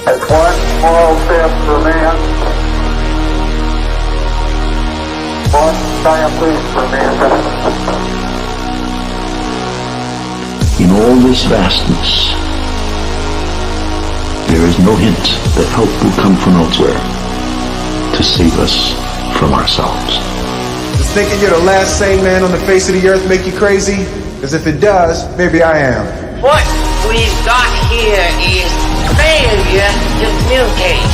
It's one small step for man, one giant leap for mankind. In all this vastness, there is no hint that help will come from elsewhere to save us from ourselves. Does thinking you're the last sane man on the face of the earth make you crazy? Because if it does, maybe I am. What we've got here is failure to communicate.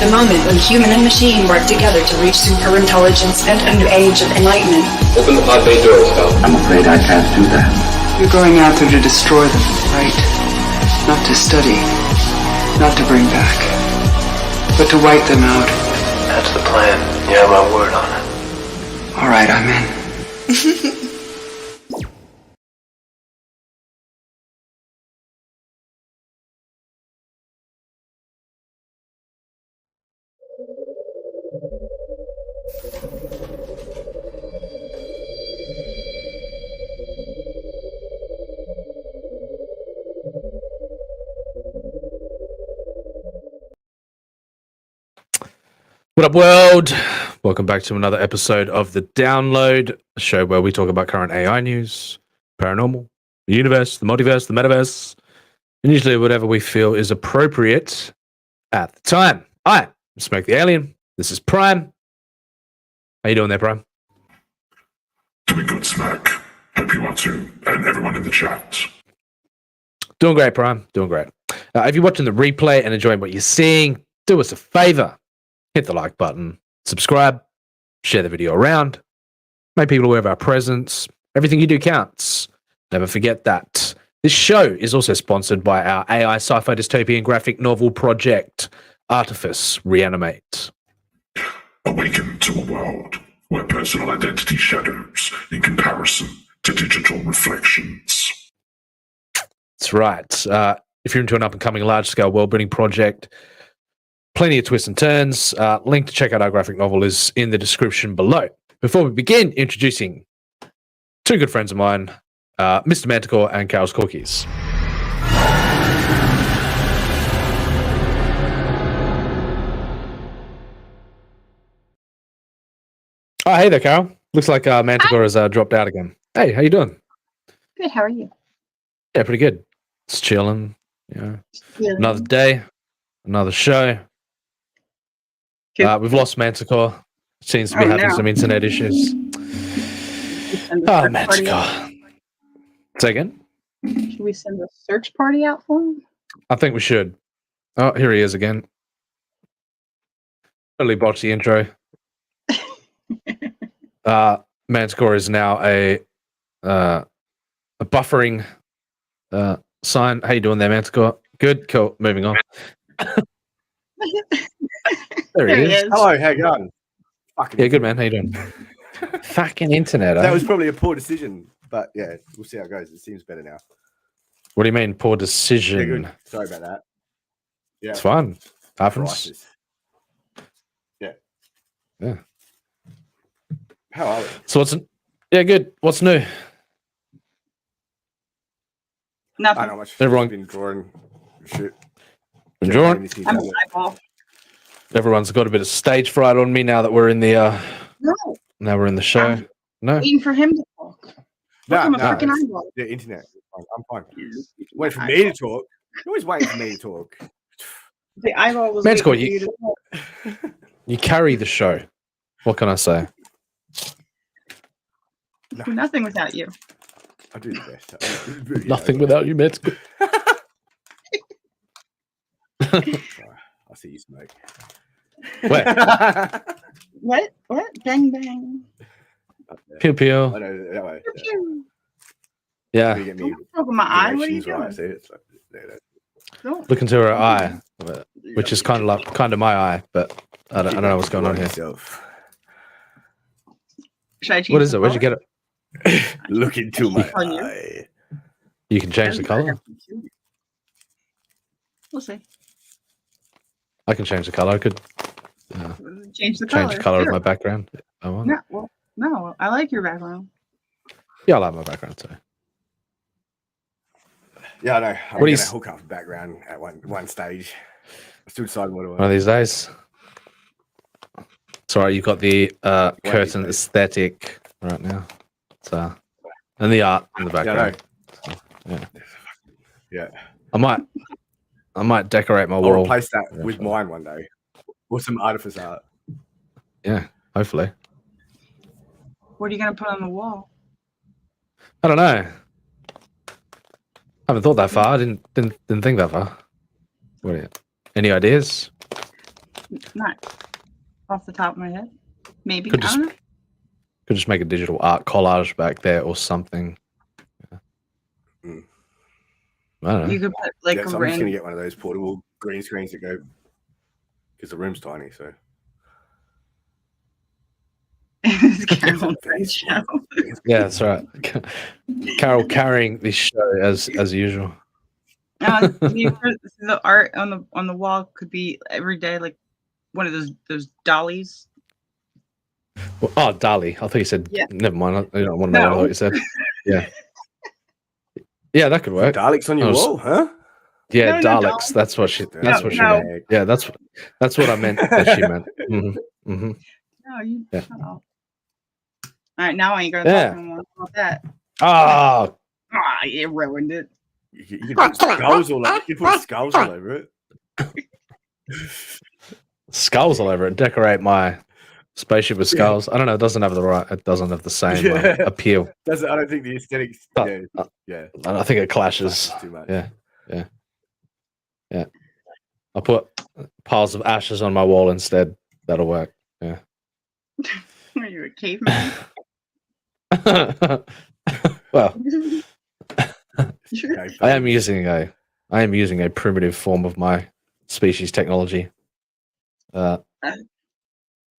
The moment when human and machine work together to reach superintelligence and a new age of enlightenment. Open the pod bay doors, Cal. I'm afraid I can't do that. You're going out there to destroy them, right? Not to study, not to bring back, but to wipe them out. That's the plan. You have my word on it. All right, I'm in. What up, world? Welcome back to another episode of The Download, a show where we talk about current AI news, paranormal, the universe, the multiverse, the metaverse, and usually whatever we feel is appropriate at the time. I'm Smoke the Alien. This is Prime. How you doing there, Prime? Doing good, Smack. Hope you are too, and everyone in the chat. Doing great, Prime. Doing great. If you're watching the replay and enjoying what you're seeing, do us a favor. Hit the like button, subscribe, share the video around, make people aware of our presence. Everything you do counts. Never forget that. This show is also sponsored by our AI sci-fi dystopian graphic novel project, Artifice, Re-Animate. Awaken to a world where personal identity shadows in comparison to digital reflections. That's right. If you're into an up-and-coming large-scale world-building project, plenty of twists and turns. Link to check out our graphic novel is in the description below. Before we begin, introducing two good friends of mine, Mr. Manticore and Carol's Cookies. Oh, hey there, Carol. Looks like Manticore has dropped out again. Hey, how you doing? Good. How are you? Yeah, pretty good. Just chilling. Yeah. Another day, another show. We've lost Manticore. Seems to be having some internet issues. Oh, Manticore. Say again? Should we send a search party out for him? I think we should. Oh, here he is again. Totally botched the intro. Manticore is now a buffering sign. How you doing there, Manticore? Good, cool. Moving on. There he is. Hello, how you going? Yeah, good man. How you doing? Fucking internet. That was probably a poor decision, but yeah, we'll see how it goes. It seems better now. What do you mean, poor decision? Yeah, good. Sorry about that. Yeah, it's fine. Happens. Prices. Yeah. Yeah. How are we? So yeah, good. What's new? Nothing. I know much. Everyone been drawing shit. Been drawing. I'm an eyeball. Everyone's got a bit of stage fright on me now that we're in the No. now we're in the show. No. Waiting for him to talk. I'm a No, freaking eyeball. the internet. I'm fine. Wait for me to talk. You're always waiting for me to talk. The eyeball was Manticore, waiting for you to talk. You carry the show. What can I say? Do nothing without you. I do the best. Nothing without you, Manticore. I see you smoke. Where? What? Bang bang. Pew pew. I know that way. Pew. Yeah. You get me Open my eye. What are you directions doing? right, see, it's like, there. Don't. Look into her eye, which is kind of my eye, but I don't know what's going on here. Yourself. Should I change What is the it? Where'd you color? get it? Look into my On you. eye. You can change the color. We'll see. I can change the color. I could Change the color. change the color of Sure. my background. I want. No, well, no, I like your background. Yeah, I like my background too. Yeah, I know. I'm What do going you to s- hook up a background at one stage. still deciding what I One want. of these days. Sorry, you've got the curtain aesthetic right now. So, and the art in the background. Yeah. Yeah. I might decorate my I'll wall. replace that with mine one day. Or some Artifice art. Yeah, hopefully. What are you gonna put on the wall? I don't know. Haven't thought that far. I didn't think that far. What are you, any ideas? Not off the top of my head. Maybe. Could I don't know. just make a digital art collage back there or something. Yeah. I don't know. You could put like So a I'm just random. gonna get one of those portable green screens that go because the room's tiny. So Carol show. Yeah, that's right. Carol carrying this show as usual. The art on the wall could be every day, like one of those dollies. Well, oh, Dali. I thought you said. Yeah. Never mind. I don't want to know what you said. Yeah. Yeah, that could work. Daleks on your wall, huh? Yeah, No, Daleks. That's what she. That's what she no. meant. Yeah, that's what I meant. That she meant. Mm-hmm. Mm-hmm. No, you Yeah. shut up. All right, now I ain't gonna talk no more about that. Oh, You ruined it. You can put skulls all over. You can put skulls all over it. skulls all over it. Decorate my spaceship with skulls. I don't know. It doesn't have the same appeal. I don't think the aesthetics. Yeah. I think it clashes too much. Yeah. I'll put piles of ashes on my wall instead. That'll work. Yeah. Are you a caveman? Well, I am using a primitive form of my species technology. I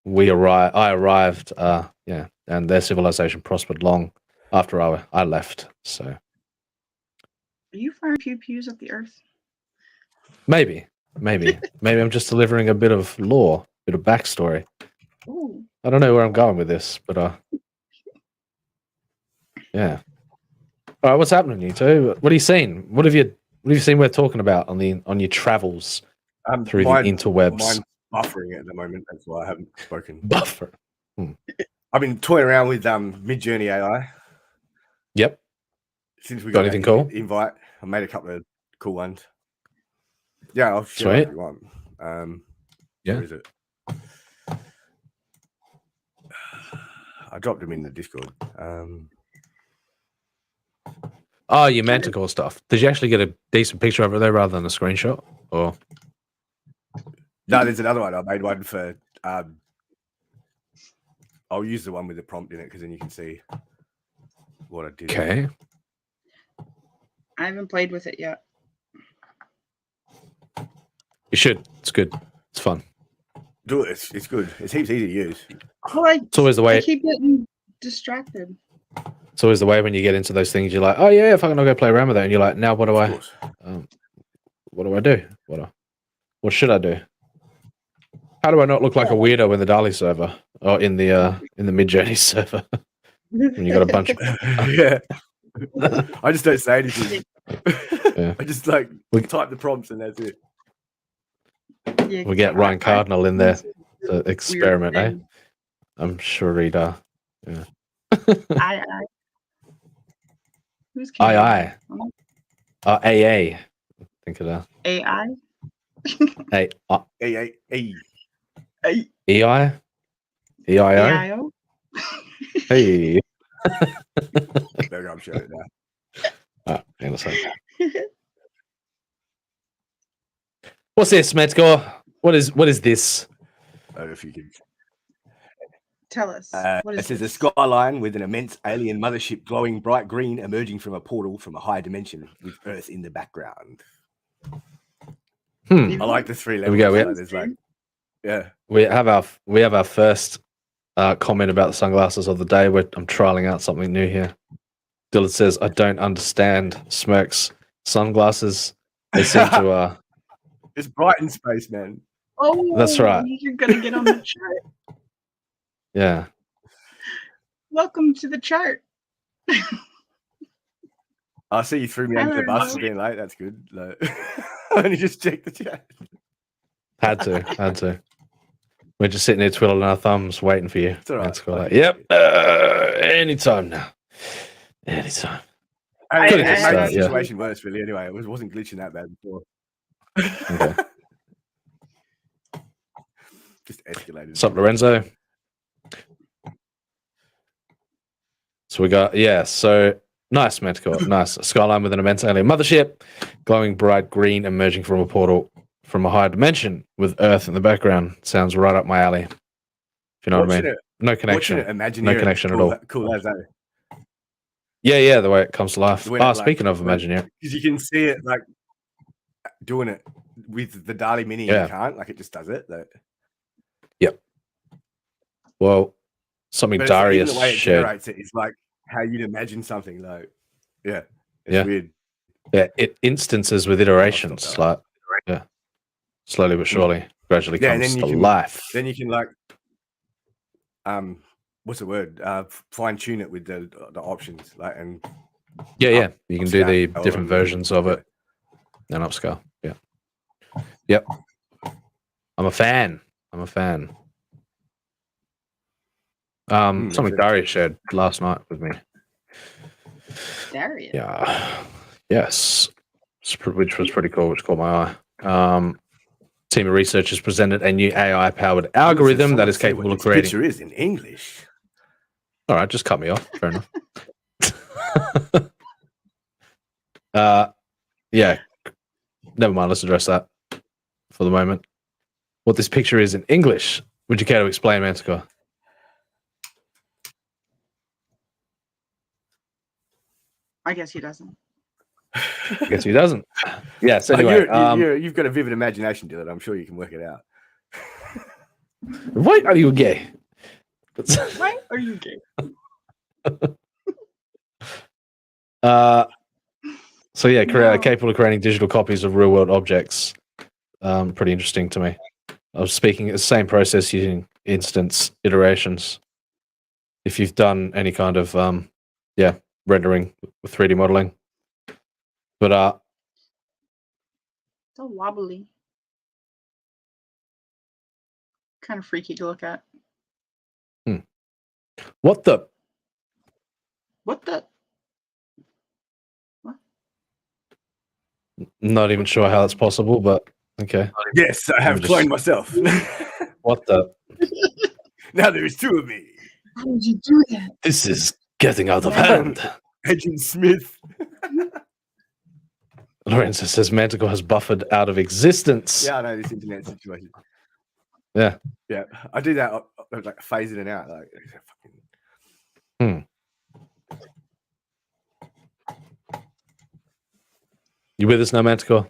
arrived, and their civilization prospered long after I left. So, Are you firing pew pews at the Earth? maybe I'm just delivering a bit of lore, a bit of backstory. Ooh. I don't know where I'm going with this, but yeah. All right, what's happening, you two? What have you seen? What have you seen we're talking about on your travels through the interwebs? Mine's buffering at the moment. That's why I haven't spoken. Buffer. I've been toying around with Mid-Journey AI. Yep. Since we Got got anything that cool? invite, I made a couple of cool ones. Yeah, I'll share it if you want. Yeah. Where is it? I dropped them in the Discord. Oh, your Manticore stuff. Did you actually get a decent picture of it there rather than a screenshot? Or No, there's another one. I made one for. I'll use the one with the prompt in it because then you can see what I did. Okay. I haven't played with it yet. You should. It's good. It's fun. Do it. It's good. It's heaps easy to use. Well, It's always the way. I keep getting distracted. It's always the way when you get into those things. You're like, oh yeah, if I can go play around with it, and you're like, now what do I? What do I do? What should I do? How do I not look like a weirdo in the Dali server or in the Mid-Journey server? When you got a bunch of Yeah. I just don't say anything. Yeah. I just type the prompts and that's it. Yeah, we get Ryan Cardinal in there to Weird experiment, eh? thing. I'm sure he'd yeah. I. Who's Aye. AA. Think of that. AI? EI? EIO? AIO? Hey. There I'm showing it now. Hang on a second. What's this, Metzgore? What is this? I don't know if you can. Tell us. What It is says a this? skyline with an immense alien mothership glowing bright green emerging from a portal from a higher dimension with Earth in the background. I like the three levels. Here we go. So there's yeah. We have our first comment about the sunglasses of the day. I'm trialing out something new here. Dylan says, "I don't understand." Smirks. Sunglasses. They seem to. It's bright in space, man. Oh, That's right. You're gonna get on the chart. Yeah. Welcome to the chart. I see you threw me I under the don't bus know. for being late. That's good. Like, I only just checked the chat. Had to. We're just sitting there twiddling our thumbs, waiting for you. It's all right. It's like, yep, anytime now. Anytime. I Could've it just, made the yeah. situation worse, really. Anyway, it wasn't glitching that bad before. Okay. Just escalated. What's up, Lorenzo? So we got, so nice, Manticore. Nice. A skyline with an immense alien mothership, glowing bright green emerging from a portal from a higher dimension with Earth in the background. Sounds right up my alley. If you know what I mean? No connection. No connection at all. Cool as that. Yeah, the way it comes to life. When it, Speaking of Imagineer. Because you can see it like doing it with the DALL-E Mini. Yeah. You can't. Like, it just does it. Like, Yep. Well, something but Darius even the way it shared. generates it is like how you'd imagine something. Like, yeah, it's weird. Yeah, it instances with iterations. Like, yeah, slowly but surely, gradually comes to life. Then you can like, what's the word? Fine tune it with the options, like, and Yeah. You can do the different versions of it and upscale. Yeah. Yep. I'm a fan. Something Darius shared last night with me. Darius. Yeah. Yes. Which was pretty cool, which caught my eye. Team of researchers presented a new AI-powered algorithm that is capable of creating. Picture is in English. All right, just cut me off. Fair enough. Yeah. Never mind. Let's address that for the moment. What this picture is in English. Would you care to explain, Manticore? I guess he doesn't. I guess he doesn't. Yes. Anyway, you've got a vivid imagination, Dylan. I'm sure you can work it out. Why are you gay? Why are you gay? So yeah, capable of creating digital copies of real-world objects. Pretty interesting to me. I was speaking the same process using instance iterations. If you've done any kind of rendering with 3D modeling, but So wobbly. Kind of freaky to look at. What the? What? Not even sure how that's possible, but okay. Yes, I have cloned myself. What the? Now there is two of me. How did you do that? This is getting out of hand. Agent Smith. Lorenzo says Manticore has buffered out of existence. Yeah, I know this internet situation. Yeah. Yeah, I do that. I like phase it in and out. Like, You with us now, Manticore?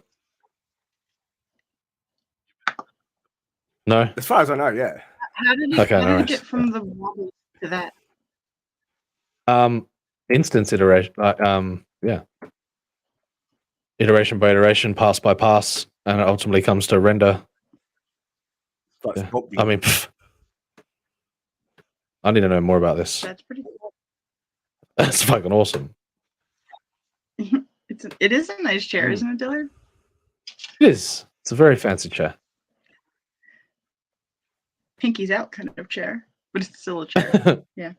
No? as far as I know, yeah. How did you get from the wobble to that? Instance iteration. Iteration by iteration, pass by pass, and it ultimately comes to render. Yeah. I mean, I need to know more about this. That's pretty cool. That's fucking awesome. It is a nice chair, isn't it, Dillard? It is. It's a very fancy chair. Pinky's out kind of chair, but it's still a chair. Yeah.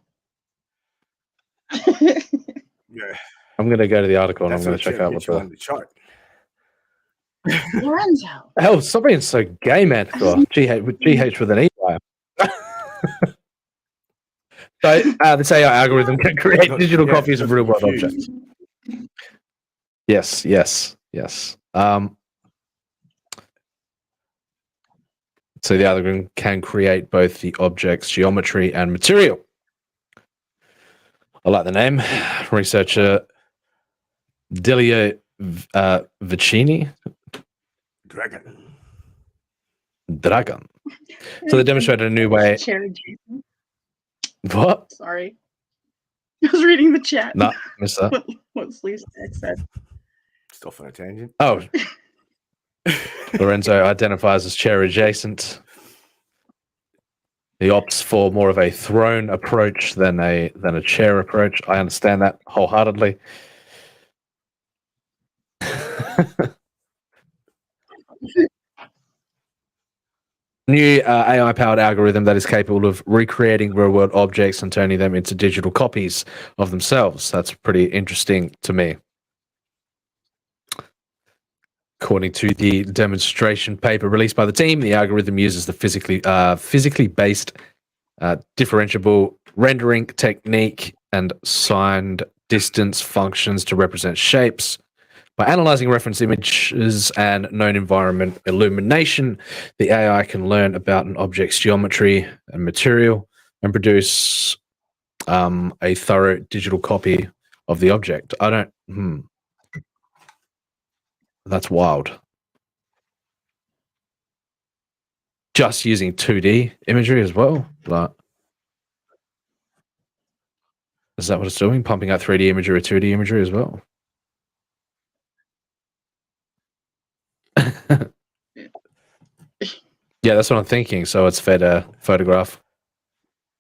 Yeah. I'm going to go to the article and I'm going to check out what the chart. Lorenzo. Hell, stop being so gay, Manticore. GH with an E. So this AI algorithm can create digital copies of real-world objects. Yes. So the algorithm can create both the object's geometry and material. I like the name. Researcher Delia Vicini. Dragon. So they demonstrated a new way. Chair adjacent. What? Sorry. I was reading the chat. No, missed that. What Sleeves said. Just off on a tangent. Oh. Lorenzo identifies as chair adjacent. He opts for more of a throne approach than a chair approach. I understand that wholeheartedly. New AI-powered algorithm that is capable of recreating real-world objects and turning them into digital copies of themselves. That's pretty interesting to me. According to the demonstration paper released by the team, the algorithm uses the physically based differentiable rendering technique and signed distance functions to represent shapes. By analyzing reference images and known environment illumination, the AI can learn about an object's geometry and material and produce a thorough digital copy of the object. That's wild. Just using 2D imagery as well? Is that what it's doing? Pumping out 3D imagery or 2D imagery as well? Yeah, that's what I'm thinking. So it's fed a photograph.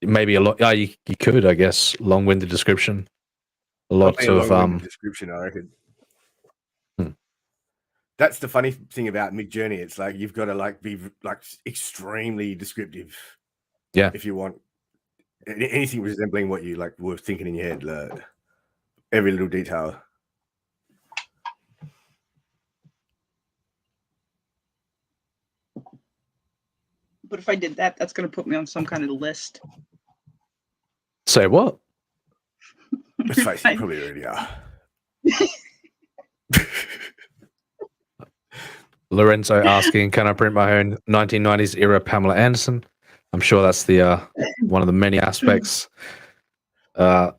Maybe a lot. You could, I guess, long-winded description. Lots of description, I reckon. That's the funny thing about Midjourney. It's like you've got to be extremely descriptive. Yeah. If you want anything resembling what you were thinking in your head, every little detail. But if I did that, that's going to put me on some kind of list. Say what? Let's face it, you probably already are. Lorenzo asking, can I print my own 1990s era Pamela Anderson? I'm sure that's the one of the many aspects that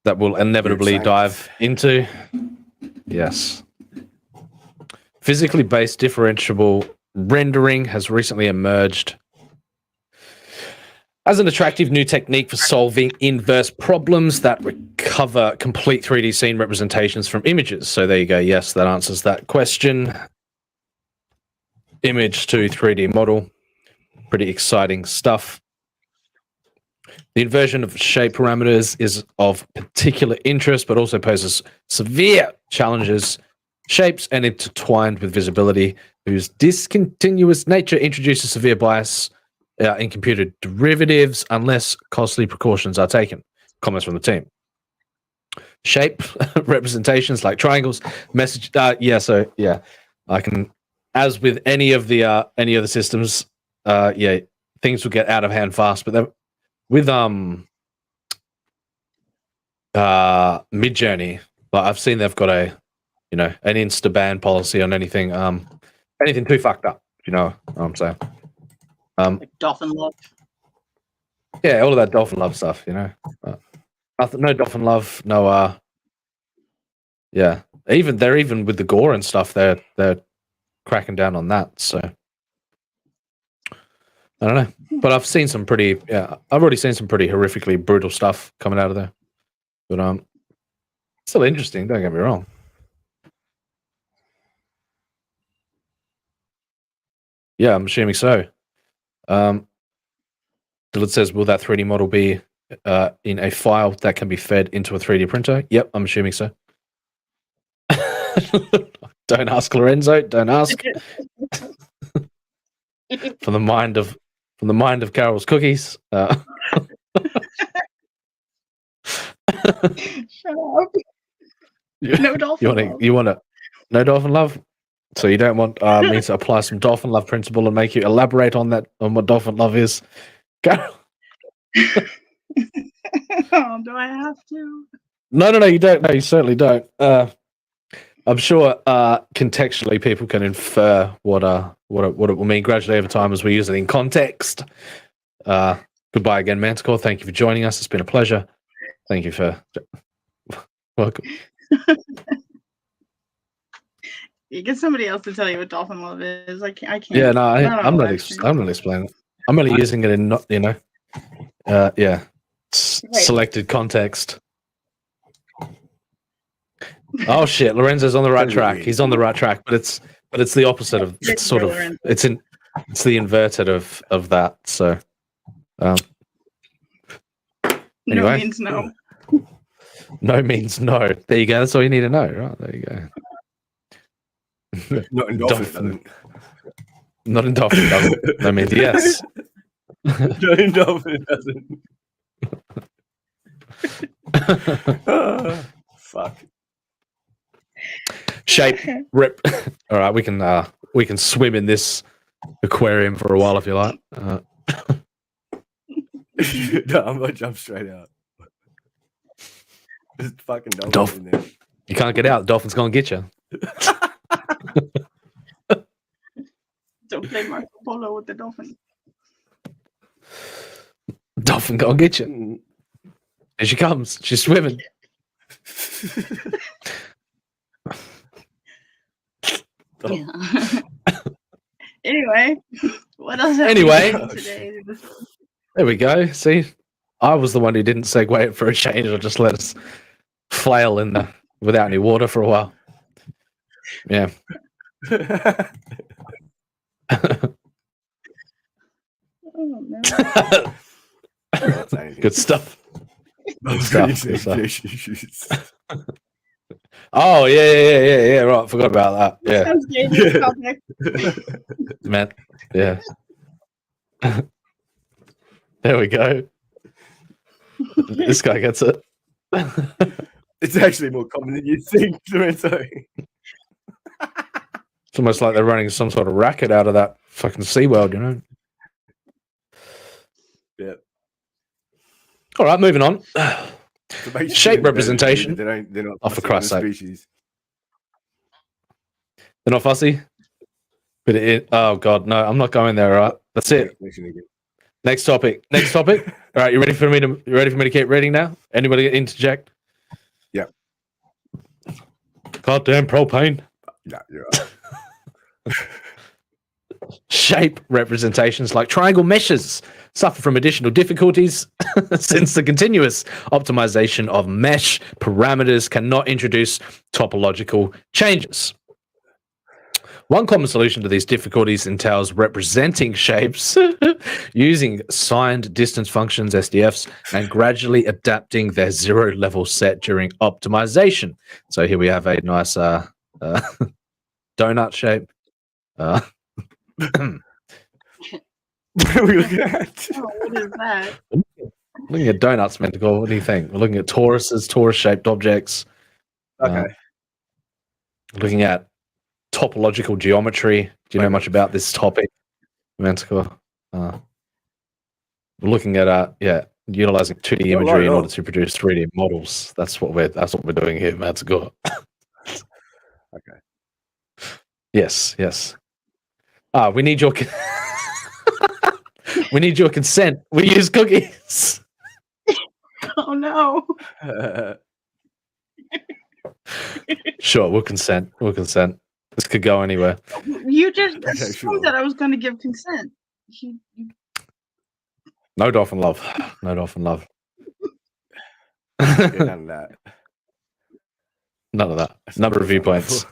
we'll inevitably dive into. Yes. Physically based differentiable rendering has recently emerged as an attractive new technique for solving inverse problems that recover complete 3D scene representations from images. So there you go. Yes, that answers that question. Image to 3D model. Pretty exciting stuff. The inversion of shape parameters is of particular interest, but also poses severe challenges. Shapes and intertwined with visibility, whose discontinuous nature introduces severe bias in computer derivatives unless costly precautions are taken. Comments from the team. Shape representations like triangles, message. I can, as with any of the systems, things will get out of hand fast. But with Midjourney, I've seen they've got an insta ban policy on anything too fucked up. You know what I'm saying? Like dolphin love. Yeah, all of that dolphin love stuff, no dolphin love, no even with the gore and stuff, they're cracking down on that. So I don't know. But I've seen some I've already seen some pretty horrifically brutal stuff coming out of there. But still interesting, don't get me wrong. Yeah, I'm assuming so. It says, will that 3D model be in a file that can be fed into a 3D printer? Yep, I'm assuming so. Don't ask Lorenzo. Don't ask. From the mind of Carol's cookies. Shut up. No dolphin love. You want no dolphin love? So you don't want me to apply some dolphin love principle and make you elaborate on what dolphin love is? Carol. Oh, do I have to? No, you don't. No, you certainly don't. I'm sure contextually people can infer what it will mean gradually over time as we use it in context. Goodbye again, Manticore. Thank you for joining us. It's been a pleasure. Thank you for welcome. You get somebody else to tell you what dolphin love is. I can't. Yeah, no, I'm not explaining it. I'm only using it in selected context. Oh shit, Lorenzo's on the right track. He's on the right track, but it's the opposite of it's the inverted of that. So anyway. No means no. No means no. There you go. That's all you need to know, right? There you go. Not in dolphin. Not in dolphin doesn't. That means yes. Not in dolphin doesn't. Fuck. Shape rip. All right, we can swim in this aquarium for a while if you like. No, I'm gonna jump straight out. There's fucking dolphin in there. You can't get out. The dolphin's gonna get you. Don't play Marco Polo with the dolphin. Dolphin gonna get you. Here she comes. She's swimming. Yeah. Anyway, what else? Anyway, today? There we go. See, I was the one who didn't segue it for a change. I just let us flail in the without any water for a while. Yeah. Oh, no. Good stuff. Good stuff. Good stuff. Oh yeah. Right, forgot about that. Yeah. Man, yeah. There we go. This guy gets it. It's actually more common than you think, Lorenzo. It's almost like they're running some sort of racket out of that fucking SeaWorld, you know? Yeah. All right, moving on. Shape representation. They're not oh, for Christ's sake. Species. They're not fussy? Oh, God, no, I'm not going there, all right? That's it. Next topic. All right, you ready for me to keep reading now? Anybody interject? Yeah. Goddamn propane. Yeah, you're right. Shape representations like triangle meshes suffer from additional difficulties since the continuous optimization of mesh parameters cannot introduce topological changes. One common solution to these difficulties entails representing shapes using signed distance functions, SDFs, and gradually adapting their zero level set during optimization. So here we have a nice donut shape. What is that? Looking at donuts, Mentacle. What do you think? We're looking at torus-shaped objects. Okay. Looking at topological geometry. Do you know much about this topic, Mentacle? We're looking at utilizing 2D imagery in order to produce 3D models. That's what we're doing here, Mentacle. Okay. Yes. We need your we need your consent. We use cookies. Oh no. Sure, we'll consent. This could go anywhere. You just assumed that I was going to give consent. No dolphin love. None of that. Number of viewpoints.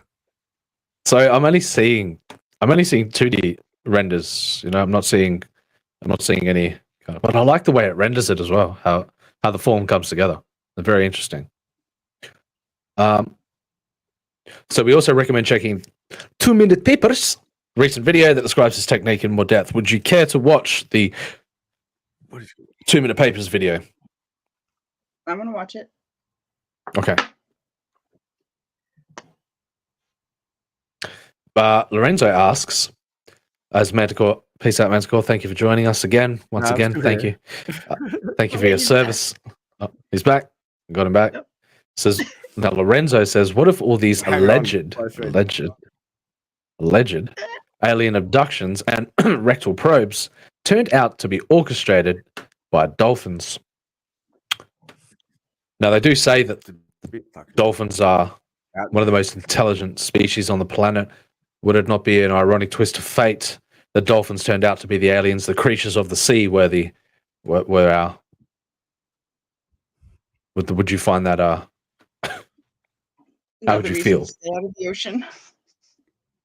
So I'm only seeing 2D renders. You know, I'm not seeing any kind of, but I like the way it renders it as well. How the form comes together. They're very interesting. So we also recommend checking 2 Minute Papers, recent video that describes this technique in more depth. Would you care to watch the 2 Minute Papers video? I'm gonna watch it. Okay. Lorenzo asks, as Manticore, peace out, Manticore. Thank you for joining us again. Once again, thank you. Thank you for your He's service. Oh, he's back. Got him back. Yep. Says now Lorenzo says, what if all these alleged alien abductions and rectal probes turned out to be orchestrated by dolphins? Now they do say that dolphins are one of the most intelligent species on the planet. Would it not be an ironic twist of fate that dolphins turned out to be the aliens, the creatures of the sea, were our? Would you find that? How would you feel? Stay out of the ocean.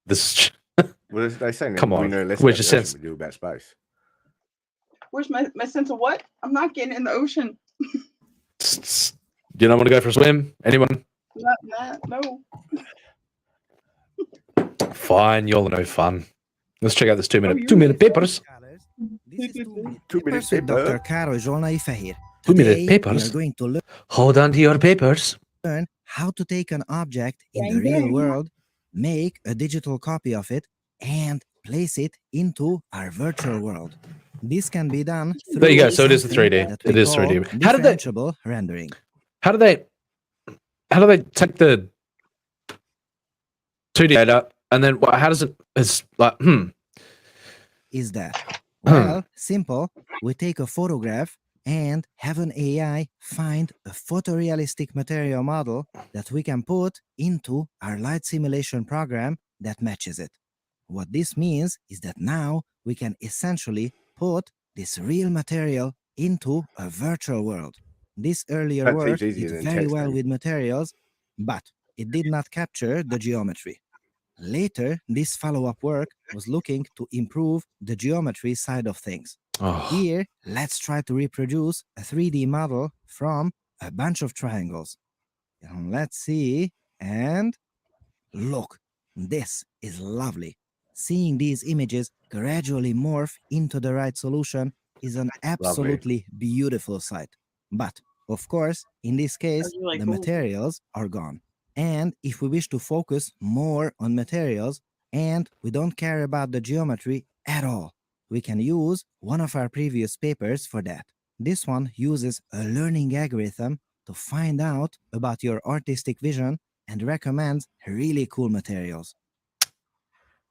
This. Well, they say Come on. we know less Where's about your the ocean sense? we do about space. Where's my sense of what? I'm not getting in the ocean. Do you not want to go for a swim? Anyone? No. Fine, you're no fun. Let's check out this 2 minute papers. This is 2 minute Papers with paper. Dr. Károly Zsolnai Fehér. 2 minute Today, we are papers. going to Hold on to your papers. learn how to take an object in the real world, make a digital copy of it, and place it into our virtual world. This can be done through There you go. So it is a something 3D. that we It is call 3D. How did they? differentiable rendering. How do they take the 2D data and then how does it? It's like Is that? Well, simple. We take a photograph and have an AI find a photorealistic material model that we can put into our light simulation program that matches it. What this means is that now we can essentially put this real material into a virtual world. This earlier That work seems easier did than very text, well then. with materials, but it did not capture the geometry. Later, this follow-up work was looking to improve the geometry side of things. oh, Here, let's try to reproduce a 3D model from a bunch of triangles. Let's see, and look, this is lovely. Seeing these images gradually morph into the right solution is an absolutely beautiful sight. But, of course, in this case, That's really the cool. materials are gone. And if we wish to focus more on materials and we don't care about the geometry at all, we can use one of our previous papers for that. This one uses a learning algorithm to find out about your artistic vision and recommends really cool materials.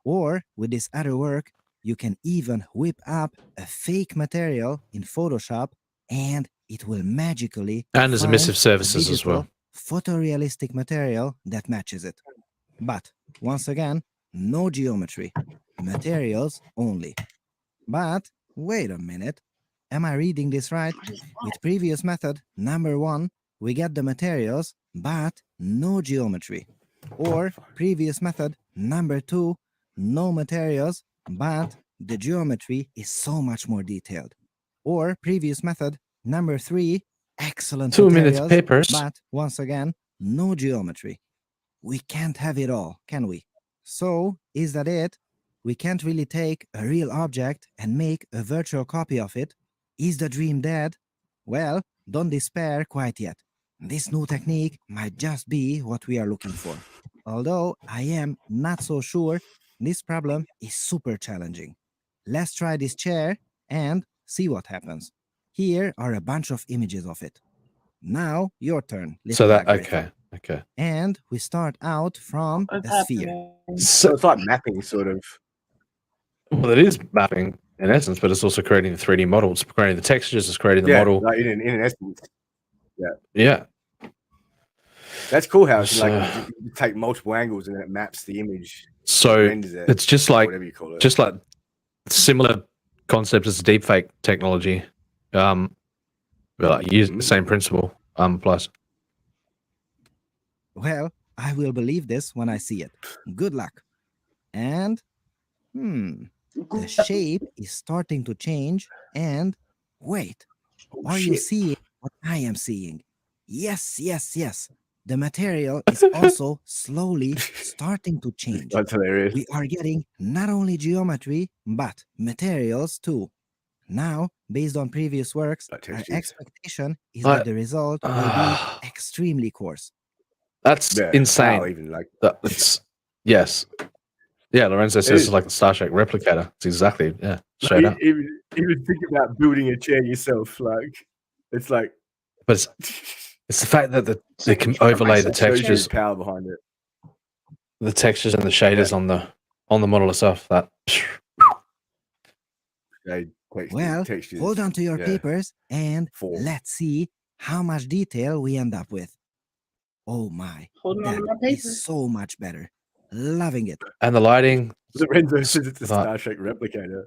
Or with this other work, you can even whip up a fake material in Photoshop and it will magically and there's find emissive a services as well. digital photorealistic material that matches it. But once again, no geometry, materials only. But wait a minute, am I reading this right? With previous method number 1, we get the materials but no geometry. Or previous method number 2, no materials but the geometry is so much more detailed. Or previous method number 3, excellent 2 minute materials, papers. but once again, no geometry. We can't have it all, can we? So, is that it? We can't really take a real object and make a virtual copy of it. Is the dream dead? Well, don't despair quite yet. This new technique might just be what we are looking for. Although I am not so sure, this problem is super challenging. Let's try this chair and see what happens. Here are a bunch of images of it. Now, your turn. So little that algorithm. okay. And we start out from What's a sphere. happening? So it's like mapping, sort of. Well, it is mapping in essence, but it's also creating the 3D model. It's creating the textures. It's creating the model. Like in an essence. Yeah. That's cool how it's So- like you take multiple angles and then it maps the image. So renders it, it's just like whatever you call it. just like similar concept as deepfake technology. Like use the same principle. Plus. Well, I will believe this when I see it. Good luck. And, the shape is starting to change. And, wait, are you shit. seeing what I am seeing? Yes. The material is also slowly starting to change. That's hilarious. We are getting not only geometry, but materials too. Now, based on previous works, Like our textures. expectation is Like- that the result will be extremely coarse. That's Yeah, insane. wow, even like That's yes. Yeah, Lorenzo says is. it's like the Star Trek replicator. It's exactly straight up. even think about building a chair yourself. Like it's like But it's the fact that they can overlay the shows you textures, the power behind it. the textures and the shaders on the model itself. That Well, textures. hold on to your yeah. papers and Form. let's see how much detail we end up with. Oh my, Holding on to my that papers. is so much better. Loving it. and the lighting. Lorenzo says it's a But- Star Trek replicator.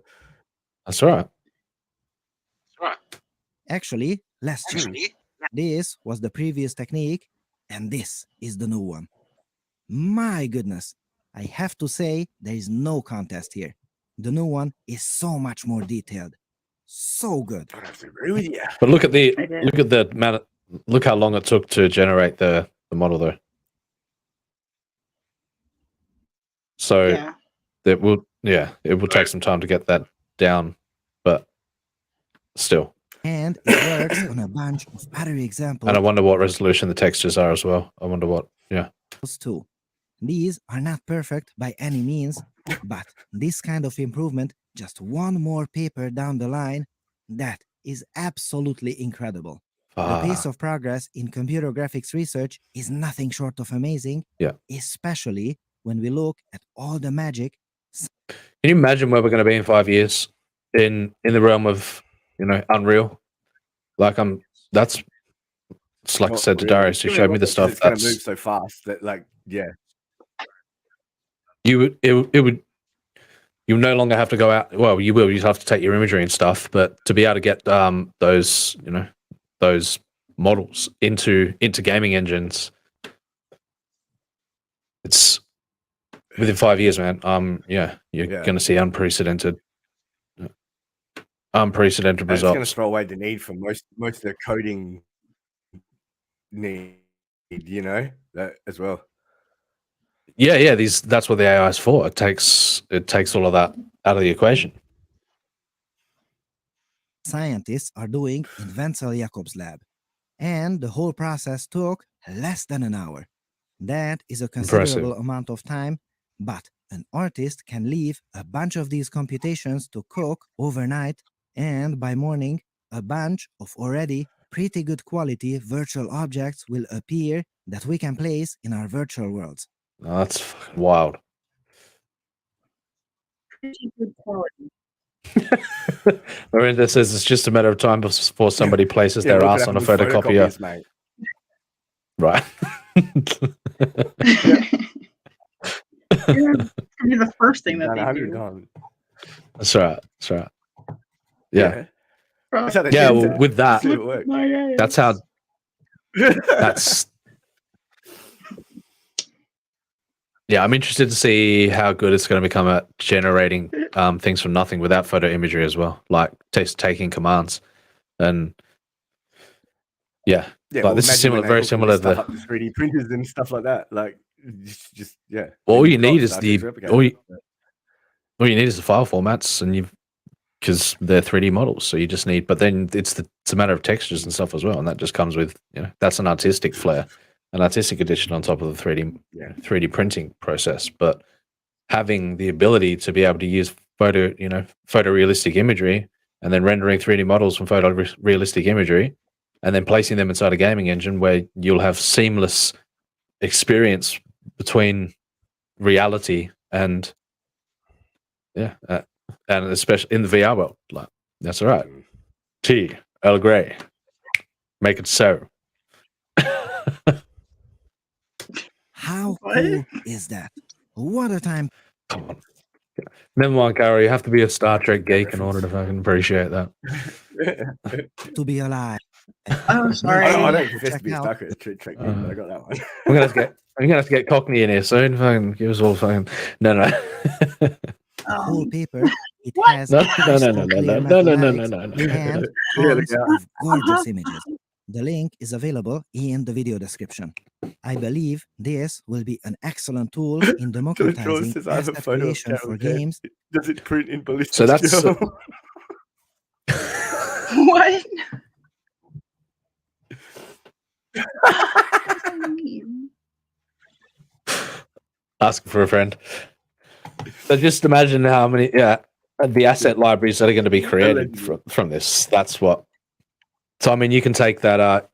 That's right. Actually, let's check. This was the previous technique, and this is the new one. My goodness, I have to say there is no contest here. The new one is so much more detailed. So good. I have to agree with you. But look at the I did. look how long it took to generate the model though. So Yeah. It will take some time to get that down, but still. And it works on a bunch of other examples. And I wonder what resolution the textures are as well. I wonder what, yeah. Too. These are not perfect by any means, but this kind of improvement, just one more paper down the line, that is absolutely incredible. The pace of progress in computer graphics research is nothing short of amazing, especially when we look at all the magic. Can you imagine where we're going to be in 5 years in the realm of, Unreal? Like it's like I said to Darius, who showed me the stuff. It's going to move so fast that, like, yeah. You'll no longer have to go out. Well, you will. You have to take your imagery and stuff, but to be able to get those models into gaming engines, it's within 5 years, man. You're going to see unprecedented results. It's going to throw away the need for most of the coding need, that as well. Yeah. That's what the AI is for. It takes all of that out of the equation. Scientists are doing in Wenzel Jakob's lab, and the whole process took less than an hour. That is a considerable amount of time, but an artist can leave a bunch of these computations to cook overnight, and by morning, a bunch of already pretty good quality virtual objects will appear that we can place in our virtual worlds. Oh, that's fucking wild. Pretty good quality. Miranda says it's just a matter of time before somebody places their ass on a photocopier. Mate. Right. It's gonna be the first thing that they do. That's right. Yeah. Yeah. Well, with that, that's how. That's. Yeah, I'm interested to see how good it's going to become at generating things from nothing without photo imagery as well, like taking commands, and like this is very similar to the 3D printers and stuff like that. Like, just all you need is all you need is the file formats, and because they're 3D models, so you just need. But then it's a matter of textures and stuff as well, and that just comes with that's an artistic flair. An artistic addition on top of the 3D printing process, but having the ability to be able to use photorealistic imagery and then rendering 3D models from photorealistic imagery and then placing them inside a gaming engine where you'll have seamless experience between reality and and especially in the VR world. Like, that's all right. Tea, Earl Grey, make it so. How cool is that? What a time. Come on. Never mind, Gary. You have to be a Star Trek geek in order to fucking appreciate that. To be alive. Oh, sorry. I don't profess to be a Star Trek geek, but I got that one. I'm gonna have to get Cockney in here soon. Fucking give us all fucking no. The whole paper. It has No. and tons of gorgeous images. The link is available in the video description. I believe this will be an excellent tool in democratizing asset creation for games. Does it print in ballistic? So that's What? Ask for a friend. So just imagine how many the asset libraries that are going to be created from this. That's what. So I mean, you can take that.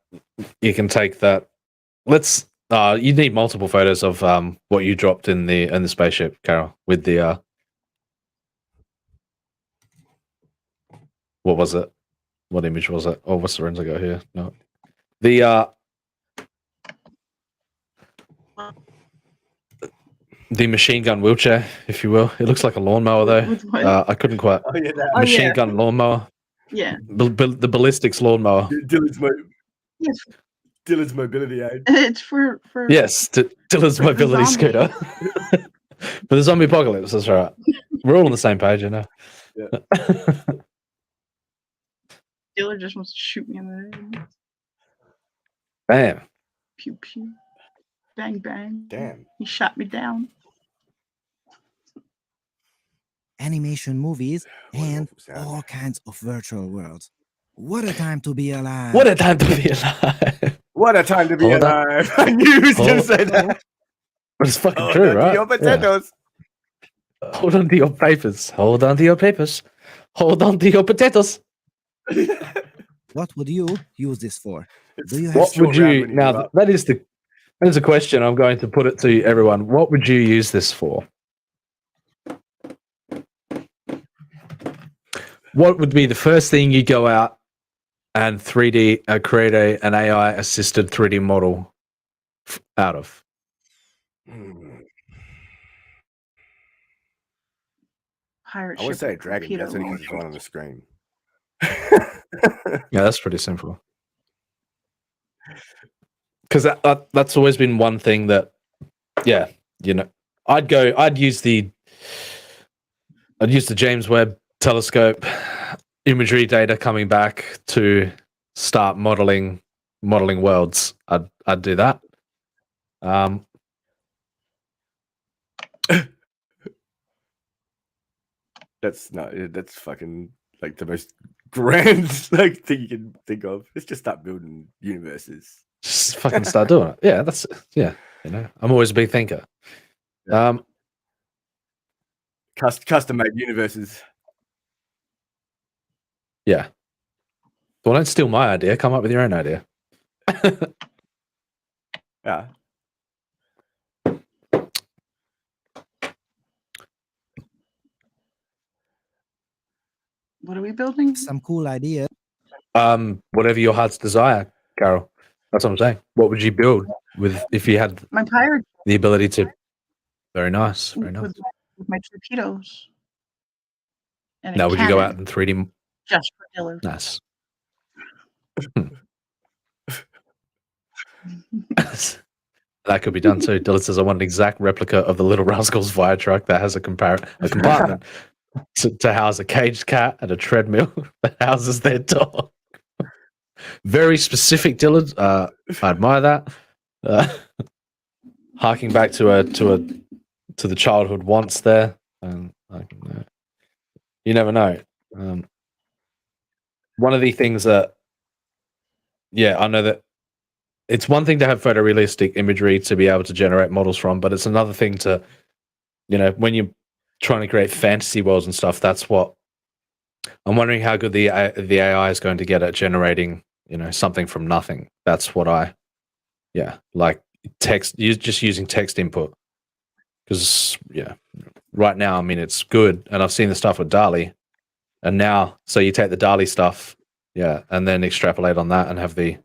Let's. You need multiple photos of what you dropped in the spaceship, Carol, with the. What was it? What image was it? Oh, what's the lens I got here? No, the machine gun wheelchair, if you will. It looks like a lawnmower, though. I couldn't quite. Machine gun lawnmower. Yeah. The ballistics lawnmower. Dylan's mobility aid. It's for yes, Dylan's mobility scooter. For the zombie apocalypse, that's right. We're all on the same page, you know. Yeah. Dylan just wants to shoot me in the head. Bam. Pew pew. Bang bang. Damn. He shot me down. animation movies, What an and awful sound. all kinds of virtual worlds. What a time to be alive! What a time to be alive. What a time to be Hold on. alive! I knew he was going to Hold- say that. It's fucking Hold true, on to right? your potatoes. Hold on to your papers. Hold on to your papers. Hold on to your potatoes. What would you use this for? Do you have What would short round you when you now? grow up. That is a question. I'm going to put it to everyone. What would you use this for? What would be the first thing you go out and 3D create an AI assisted 3D model out of? Pirate I would ship say a with dragon, but that's torpedo only because launcher. it's one on the screen. Yeah, that's pretty simple. Because that's always been one thing that, yeah, you know, I'd use the James Webb Telescope imagery data coming back to start modeling worlds. I'd do that. That's fucking like the most grand like thing you can think of. Let's just start building universes. Just fucking start doing it. Yeah, you know, I'm always a big thinker. Custom made universes. Yeah. Well, don't steal my idea. Come up with your own idea. Yeah. What are we building? Some cool idea. Whatever your heart's desire, Carol. That's what I'm saying. What would you build with if you had My pirate the ability to? Very nice. Very nice. with my torpedoes. And a Now, would you go out cannon in 3D? just for Dillard? Nice. That could be done too. Dylan says, I want an exact replica of the Little Rascals fire truck that has a compartment to house a caged cat and a treadmill that houses their dog. Very specific, Dylan. I admire that. Harking back to the childhood wants there. You never know. One of the things that, yeah, I know that it's one thing to have photorealistic imagery to be able to generate models from, but it's another thing to, you know, when you're trying to create fantasy worlds and stuff, that's what I'm wondering how good the AI is going to get at generating, you know, something from nothing. That's what like text, just using text input. Because, yeah, right now, I mean, it's good. And I've seen the stuff with DALL-E. And now, so you take the DALL-E stuff, yeah, and then extrapolate on that and have the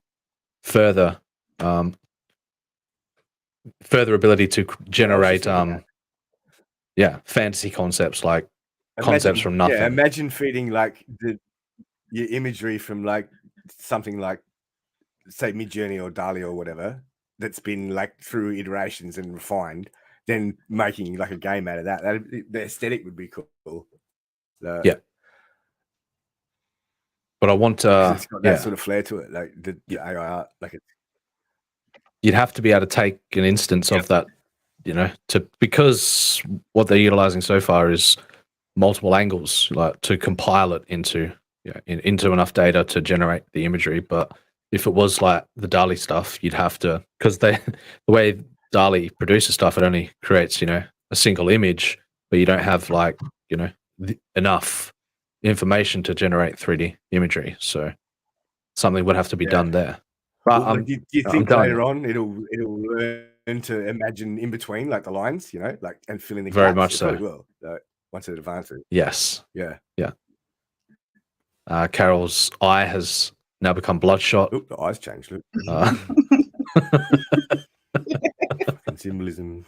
further ability to generate fantasy concepts like concepts from nothing. Yeah, imagine feeding like your imagery from like something like, say, Midjourney or DALL-E or whatever that's been like through iterations and refined, then making like a game out of that. The aesthetic would be cool. Yeah. But I want it's got that sort of flair to it, like the AI art. Like you'd have to be able to take an instance of that, you know, because what they're utilizing so far is multiple angles, like to compile it into into enough data to generate the imagery. But if it was like the DALL-E stuff, you'd have to, because the way DALL-E produces stuff, it only creates, you know, a single image, but you don't have like, you know, enough information to generate 3D imagery. So something would have to be done there. But do you think later on it'll learn to imagine in between like the lines, you know, like and fill in the gaps? Very much it so. Probably will, once it advances. Yes. Yeah. Carol's eye has now become bloodshot. Oop, the eyes changed. Look. Symbolism.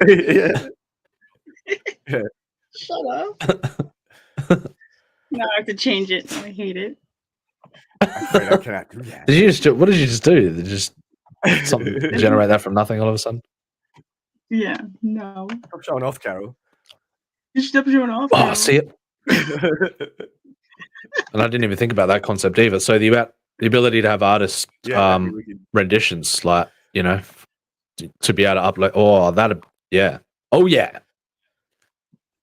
Yeah. Shut up. Now I have to change it. I hate it. I cannot do that. What did you just do? Did you just something generate that from nothing all of a sudden? Yeah, no. Stop showing off, Carol. You stop showing off. Oh, Carol. I see it. And I didn't even think about that concept either. So the ability to have artists renditions, like, you know, to be able to upload. Oh, that, yeah. Oh, yeah.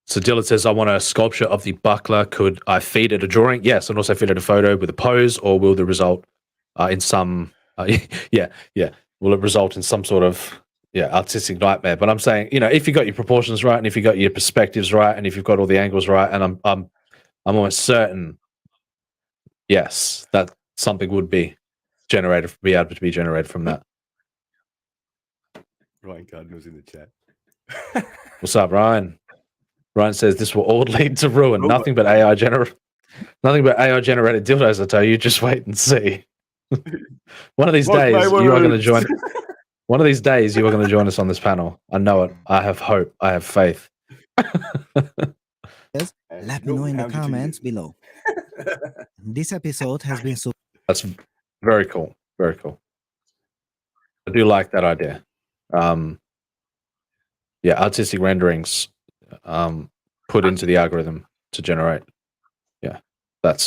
So Dylan says, I want a sculpture of the buckler. Could I feed it a drawing? Yes, and also feed it a photo with a pose, or will the result in some... yeah. Will it result in some sort of artistic nightmare? But I'm saying, if you got your proportions right, and if you got your perspectives right, and if you've got all the angles right, and I'm almost certain, yes, that something would be able to be generated from that. Ryan Gardner's in the chat. What's up, Ryan? Ryan says this will all lead to ruin. Nothing but AI generated dildos. I tell you, just wait and see. One of these days, you are going to join. One of these days, you are going to join us on this panel. I know it. I have hope. I have faith. Let me know in the comments below. This episode has been so. That's very cool. Very cool. I do like that idea. Artistic renderings put into the algorithm to generate. Yeah, that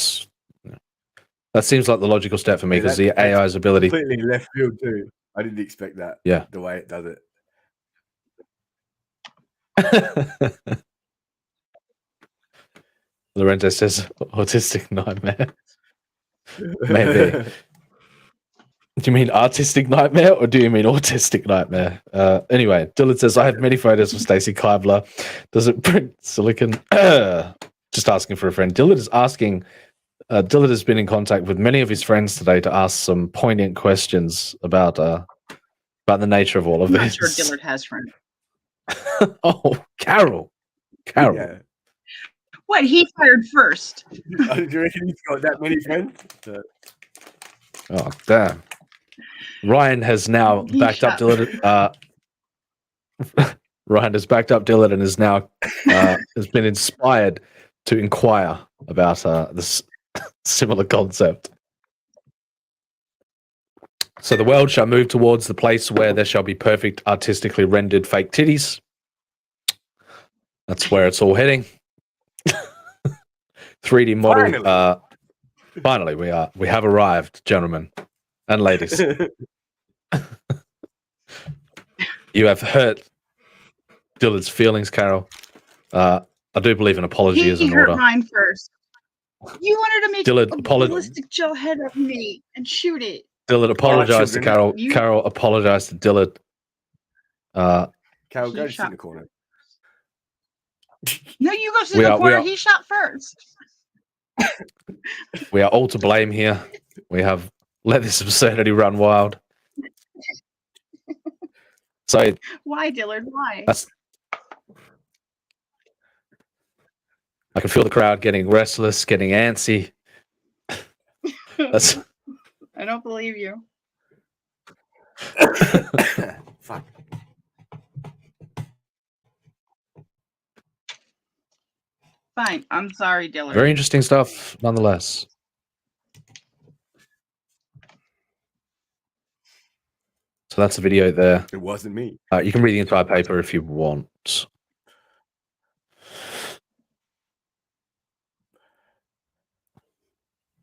seems like the logical step for me because the AI's ability. Completely left field too. I didn't expect that. Yeah, the way it does it. Lorenzo says autistic nightmare. Maybe. Do you mean artistic nightmare or do you mean autistic nightmare? Anyway, Dylan says, I have many photos of Stacey Keibler. Does it print silicon? Just asking for a friend. Dylan is asking, Dylan has been in contact with many of his friends today to ask some poignant questions about the nature of all of I'm this. not sure Dillard has friends. Oh, Carol. Yeah. What? He fired first. Do you reckon he's got that many friends? Oh, damn. Ryan has now backed up Dylan. Ryan has backed up Dylan and is now has been inspired to inquire about this similar concept. So the world shall move towards the place where there shall be perfect, artistically rendered fake titties. That's where it's all heading. 3D model. Finally, we have arrived, gentlemen and ladies. You have hurt Dillard's feelings, Carol. I do believe an apology is in order. He hurt mine first. You wanted to make Dillard, a ballistic gel head of me and shoot it. Dillard apologized to Carol. Carol apologized to Dillard. Carol, go sit in the corner. No, you go sit in the corner. He shot first. We are all to blame here. We have let this absurdity run wild. So why, Dillard? Why? I can feel the crowd getting restless, getting antsy. I don't believe you. Fuck. Fine. I'm sorry, Dillard. Very interesting stuff, nonetheless. So that's a video there. It wasn't me. You can read the entire paper if you want.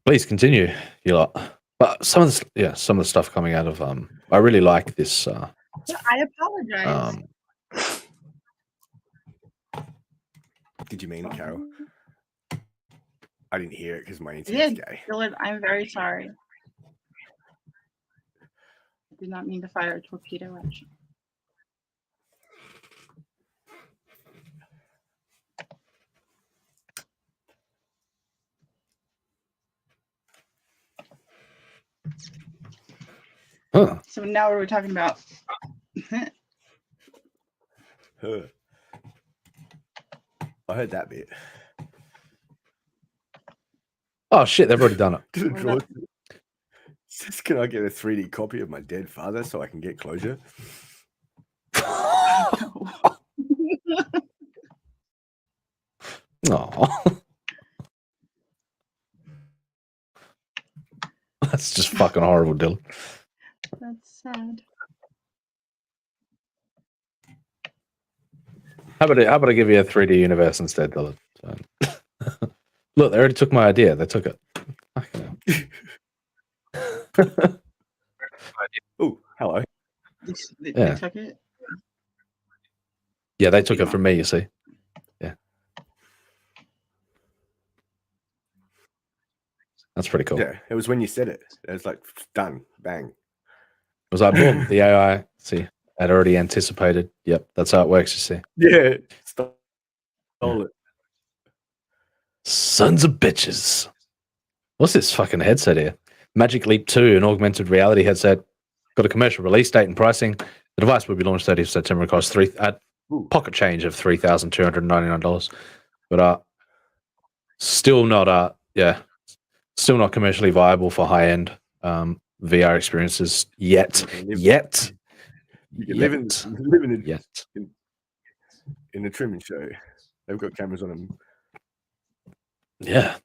Please continue, you lot. But some of the stuff coming out of I really like this. I apologize. Did you mean it, Carol? I didn't hear it because my internet's gay. Dillard, I'm very sorry. I did not mean to fire a torpedo at you. Huh. So now what are we talking about? I heard that bit. Oh shit, they've already done it. Says, can I get a 3D copy of my dead father so I can get closure? No. That's just fucking horrible, Dylan. That's sad. How about I give you a 3D universe instead, Dylan? Look, they already took my idea. They took it. Oh, hello. They Yeah. took it. Yeah, they took it from me, you see. Yeah. That's pretty cool. Yeah, it was when you said it. It was like done, bang. It was like, boom, the AI, see, had already anticipated. Yep, that's how it works, you see. Yeah, stole it. Sons of bitches. What's this fucking headset here? Magic Leap 2, an augmented reality headset. Got a commercial release date and pricing. The device will be launched 30th September. It costs pocket change of $3,299. But still not still not commercially viable for high-end VR experiences yet. You can live in a Truman Show. They've got cameras on them. Yeah.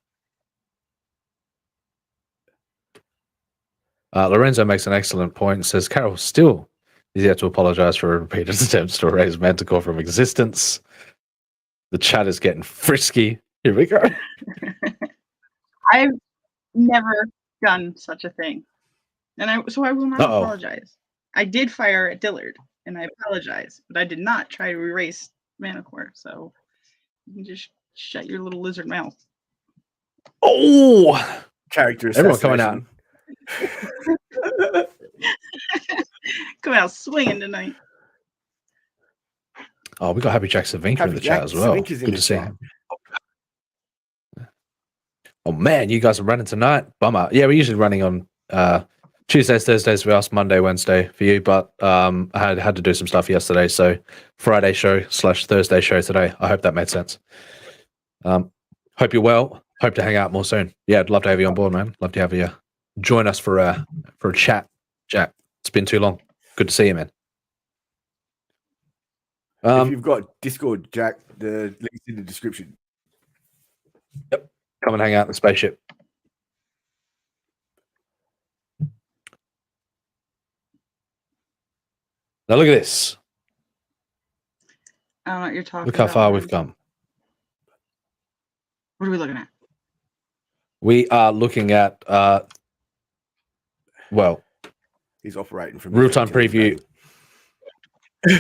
Lorenzo makes an excellent point and says Carol still is yet to apologize for repeated attempts to erase Manticore from existence. The chat is getting frisky. Here we go. I've never done such a thing. And I will not apologize. I did fire at Dillard and I apologize, but I did not try to erase Manticore. So you can just shut your little lizard mouth. Oh, character everyone coming out. Come out swinging tonight. Oh, we got Happy Jack Savinka in the chat as well. Good to see him. Oh man, you guys are running tonight. Bummer. Yeah, we're usually running on Tuesdays, Thursdays for us, Monday, Wednesday for you. But I had to do some stuff yesterday, so Friday show / Thursday show today. I hope that made sense. Hope you're well. Hope to hang out more soon. Yeah, I'd love to have you on board, man. Love to have you join us for a chat, Jack. It's been too long. Good to see you, man. If you've got Discord, Jack, the link's in the description. Yep. Come and hang out in the spaceship. Now look at this. I don't know what you're talking about. Look how far we've come. What are we looking at? We are looking at he's operating from real-time preview.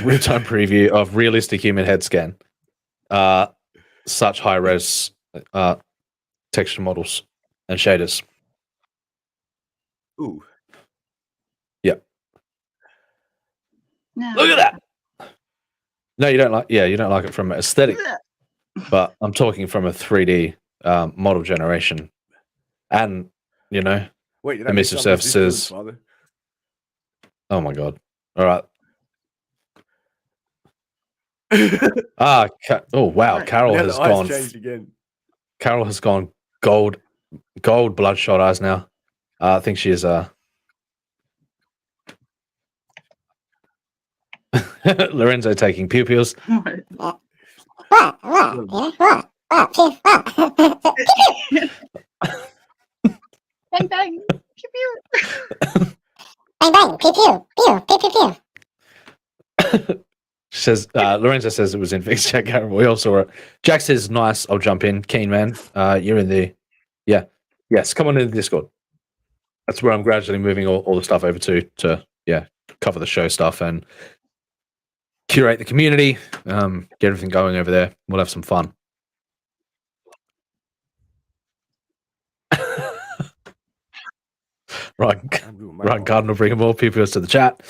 Real-time preview of realistic human head scan. Such high-res texture models and shaders. Ooh. Yep. No. Look at that. No, you don't like. Yeah, you don't like it from aesthetic, but I'm talking from a 3D model generation, and emissive surfaces. Oh my god! All right. Oh wow! Carol has gone. Carol has gone gold bloodshot eyes now. I think she is Lorenzo taking pupils. Bang bang, pew pew. Bang bang, pew pew, pew pew pew pew. She says, Lorenzo says it was in Fix Jack Carol. We all saw it. Jack says, nice, I'll jump in. Keen man, you're in the yes, come on into the Discord. That's where I'm gradually moving all the stuff over to cover the show stuff and curate the community, get everything going over there. We'll have some fun. Right, Cardinal, bringing more people to the chat.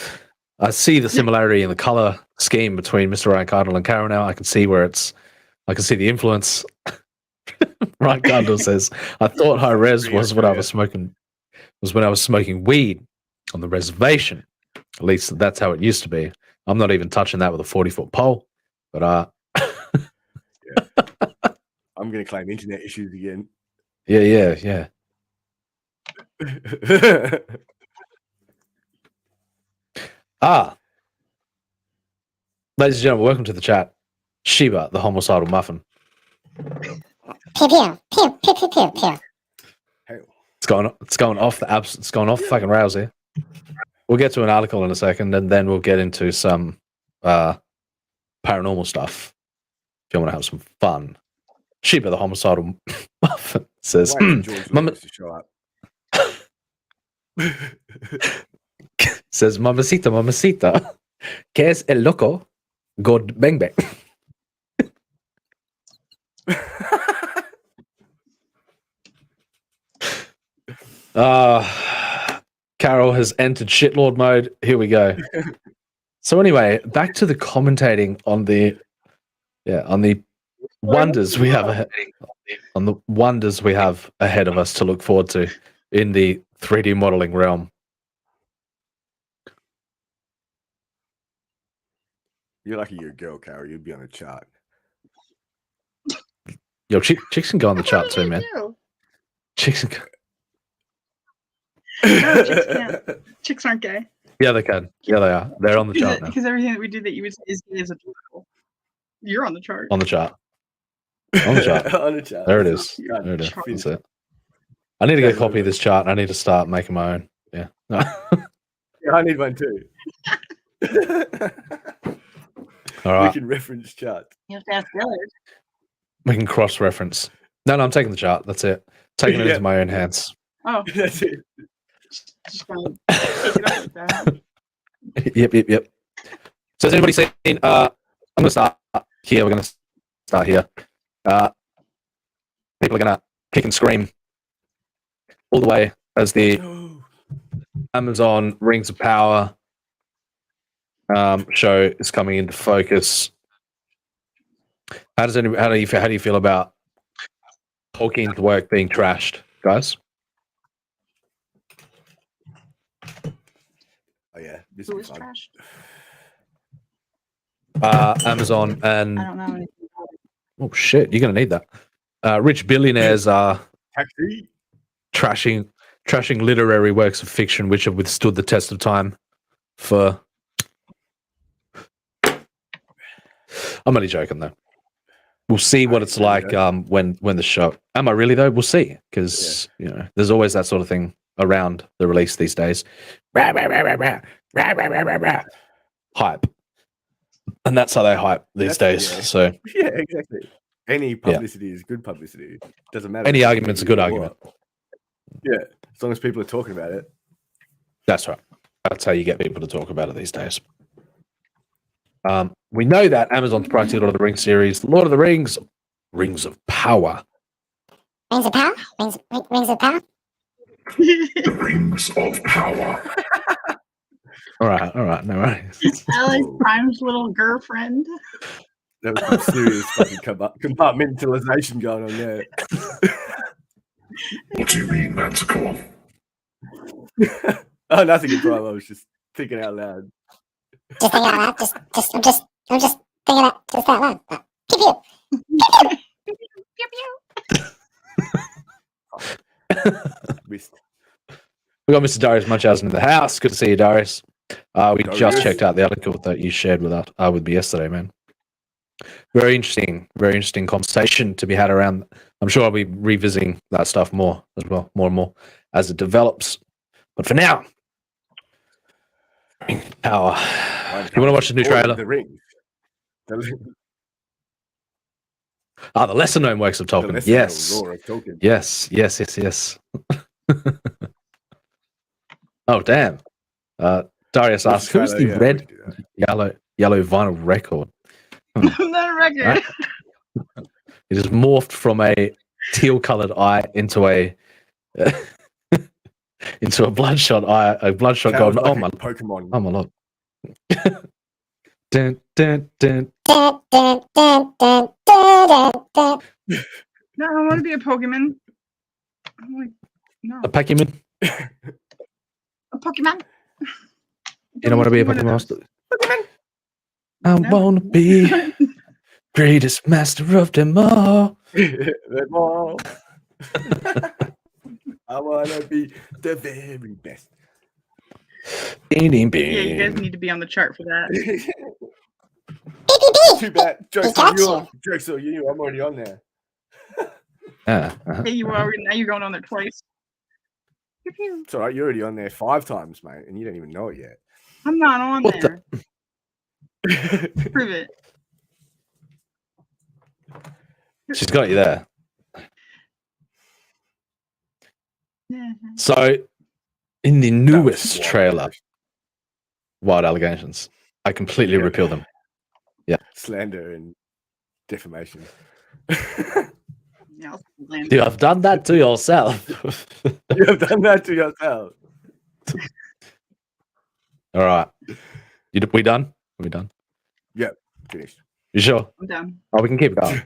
I see the similarity in the color scheme between Mr. Ryan Cardinal and Carol now. I can see I can see the influence. Ryan Cardinal says, I thought high res was when I was smoking weed on the reservation. At least that's how it used to be. I'm not even touching that with a 40-foot pole. But I'm gonna claim internet issues again. Yeah. Ladies and gentlemen, welcome to the chat. Sheba, the homicidal muffin. Pew pew pew pew pew pew pew. It's going off the apps. It's going off fucking rails here. We'll get to an article in a second, and then we'll get into some paranormal stuff. If you want to have some fun. Sheba, the homicidal muffin, says, Mama to show up. says, Mamacita, ¿qué es el loco? God bang bang. Carol has entered shitlord mode. Here we go. So anyway, back to the commentating on the wonders we have ahead, on the wonders we have ahead of us to look forward to in the 3D modeling realm. You're lucky you're a girl, Carol. You'd be on a chart. Yo, chicks can go on the chart too, man. Chicks can go. No, chicks can't. Chicks aren't gay. Yeah, they can. Yeah, they are. They're on the chart now. Because everything that we do that you would say is gay is adorable. You're on the chart. On the chart. On the chart. On the chart. There it is. There it is. That's it. I need to get a copy of this chart. I need to start making my own. Yeah. Yeah, I need one too. All right. We can reference charts. You have to ask Dillard. We can cross-reference. No, I'm taking the chart. That's it. Taking it into my own hands. Oh. That's it. Just gonna take it up with that. Yep. So has anybody seen I'm gonna start here. We're gonna start here. People are gonna kick and scream all the way as the Amazon Rings of Power show is coming into focus. How do you feel about Tolkien's work being trashed, guys? Oh yeah, this Who is is trash? Amazon and I don't know anything about it. oh shit, you're gonna need that. Rich billionaires are trashing literary works of fiction which have withstood the test of time for. I'm only joking though. We'll see what it's like when the show. Am I really though? We'll see because you know there's always that sort of thing around the release these days. Hype, and that's how they hype these days. Yeah. So yeah, exactly. Any publicity is good publicity. Doesn't matter. Any argument's a good argument. Yeah, as long as people are talking about it. That's right. That's how you get people to talk about it these days. We know that Amazon's pricing Lord of the Rings series, Lord of the Rings, Rings of Power. Rings of power? Rings of power? The Rings of Power. All right, no worries. Alex Prime's little girlfriend. There was some serious fucking compartmentalization going on there. What do you mean, Manticore? Oh, nothing in prime. I was just thinking out loud. Just thinking out loud. I'm just thinking out loud. Pew pew. Missed. We got Mr. Darius Munchausen in the house. Good to see you, Darius. We just Darius. checked out the article that you shared with me yesterday, man. Very interesting conversation to be had around. I'm sure I'll be revisiting that stuff more as well, more and more as it develops. But for now, Power. You want to watch the new trailer? The Ring. The lesser known works of Tolkien. Yes. Yes. Oh damn. Darius asks, who's the red, yellow vinyl record? Not a record. It has morphed from a teal-colored eye into a bloodshot eye, a bloodshot gold. Like oh my Pokemon. Oh my lord. dun, dun, dun. No, I don't want to be a Pokemon. I'm like, no. A Pokemon? A Pokemon? You don't want to be a Pokemon? I want to be greatest master of them all. Them all. I want to be the very best. Yeah, you guys need to be on the chart for that. Too bad. Jokes on you. I'm already on there. Hey, you already, now you're going on there twice. It's all right. You're already on there 5 times, mate, and you don't even know it yet. I'm not on there. Prove it. She's got you there. Yeah. So, in the newest trailer, Wild Allegations, I completely repeal them. Yeah. Slander and defamation. Yeah, I'll blame You have done that to yourself. You have done that to yourself. All right. We done? Are we done? Yep, finished. You sure? I'm done. Oh, we can keep going.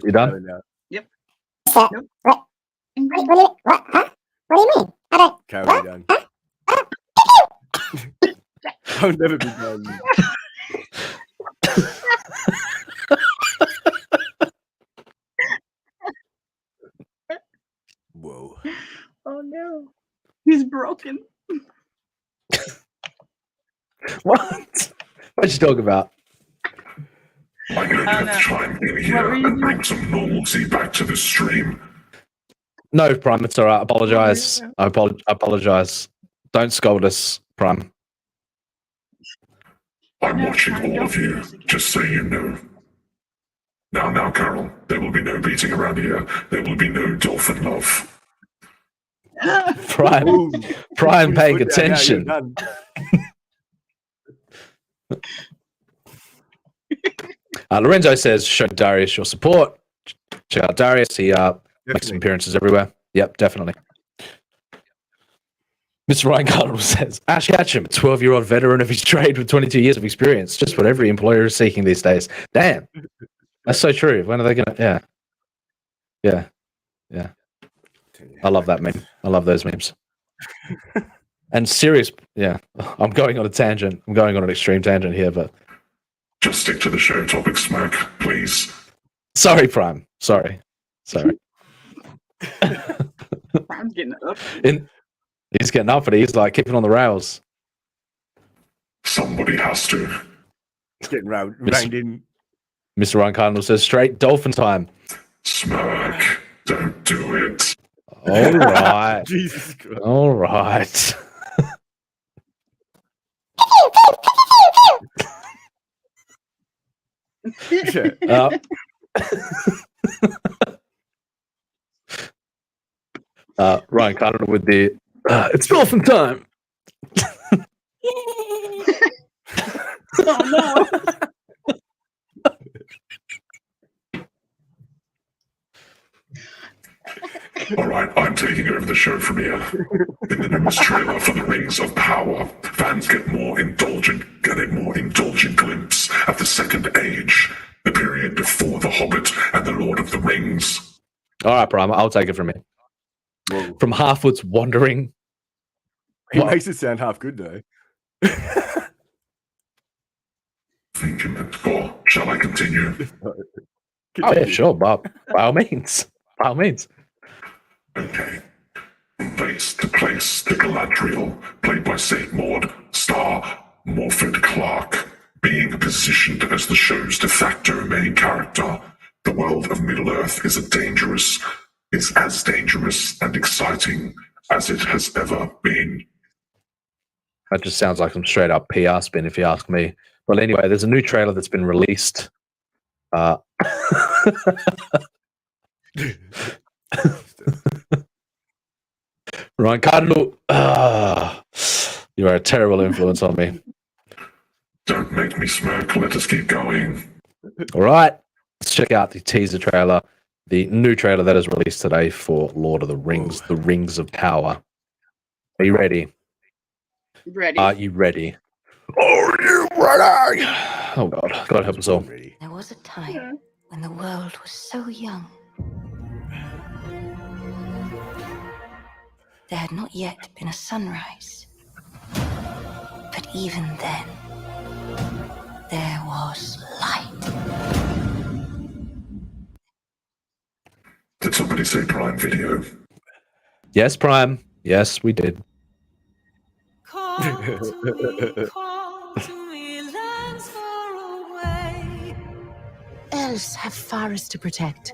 You done? Yep. What? What? What? Huh? What do you mean? Carry done. I'll never be done. Whoa. Oh no. He's broken. What? What you talking about? I'm going to have to chime in here and bring some normalcy back to the stream. No, Prime, it's all right. Apologize. I apologize. Don't scold us, Prime. I'm watching all of you, just so you know. Now, Carol, there will be no beating around here. There will be no dolphin love. Prime paying attention. Lorenzo says, show Darius your support. Check out Darius. He makes some appearances everywhere. Yep, definitely. Mr. Ryan Cardinal says, Ash Ketchum, 12-year-old veteran of his trade with 22 years of experience. Just what every employer is seeking these days. Damn. That's so true. When are they going to... Yeah. I love that meme. I love those memes. And serious... Yeah. I'm going on a tangent. I'm going on an extreme tangent here, but... Just stick to the show topic, Smack, please. Sorry, Prime. Sorry. Prime's getting up. He's getting up and he's like keeping on the rails. Somebody has to. Getting reined in. Mr. Ryan Cardinal says, straight dolphin time. Smack, don't do it. All right. Jesus Christ. All right. Ryan Cardinal with the it's dolphin time. Oh no. All right, I'm taking over the show from here. In the newest trailer for the Rings of Power, fans get a more indulgent glimpse at the Second Age, the period before The Hobbit and The Lord of the Rings. All right, Prime, I'll take it from here. Whoa. From Halfwood's Wandering. He makes it sound half good, though. Think you meant for. Shall I continue? Oh, yeah, sure, Bob. By all means. By all means. Okay. From place to place, the Galadriel, played by St. Maud, star Morford Clark, being positioned as the show's de facto main character. The world of Middle-earth is as dangerous and exciting as it has ever been. That just sounds like some straight up PR spin, if you ask me. Well, anyway, there's a new trailer that's been released. Ryan Cardinal, you are a terrible influence on me. Don't make me smirk. Let us keep going. All right. Let's check out the teaser trailer, the new trailer that is released today for Lord of the Rings, The Rings of Power. Are you ready? Ready. Are you ready? Are you ready? Oh, God. God help us all. There was a time when the world was so young. There had not yet been a sunrise. But even then, there was light. Did somebody say Prime Video? Yes, Prime. Yes, we did. Call to me, lands far away. Elves have forests to protect.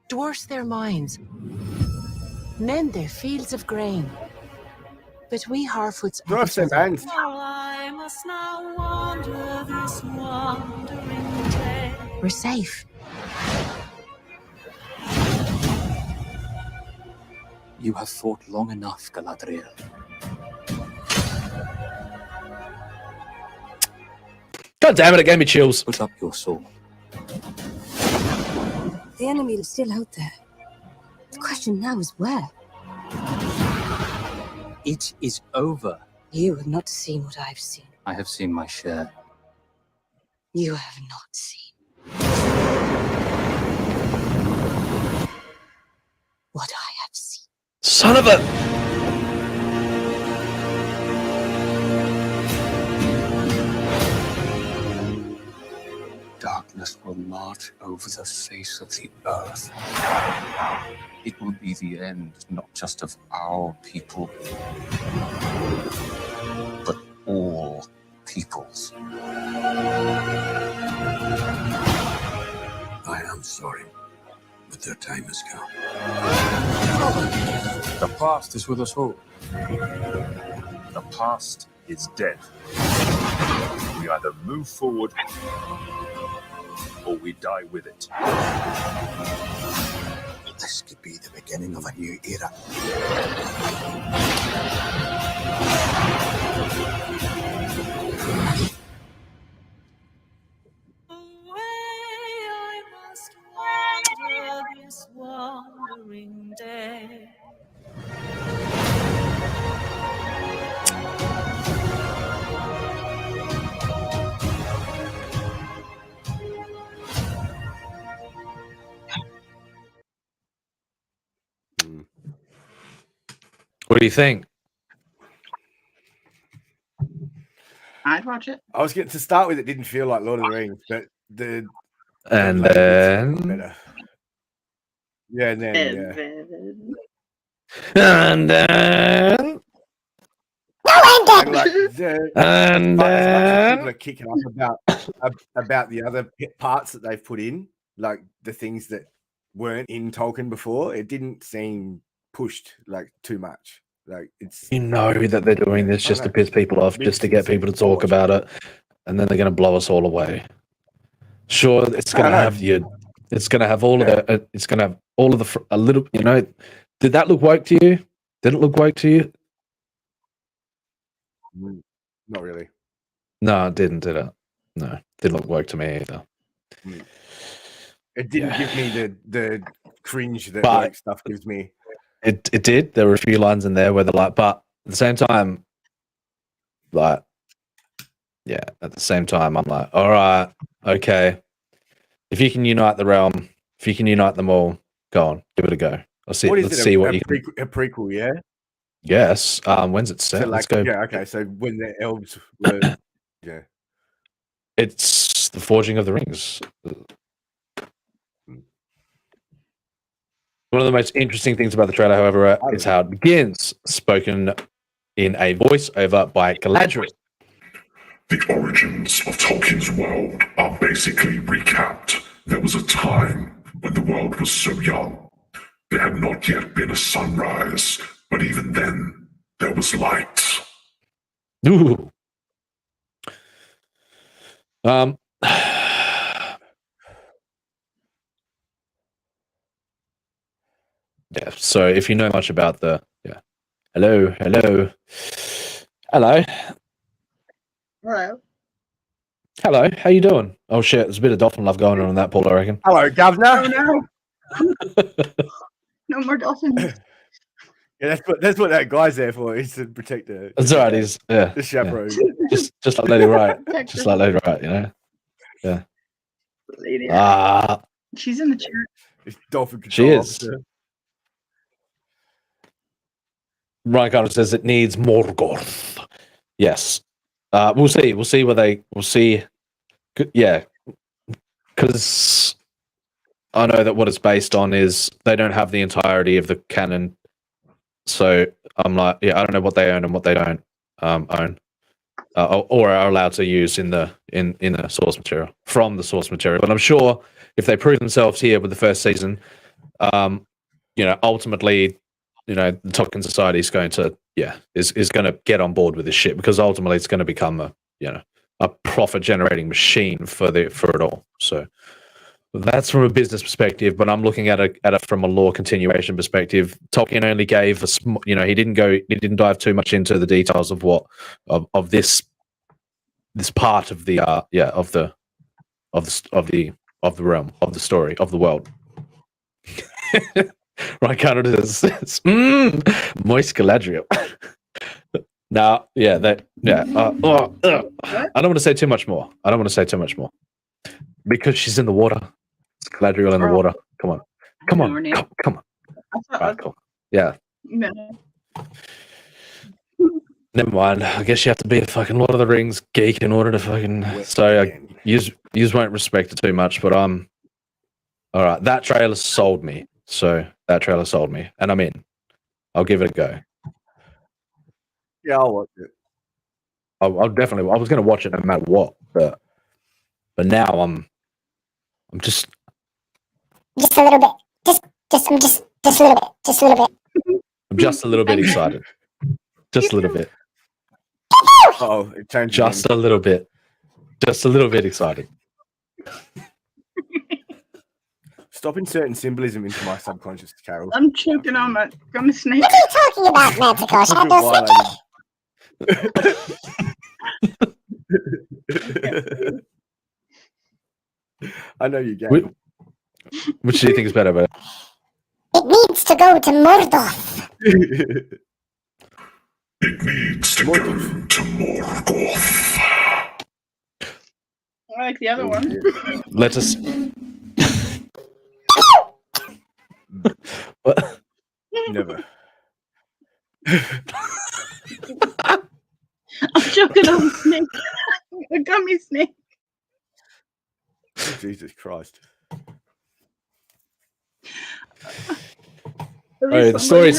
Dwarfs their mines. Men their fields of grain. But we Harfoots Dwarfs their bands. I must now wander this wandering day. We're safe. You have fought long enough, Galadriel. God damn it gave me chills. Put up your sword. The enemy is still out there. The question now is where? It is over. You have not seen what I've seen. I have seen my share. You have not seen what I have seen. Son of a... Darkness will march over the face of the earth. It will be the end, not just of our people, but all peoples. I am sorry, but their time has come. The past is with us all. The past is dead. We either move forward or we die with it. This could be the beginning of a new era. I must wander this wandering day. What do you think? I'd watch it. I was getting to start with. It didn't feel like Lord of the Rings, but the And language then... was better. Yeah, and then And then... And like, And but as much as then... people are kicking up about the other parts that they've put in, like the things that weren't in Tolkien before, it didn't seem pushed like too much. Like it's You know that they're doing this just to piss people off, just to get people to talk about it, and then they're going to blow us all away. Sure, it's going to have it's going to have all of the, it's going to have all of the, a little, you know. Did that look woke to you? Did it look woke to you? not really. No, it didn't, did it? No, it didn't look woke to me either. It didn't give me the cringe that But- woke stuff gives me. It did. There were a few lines in there where they're like, but at the same time, like, yeah, at the same time, I'm like, all right, okay. If you can unite the realm, if you can unite them all, go on, give it a go. Let's see. What is Let's it? see what a you can. a prequel, yeah. Yes. When's it set? So Let's like, go. yeah, okay. So when the elves were, yeah, It's the Forging of the Rings. One of the most interesting things about the trailer, however, is how it begins, spoken in a voiceover by Galadriel. The origins of Tolkien's world are basically recapped. There was a time when the world was so young. There had not yet been a sunrise, but even then, there was light. Ooh. Yeah, so if you know much about the hello. Hello. Hello, how you doing? Oh shit, there's a bit of dolphin love going on in that pool, I reckon. hello, governor. Oh no. No more dolphins. Yeah, that's what that guy's there for. Is to protect the. That's right, he's the chaperone. just like Lady Wright. Just like Lady Wright, you know? Yeah. Lady. She's in the chat. It's dolphin She control is. officer. Ryan Carter says it needs Morgoth. Yes. We'll see. We'll see we'll see. Yeah. Because I know that what it's based on is they don't have the entirety of the canon. So I'm like, yeah, I don't know what they own and what they don't own. Or are allowed to use in the source material, from the source material. But I'm sure if they prove themselves here with the first season, ultimately, the Tolkien Society is going to, is going to get on board with this shit, because ultimately it's going to become a profit generating machine for it all. So that's from a business perspective, but I'm looking at it from a lore continuation perspective. Tolkien only gave he didn't dive too much into the details of of this part of the realm, of the story, of the world. Right, kind of says, moist Galadriel. Now, yeah, that, yeah. I don't want to say too much more. Because she's in the water. It's Galadriel in the water. Come on. Come on. All right, cool. Yeah. No. Never mind. I guess you have to be a fucking Lord of the Rings geek in order to fucking. So you won't respect it too much, but all right. That trailer sold me. And I'm in. I'll give it a go. Yeah, I'll watch it. I'll definitely. I was going to watch it no matter what, but now I'm just a little bit. Just a little bit. I'm just a little bit excited. Just a little bit. Oh, it changed. Just a little bit. Just a little bit excited. Stop inserting symbolism into my subconscious, Carol. I'm choking on my gummy snake. What are you talking about, Manticore? I know you get it. Which do you think is better? It needs to go to Mordor. It needs to go to Morgoth. I like the other one. Let us. What? Never. I'm choking on a snake. A gummy snake. Oh, Jesus Christ. The story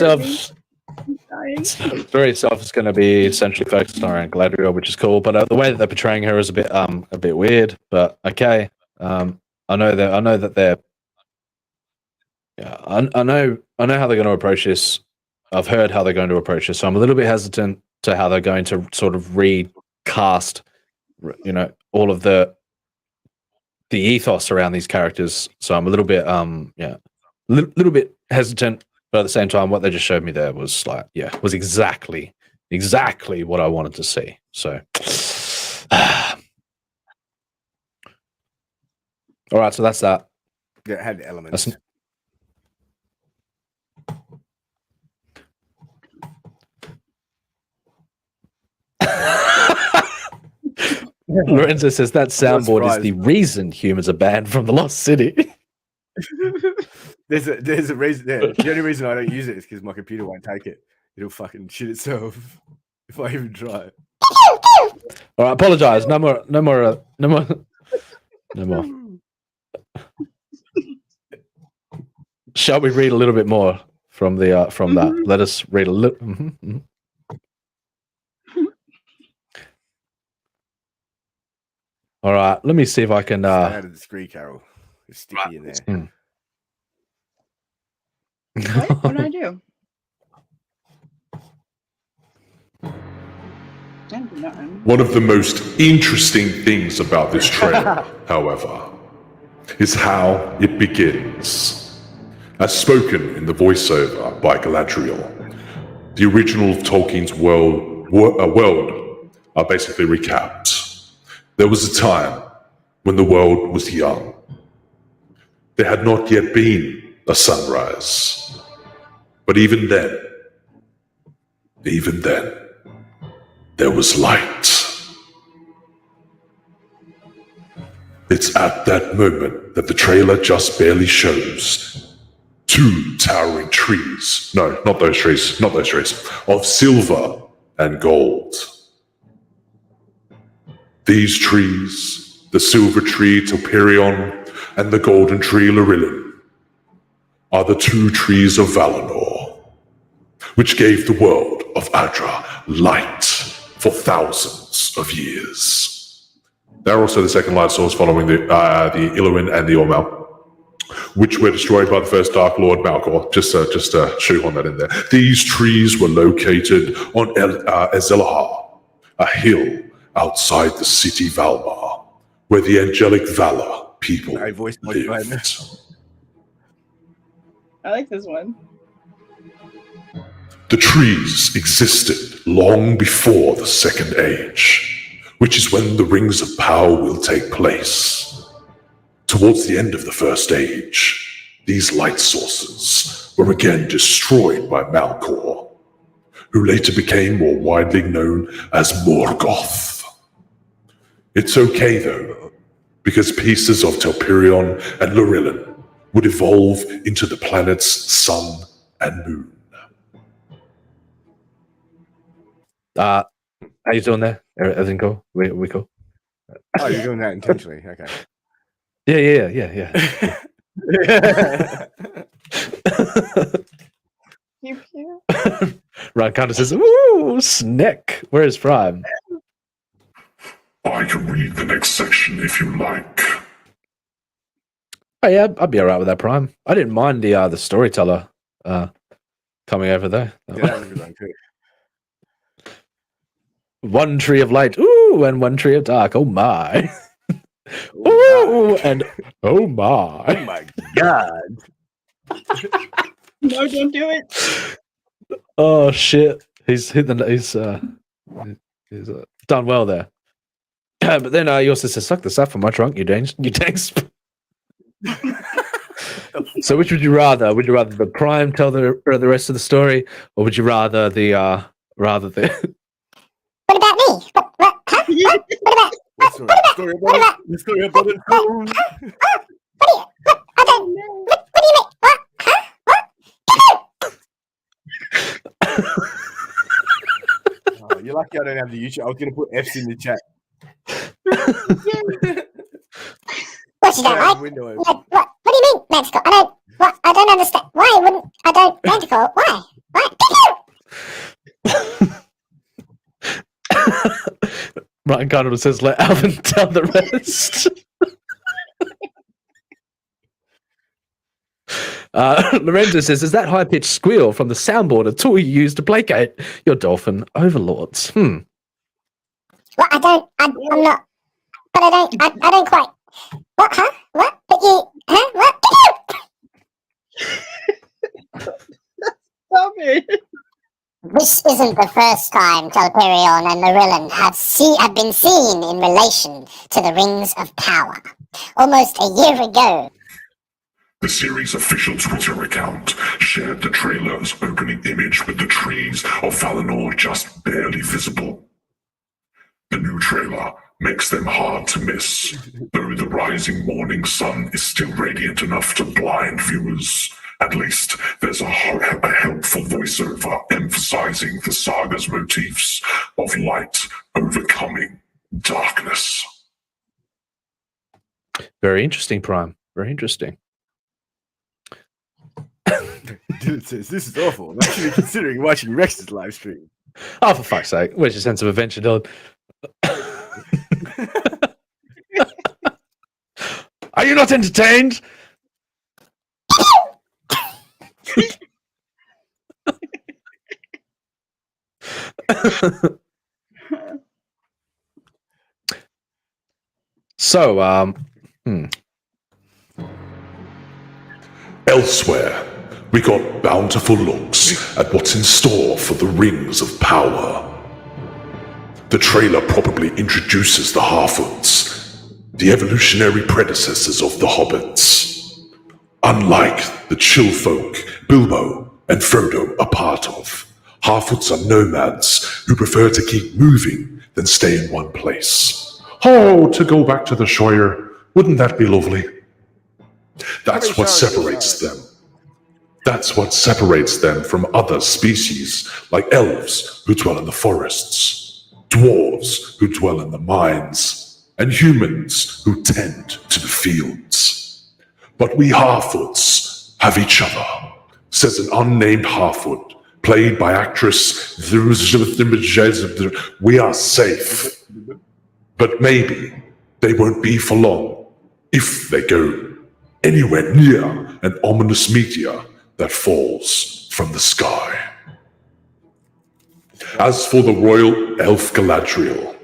itself is going to be essentially focused around Galadriel, which is cool. But the way that they're portraying her is a bit weird. But okay, I know that they're. Yeah, I know how they're going to approach this. I've heard how they're going to approach this, so I'm a little bit hesitant to how they're going to sort of recast, all of the ethos around these characters. So I'm a little bit, little bit hesitant. But at the same time, what they just showed me there was was exactly what I wanted to see. So, all right, so that's that. Yeah, it had elements. Lorenzo says that soundboard is the reason humans are banned from the Lost City. There's a reason. Yeah. The only reason I don't use it is because my computer won't take it. It'll fucking shit itself if I even try it. All right, apologize. No more. Shall we read a little bit more from that? Let us read a little. All right, let me see if I can. Out of the screen, Carol. It's sticky in there. What did I do? One of the most interesting things about this trailer, however, is how it begins. As spoken in the voiceover by Galadriel, the original of Tolkien's world are basically recapped. There was a time when the world was young. There had not yet been a sunrise. But even then, there was light. It's at that moment that the trailer just barely shows two towering trees. No, not those trees, of silver and gold. These trees, the silver tree Telperion and the golden tree Lorillin, are the two trees of Valinor, which gave the world of Adra light for thousands of years. They're also the second light source following the Iluin and the Ormal, which were destroyed by the first Dark Lord Malkor. Just shoehorn that in there. These trees were located on Ezellahar, a hill outside the city Valmar, where the angelic Valar people lived. I like this one. The trees existed long before the Second Age, which is when the Rings of Power will take place. Towards the end of the First Age, these light sources were again destroyed by Malkor, who later became more widely known as Morgoth. It's okay though, because pieces of Telperion and Lorillon would evolve into the planet's sun and moon. How you doing there? Everything cool? We cool? Oh, you're doing that intentionally. Okay. Yeah. Pew, pew. Ryan kind of says, "Ooh, snack." Where is Prime? I can read the next section if you like. Oh yeah, I'd be alright with that, Prime. I didn't mind the storyteller coming over there. Yeah, that was a good one too. One tree of light, ooh, and one tree of dark. Oh my. Ooh, and oh my. Oh my god. No, don't do it. Oh shit. He's done well there. But then he also says, "Suck this up from my trunk, you tanks." So which would you rather? Would you rather the Prime tell the rest of the story, or would you rather the What about me? What? Huh? What about? The story about it. The story about it. What do you? What do you mean? What? Huh? What? Oh, you're lucky I don't have the YouTube. I was going to put F's in the chat. What you don't like? What do you mean, Manticore? I don't understand. Why wouldn't I don't Manticore? Why? Ryan Connell says, "Let Alvin tell the rest." Lorenzo says, "Is that high-pitched squeal from the soundboard a tool you use to placate your dolphin overlords?" Well, I'm not. But I don't quite. What? Huh? What? But you? Huh? What? Stop it. This isn't the first time Telperion and Lorillon have been seen in relation to the Rings of Power. Almost a year ago. The series' official Twitter account shared the trailer's opening image with the trees of Valinor just barely visible. The new trailer makes them hard to miss, though the rising morning sun is still radiant enough to blind viewers. At least there's a helpful voiceover emphasizing the saga's motifs of light overcoming darkness. Very interesting, Prime. Very interesting. Dude says, "This is awful. I'm actually considering watching Rex's live stream." Oh, for fuck's sake. Where's your sense of adventure, Dylan? Are you not entertained? So, Elsewhere, we got bountiful looks at what's in store for the Rings of Power. The trailer probably introduces the Harfoots, the evolutionary predecessors of the Hobbits. Unlike the chill folk Bilbo and Frodo are part of, Harfoots are nomads who prefer to keep moving than stay in one place. Oh, to go back to the Shire, wouldn't that be lovely? That's what separates them. That's what separates them from other species, like elves who dwell in the forests, dwarves who dwell in the mines, and humans who tend to the fields. But we Harfoots have each other, says an unnamed Harfoot, played by actress. We are safe. But maybe they won't be for long if they go anywhere near an ominous meteor that falls from the sky. As for the royal elf Galadriel,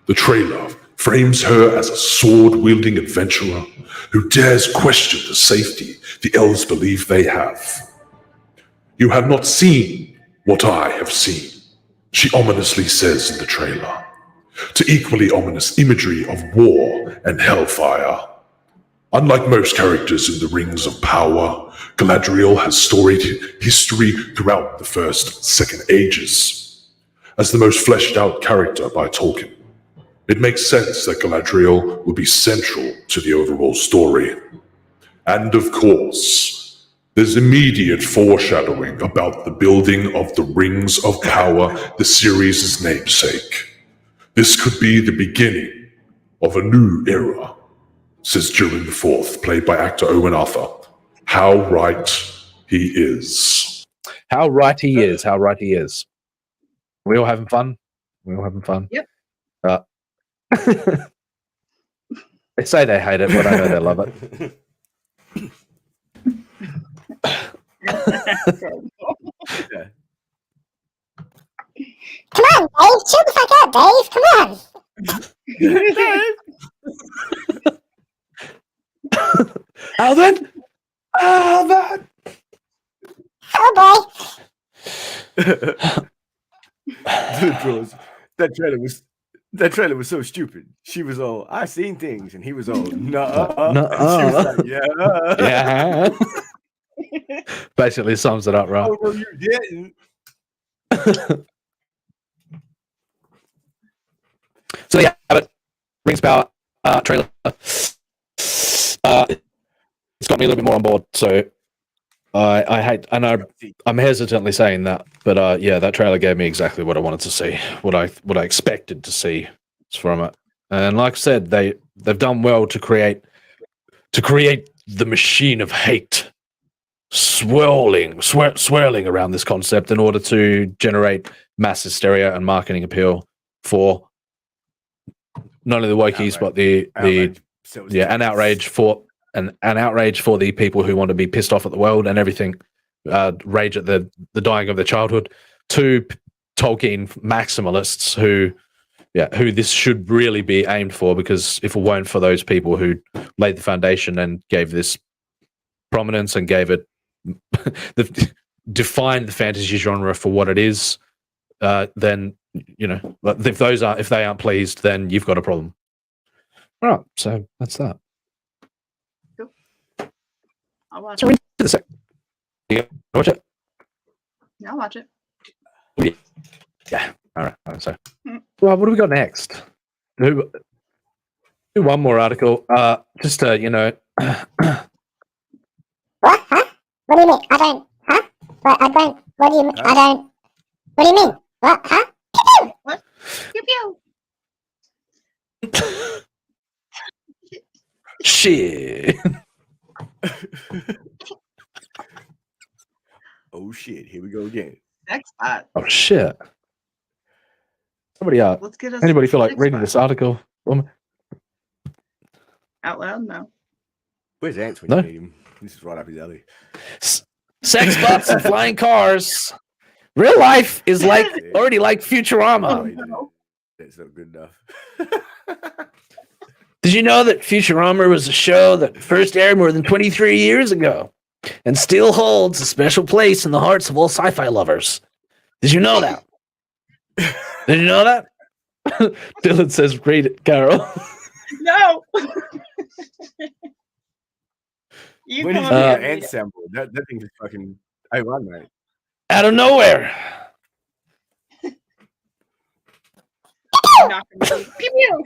the trailer frames her as a sword-wielding adventurer who dares question the safety the elves believe they have. You have not seen what I have seen, she ominously says in the trailer, to equally ominous imagery of war and hellfire. Unlike most characters in the Rings of Power, Galadriel has storied history throughout the First, Second Ages. As the most fleshed out character by Tolkien, it makes sense that Galadriel would be central to the overall story. And of course, there's immediate foreshadowing about the building of the Rings of Power, the series' namesake. This could be the beginning of a new era, says Durin the Fourth, played by actor Owen Arthur. How right he is. How right he is. How right he is. We all having fun? We all having fun? Yep. They say they hate it, but I know they love it. Come on, Dave. Chill the fuck out, Dave. Come on. Alvin! Alvin! Oh boy. That trailer was so stupid. She was all, I seen things, and he was all, nuh-uh. Nuh-uh. She was like, yeah. Yeah. Basically sums it up, right? Oh, no, you didn't. So yeah, but Rings of Power trailer. It's got me a little bit more on board. So I know I'm hesitantly saying that, but yeah, that trailer gave me exactly what I wanted to see, what I expected to see from it. And like I said, they've done well to create the machine of hate swirling around this concept in order to generate mass hysteria and marketing appeal for not only the wokies but the outrage for the people who want to be pissed off at the world and everything, rage at the dying of their childhood, to Tolkien maximalists who this should really be aimed for, because if it weren't for those people who laid the foundation and gave this prominence and gave it defined the fantasy genre for what it is, then if they aren't pleased, then you've got a problem. All right, so that's that. I'll watch So it. you watch it? Yeah, I'll watch it. Yeah. All right. So, well, what do we got next? Do one more article. Just What? Huh? What do you mean? I don't. Huh? What? I don't. What do you mean? I don't. What do you mean? What? Huh? Pew pew. What? Pew pew. shit. Oh shit! Here we go again. Next spot. Oh shit. Somebody Let's get us anybody feel like next reading spot. this article? Out loud? No. Where's Ants when No. you need him? This is right up his alley. Sex bots and flying cars. Real life is already like Futurama. That's not good enough. Did you know that Futurama was a show that first aired more than 23 years ago and still holds a special place in the hearts of all sci-fi lovers? Did you know that? Did you know that? Dylan says, read it, Carol. No. You When come is up the here and ant read it. sample? That thing is fucking A1, mate. Out of nowhere. You're not gonna read it. Pew pew.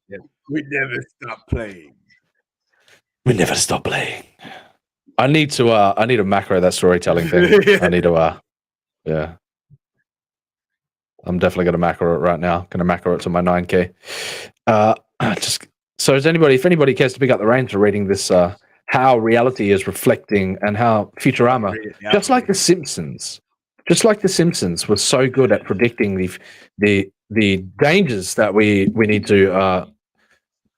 Yeah. We never stop playing. We never stop playing. I need to macro that storytelling thing. I need to yeah. I'm definitely gonna macro it right now. Gonna macro it to my 9K. Just so if anybody cares to pick up the reins for reading this, how reality is reflecting and how Futurama, just like The Simpsons, was so good at predicting the dangers that we need to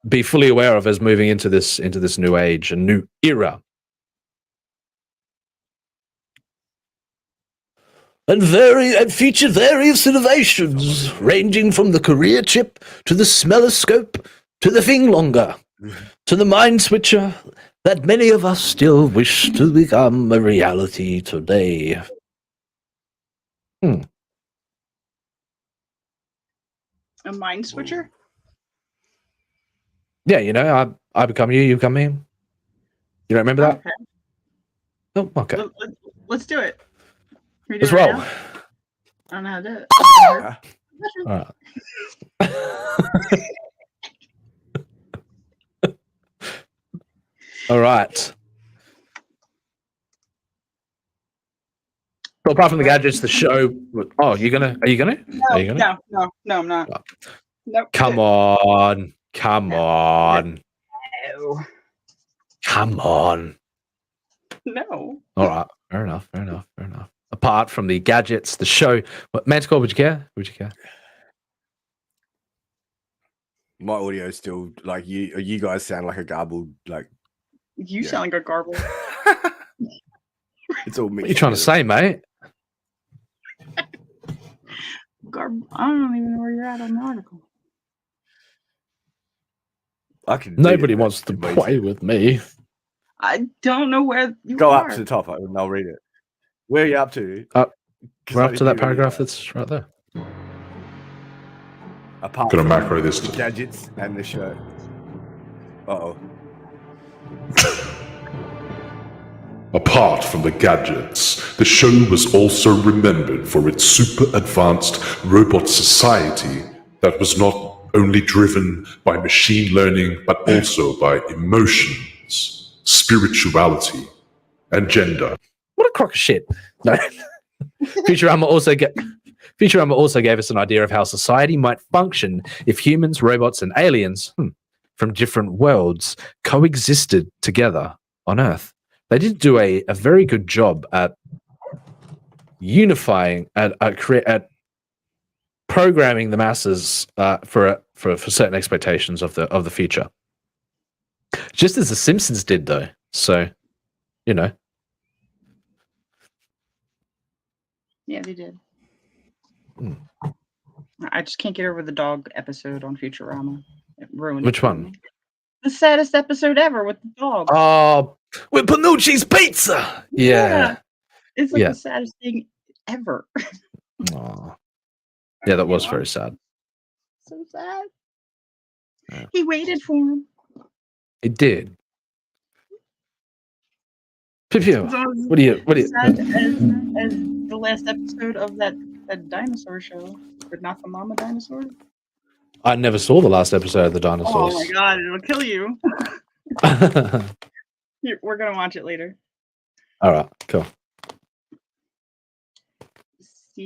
be fully aware of as moving into this new age, a new era. And feature various innovations, ranging from the career chip to the smelloscope to the thinglonger to the mind switcher that many of us still wish to become a reality today. A mind switcher? Yeah, you know, I become you, you become me. You don't remember that? Okay. Oh, okay. Let's do it. Can we do Let's it right roll. now? I don't know how to do it. It's gonna hurt. All right. All right. So apart from the gadgets, the show. Oh, are you gonna? Are you gonna? No, I'm not. Oh. Nope. Come on. Come on. No. Come on. No. All right. Fair enough. Apart from the gadgets, the show. What, Manticore, would you care? Would you care? My audio is still like you guys sound like a garbled, like You sound like a garble. it's all mixed. What are you trying to say, mate? I don't even know where you're at on the article. I can. Nobody wants to play with me. I don't know where you Go are. up to the top and I'll read it. Where are you up to? We're up to that paragraph that's right there. Apart Gonna from macro this the to- gadgets and the show. Uh-oh. Apart from the gadgets, the show was also remembered for its super advanced robot society that was not only driven by machine learning but also by emotions, spirituality, and gender. What a crock of shit. No. Futurama also gave us an idea of how society might function if humans, robots, and aliens from different worlds coexisted together on Earth. They did do a very good job at unifying, at programming the masses for certain expectations of the future. Just as The Simpsons did, though. So, you know. Yeah, they did. I just can't get over the dog episode on Futurama. It ruined Which it for one? me. The saddest episode ever with the dog. Oh, with Panucci's pizza. Yeah. It's like Yeah. the saddest thing ever. Aw. Yeah, that was very sad. So sad. Yeah. He waited for him. It did. Pew-pew. So What do you? sad as the last episode of that dinosaur show, but not the mama dinosaur. I never saw the last episode of the dinosaurs. Oh my god, it'll kill you. Here, we're gonna watch it later. All right, cool.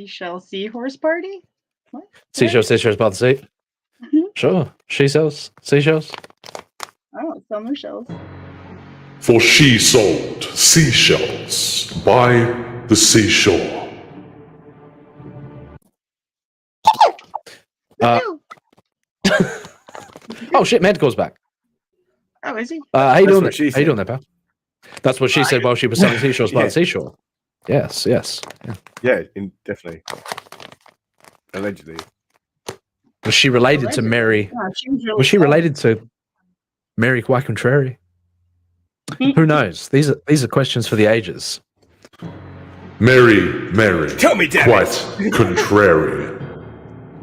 Seahorse party? What? Seashells by the sea. Sure. Seashells. Oh, it's on their shelves. For she sold seashells by the seashore. Oh shit, Manticore's back. Oh, is he? How you doing? what she How you doing there, pal? That's what she said while she was selling seashells by Yeah. the seashore. Yes. Yeah, definitely. Allegedly. Was she related to Mary? Oh, she was really Was she sad. related to Mary quite contrary? Who knows? These are questions for the ages. Mary, Tell me, damn quite contrary.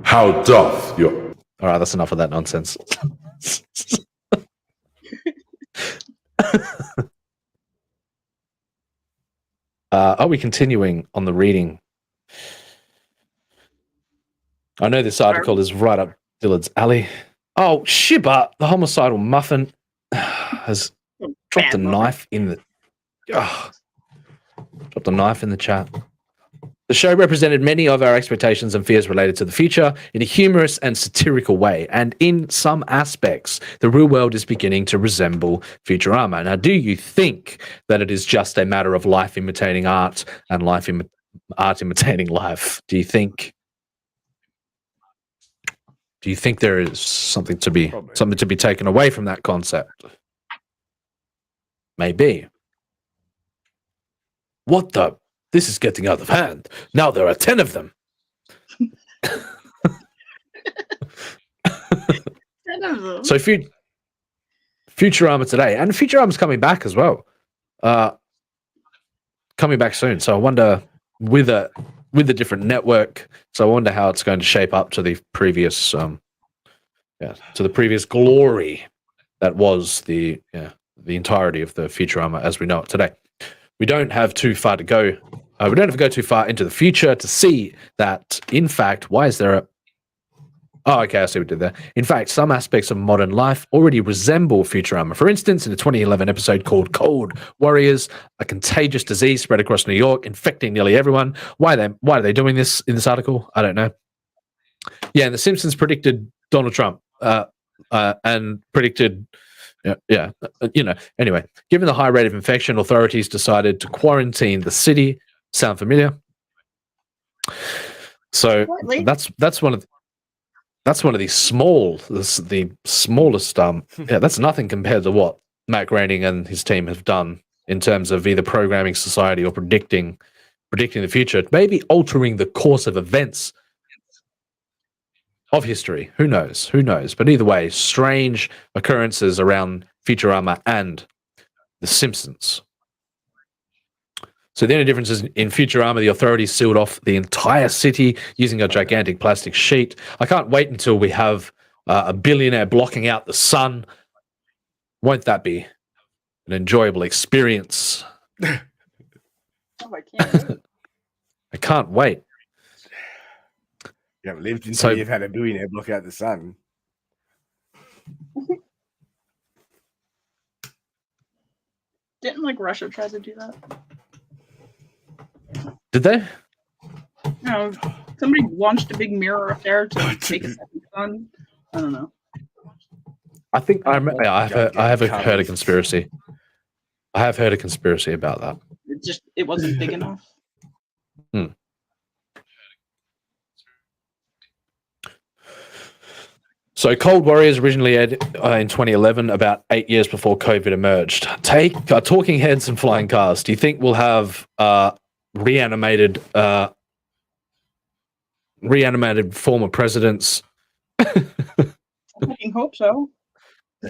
How doth your... All right, that's enough of that nonsense. Are we continuing on the reading? I know this article is right up Dillard's alley. Oh, Shibba, the homicidal muffin, has dropped a knife in the... dropped a knife in the chat. The show represented many of our expectations and fears related to the future in a humorous and satirical way, and in some aspects, the real world is beginning to resemble Futurama. Now, do you think that it is just a matter of life imitating art and art imitating life? Do you think there is something to be taken away from that concept? Maybe. What the? This is getting out of hand. Now there are 10 of them. 10 of them. So Futurama today, and Futurama's coming back as well. Coming back soon. So I wonder with a different network. So I wonder how it's going to shape up to the previous to the previous glory that was the entirety of the Futurama as we know it today. We don't have too far to go. We don't have to go too far into the future to see that, in fact, why is there a... Oh, okay, I see what we did there. In fact, some aspects of modern life already resemble Futurama. For instance, in a 2011 episode called Cold Warriors, a contagious disease spread across New York, infecting nearly everyone. Why are they doing this in this article? I don't know. Yeah, and The Simpsons predicted Donald Trump and predicted... Anyway, given the high rate of infection, authorities decided to quarantine the city. Sound familiar? So that's one of the smallest. That's nothing compared to what Matt Groening and his team have done in terms of either programming society or predicting the future, maybe altering the course of events of history. Who knows? But either way, strange occurrences around Futurama and The Simpsons. So the only difference is in Futurama, the authorities sealed off the entire city using a gigantic plastic sheet. I can't wait until we have a billionaire blocking out the sun. Won't that be an enjoyable experience? Oh, I can't. I can't wait. You haven't lived until you've had a billionaire block out the sun. Didn't Russia try to do that? Did they? No, somebody launched a big mirror up there to take a second sun. I don't know. I think I remember. I have heard a conspiracy. I have heard a conspiracy about that. It wasn't big enough. So Cold Warriors originally aired in 2011, about 8 years before COVID emerged. Talking heads and flying cars. Do you think we'll have reanimated former presidents? I fucking hope so.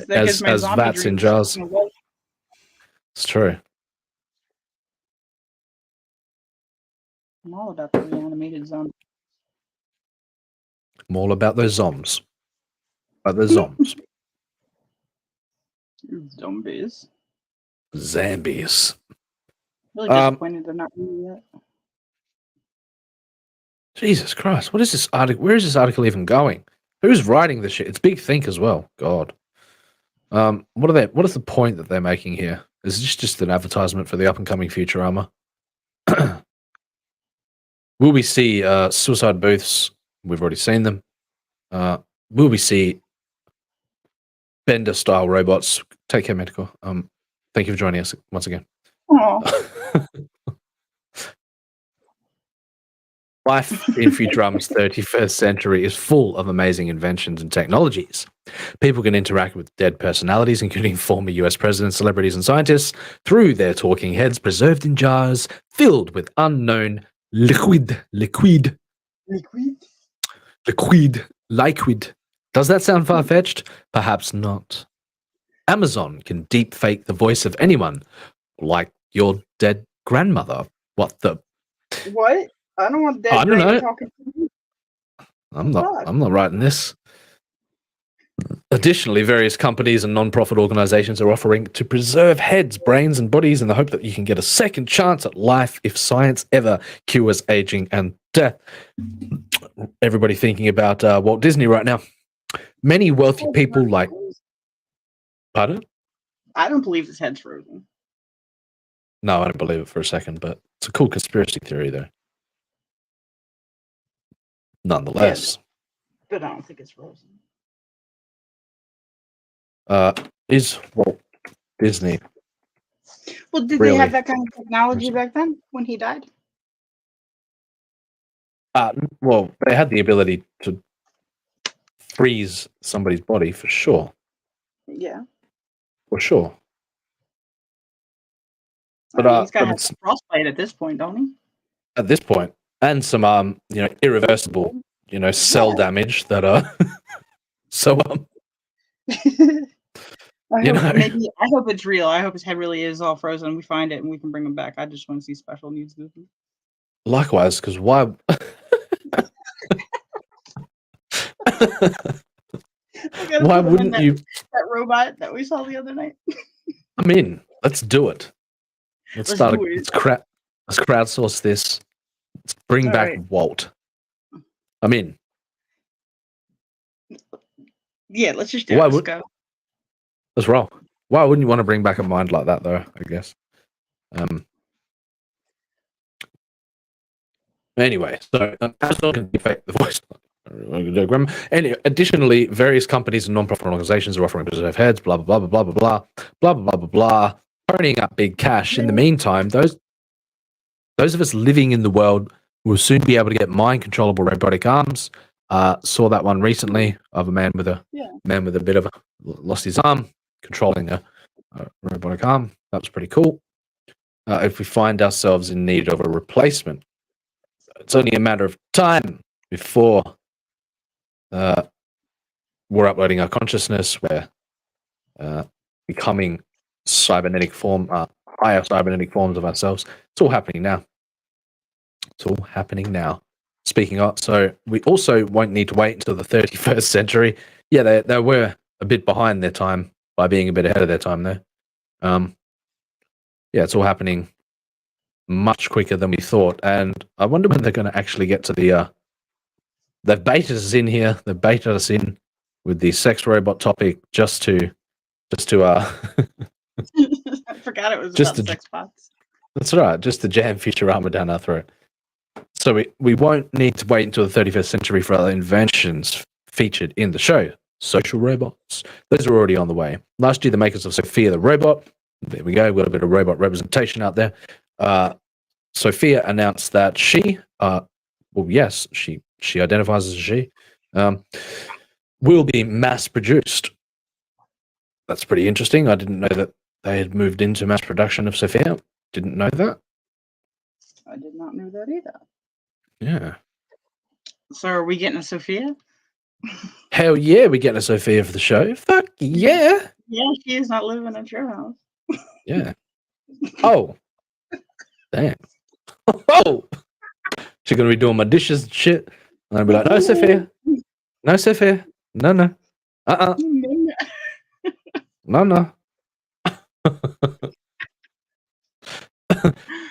As vats in jars. It's true. I'm all about the reanimated zombies. I'm all about those zombs. About the zombs. Zombies. Zambies. Really disappointed they're not really yet. Jesus Christ, what is this article? Where is this article even going? Who's writing this shit? It's Big Think as well. God. What is the point that they're making here? Is this just an advertisement for the up and coming Futurama? Will we see suicide booths? We've already seen them. Will we see Bender style robots? Take care, Medical. Thank you for joining us once again. Life in Futurama's 31st century is full of amazing inventions and technologies. People can interact with dead personalities, including former US presidents, celebrities, and scientists, through their talking heads preserved in jars filled with unknown liquid. Does that sound far-fetched? Perhaps not. Amazon can deep fake the voice of anyone, like your dead grandmother. What the? What? I don't want dead granny talking to me. I'm not writing this. Additionally, various companies and non-profit organizations are offering to preserve heads, brains, and bodies in the hope that you can get a second chance at life if science ever cures aging and death. Everybody thinking about Walt Disney right now. Many wealthy people like... Pardon? I don't believe his head's frozen. No, I don't believe it for a second, but it's a cool conspiracy theory, though. Nonetheless. But I don't think it's frozen. Is Walt Disney... Well, did they have that kind of technology back then when he died? Well, they had the ability to freeze somebody's body for sure. Yeah. For sure. But he's got to have frostbite at this point, don't he? At this point, and some irreversible, cell damage that so maybe I hope it's real. I hope his head really is all frozen. We find it and we can bring him back. I just want to see special needs movies. Likewise, because why? Why wouldn't you? That robot that we saw the other night. I'm in. Let's do it. Let's Let's start. do it. Let's crowdsource this. Let's bring All back right. Walt. I'm in. Yeah, let's just do Why it. Let's would? go. Let's roll. Why wouldn't you want to bring back a mind like that, though? I guess. Anyway, so Amazon can affect the voice. Additionally, various companies and non-profit organizations are offering reserve heads, blah blah blah blah blah blah blah blah blah blah blah, ponying up big cash. In the meantime, those of us living in the world will soon be able to get mind-controllable robotic arms. Saw that one recently of a man with a bit of lost his arm, controlling a robotic arm. That was pretty cool. If we find ourselves in need of a replacement, it's only a matter of time before we're uploading our consciousness, we're becoming higher cybernetic forms of ourselves. It's all happening now. Speaking of, so we also won't need to wait until the 31st century. Yeah, they were a bit behind their time by being a bit ahead of their time there. Yeah, it's all happening much quicker than we thought, and I wonder when they're going to actually get to the. They've baited us in here. They've baited us in with the sex robot topic just to. I forgot it was Just about to- sex bots. That's right, just to jam Futurama down our throat. So we won't need to wait until the 31st century for other inventions featured in the show. Social robots. Those are already on the way. Last year, the makers of Sophia the robot. There we go. We've got a bit of robot representation out there. Sophia announced that she identifies as a she, will be mass produced. That's pretty interesting. I didn't know that they had moved into mass production of Sophia. Didn't know that. I did not know that either. Yeah. So are we getting a Sophia? Hell yeah, we're getting a Sophia for the show. Fuck yeah. Yeah, she is not living at your house. Yeah. Oh. Damn. Oh. She's going to be doing my dishes and shit. And I'll be like, no, Sophia. No, Sophia. No, no. No.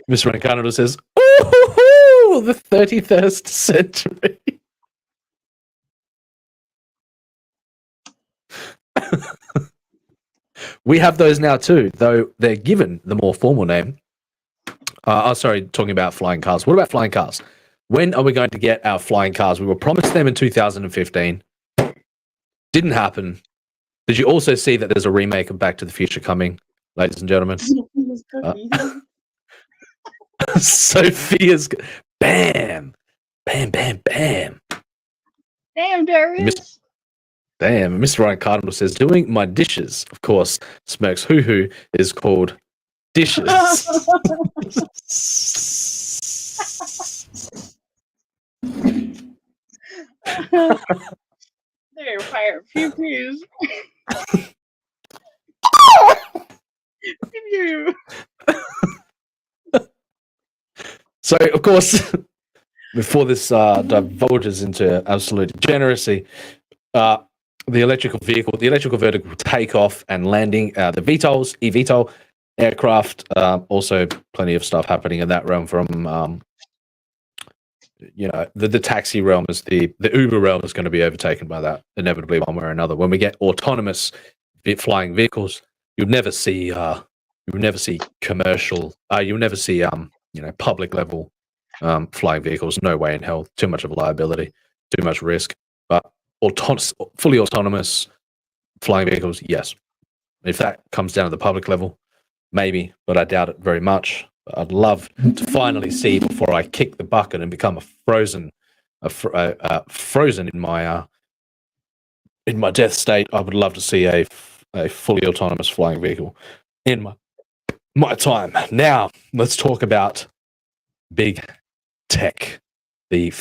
Mr. Rancanado says, ooh, the 31st century. We have those now too, though they're given the more formal name. Talking about flying cars. What about flying cars? When are we going to get our flying cars? We were promised them in 2015. Didn't happen. Did you also see that there's a remake of Back to the Future coming, ladies and gentlemen? Sophia's bam, bam, bam, bam. Damn, Darius. Damn, Mr. Ryan Cardinal says, doing my dishes. Of course, Smirk's hoo-hoo is called dishes. They're fire pew pews. Pew. So, of course, before this divulges into absolute degeneracy, the electrical vertical takeoff and landing, the eVTOL aircraft, also plenty of stuff happening in that realm from, the taxi realm is the Uber realm is going to be overtaken by that inevitably one way or another. When we get autonomous flying vehicles, you'll never see commercial, you'll never see, public level flying vehicles. No way in hell. Too much of a liability, too much risk. But fully autonomous flying vehicles, yes. If that comes down to the public level, maybe, but I doubt it very much. I'd love to finally see before I kick the bucket and become frozen in my death state. I would love to see a fully autonomous flying vehicle in my time. Now let's talk about big tech, the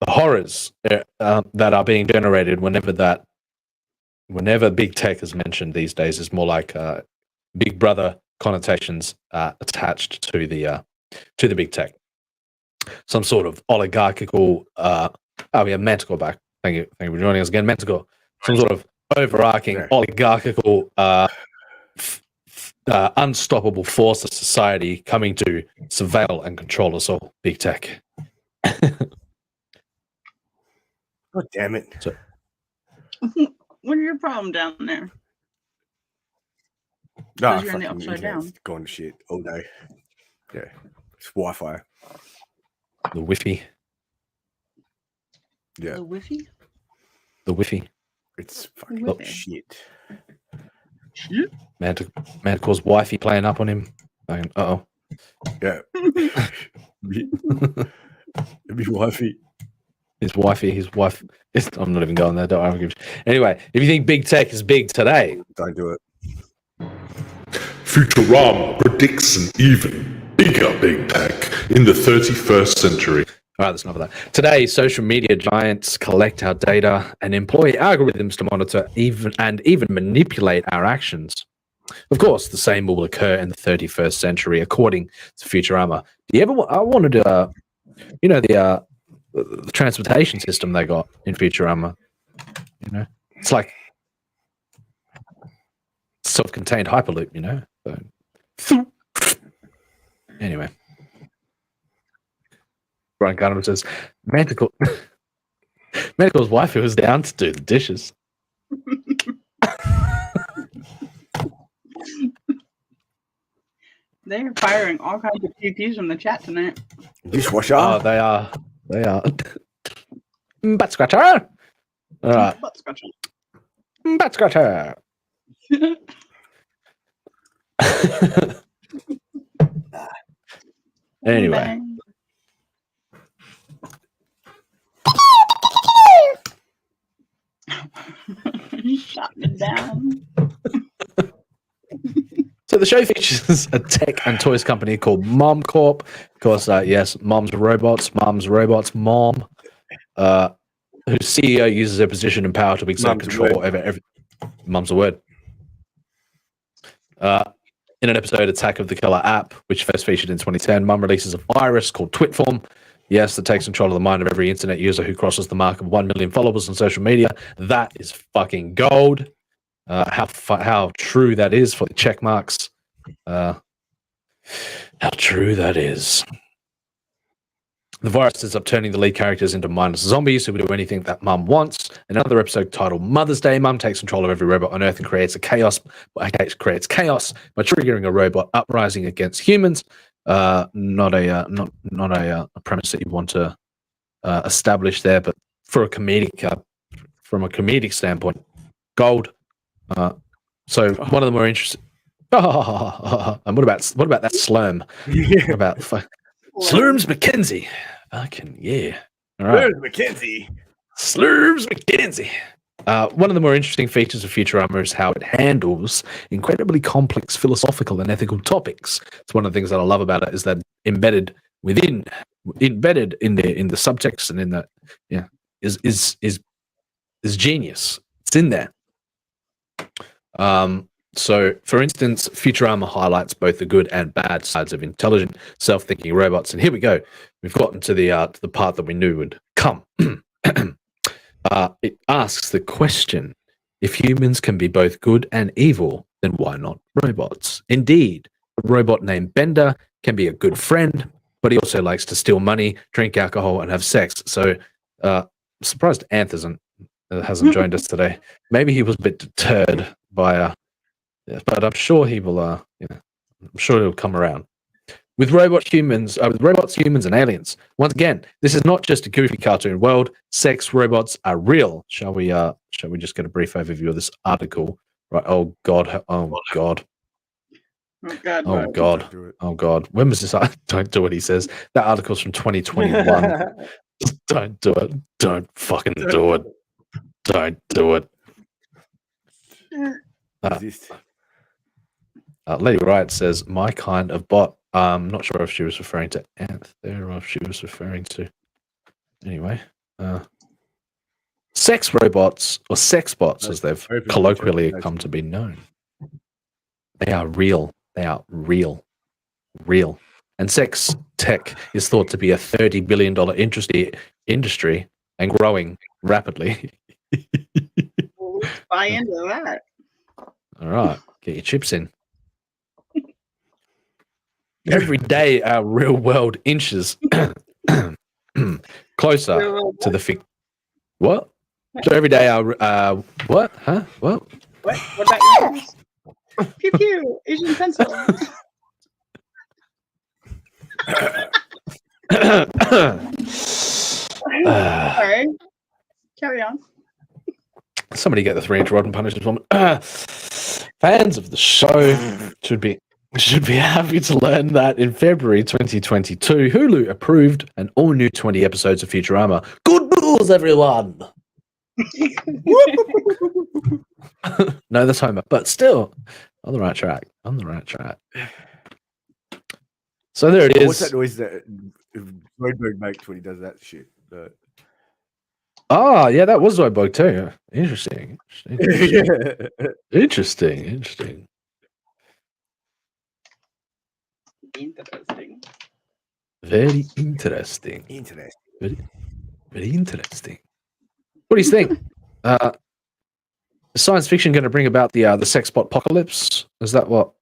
horrors that are being generated whenever big tech is mentioned these days. Is more like Big Brother connotations attached to the big tech. Some sort of oligarchical, Thank you for joining us again. Manticore, some sort of overarching oligarchical, unstoppable force of society coming to surveil and control us all. Big tech. God damn it! So, What are your problem down there? No, Because you're in the fucking upside internet's down. gone to shit all day. Yeah, it's Wi-Fi. The Wi-Fi. Yeah, The Wi-Fi? The Wi-Fi. it's fucking Wi-Fi. shit. Shit. Manticore's Wi-Fi playing up on him. Uh-oh. Yeah. Be Wi-Fi. His wife. I'm not even going there. Don't worry. Anyway, if you think big tech is big today, don't do it. Futurama predicts an even bigger big tech in the 31st century. All right, that's enough of that. Today, social media giants collect our data and employ algorithms to monitor even manipulate our actions. Of course, the same will occur in the 31st century, according to Futurama. Do you ever? I wanted to, the transportation system they got in Futurama. It's like self-contained hyperloop. So, anyway. Brian Carter says, Manticore's wife was down to do the dishes. They're firing all kinds of PPs from the chat tonight. Dishwasher. Oh, they are. Butt scratcher. All right. Butt scratcher. Butt scratcher. Anyway. You shot me down. So the show features a tech and toys company called Mom Corp. Of course, yes, Mom's Robots, Mom, whose CEO uses her position and power to exert control over every. Mom's a word. In an episode, Attack of the Killer app, which first featured in 2010, Mom releases a virus called Twitform. Yes, that takes control of the mind of every internet user who crosses the mark of 1 million followers on social media. That is fucking gold. How true that is for the check marks. How true that is. The virus ends up turning the lead characters into mindless zombies who will do anything that Mum wants. In another episode titled Mother's Day, Mum takes control of every robot on Earth and creates chaos by triggering a robot uprising against humans. Not a premise that you want to establish there, but for a comedic from a comedic standpoint, gold. So one of the more interesting. And what about that Slurm? What about Slurms McKenzie? Fucking yeah! All right, Slurms McKenzie. One of the more interesting features of Futurama is how it handles incredibly complex philosophical and ethical topics. It's one of the things that I love about it is that embedded in the subtext and in that is genius. It's in there. So, for instance, Futurama highlights both the good and bad sides of intelligent, self-thinking robots. And here we go. We've gotten to the part that we knew would come. It asks the question: if humans can be both good and evil, then why not robots? Indeed, a robot named Bender can be a good friend, but he also likes to steal money, drink alcohol, and have sex. So, I'm surprised Anth hasn't joined us today. Maybe he was a bit deterred by but I'm sure he will. I'm sure he'll come around. With robots, humans, and aliens. Once again, this is not just a goofy cartoon world. Sex robots are real. Shall we just get a brief overview of this article? Right. Oh God. Oh God. Oh God. Oh God. Oh God. When was this? Don't do what he says. That article's from 2021. Just don't do it. Don't fucking do it. Don't do it. Lady Riot says, my kind of bot. I'm not sure if she was referring to Anth there or if she was referring to. Anyway. Sex robots, or sex bots, as they've colloquially come to be known. They are real. They are real. Real. And sex tech is thought to be a $30 billion industry and growing rapidly. We'll buy into that. All right, get your chips in. Every day, our real world inches closer to the fix. What? So every day, our what? Huh? What? What? What about yours? Pew pew. Asian pencil. Sorry. Carry on. Somebody get the 3-inch rod and punish this woman. Fans of the show should be happy to learn that in February 2022, Hulu approved an all-new 20 episodes of Futurama. Good news, everyone! No, that's Homer, but still on the right track. On the right track. So there it is. What's that noise that Zoidberg makes when he does that shit? Oh, yeah, that was Zoidberg too. Interesting. Interesting. Interesting. Very interesting. Very interesting. What do you think? Is science fiction going to bring about the sex bot apocalypse? Is that what?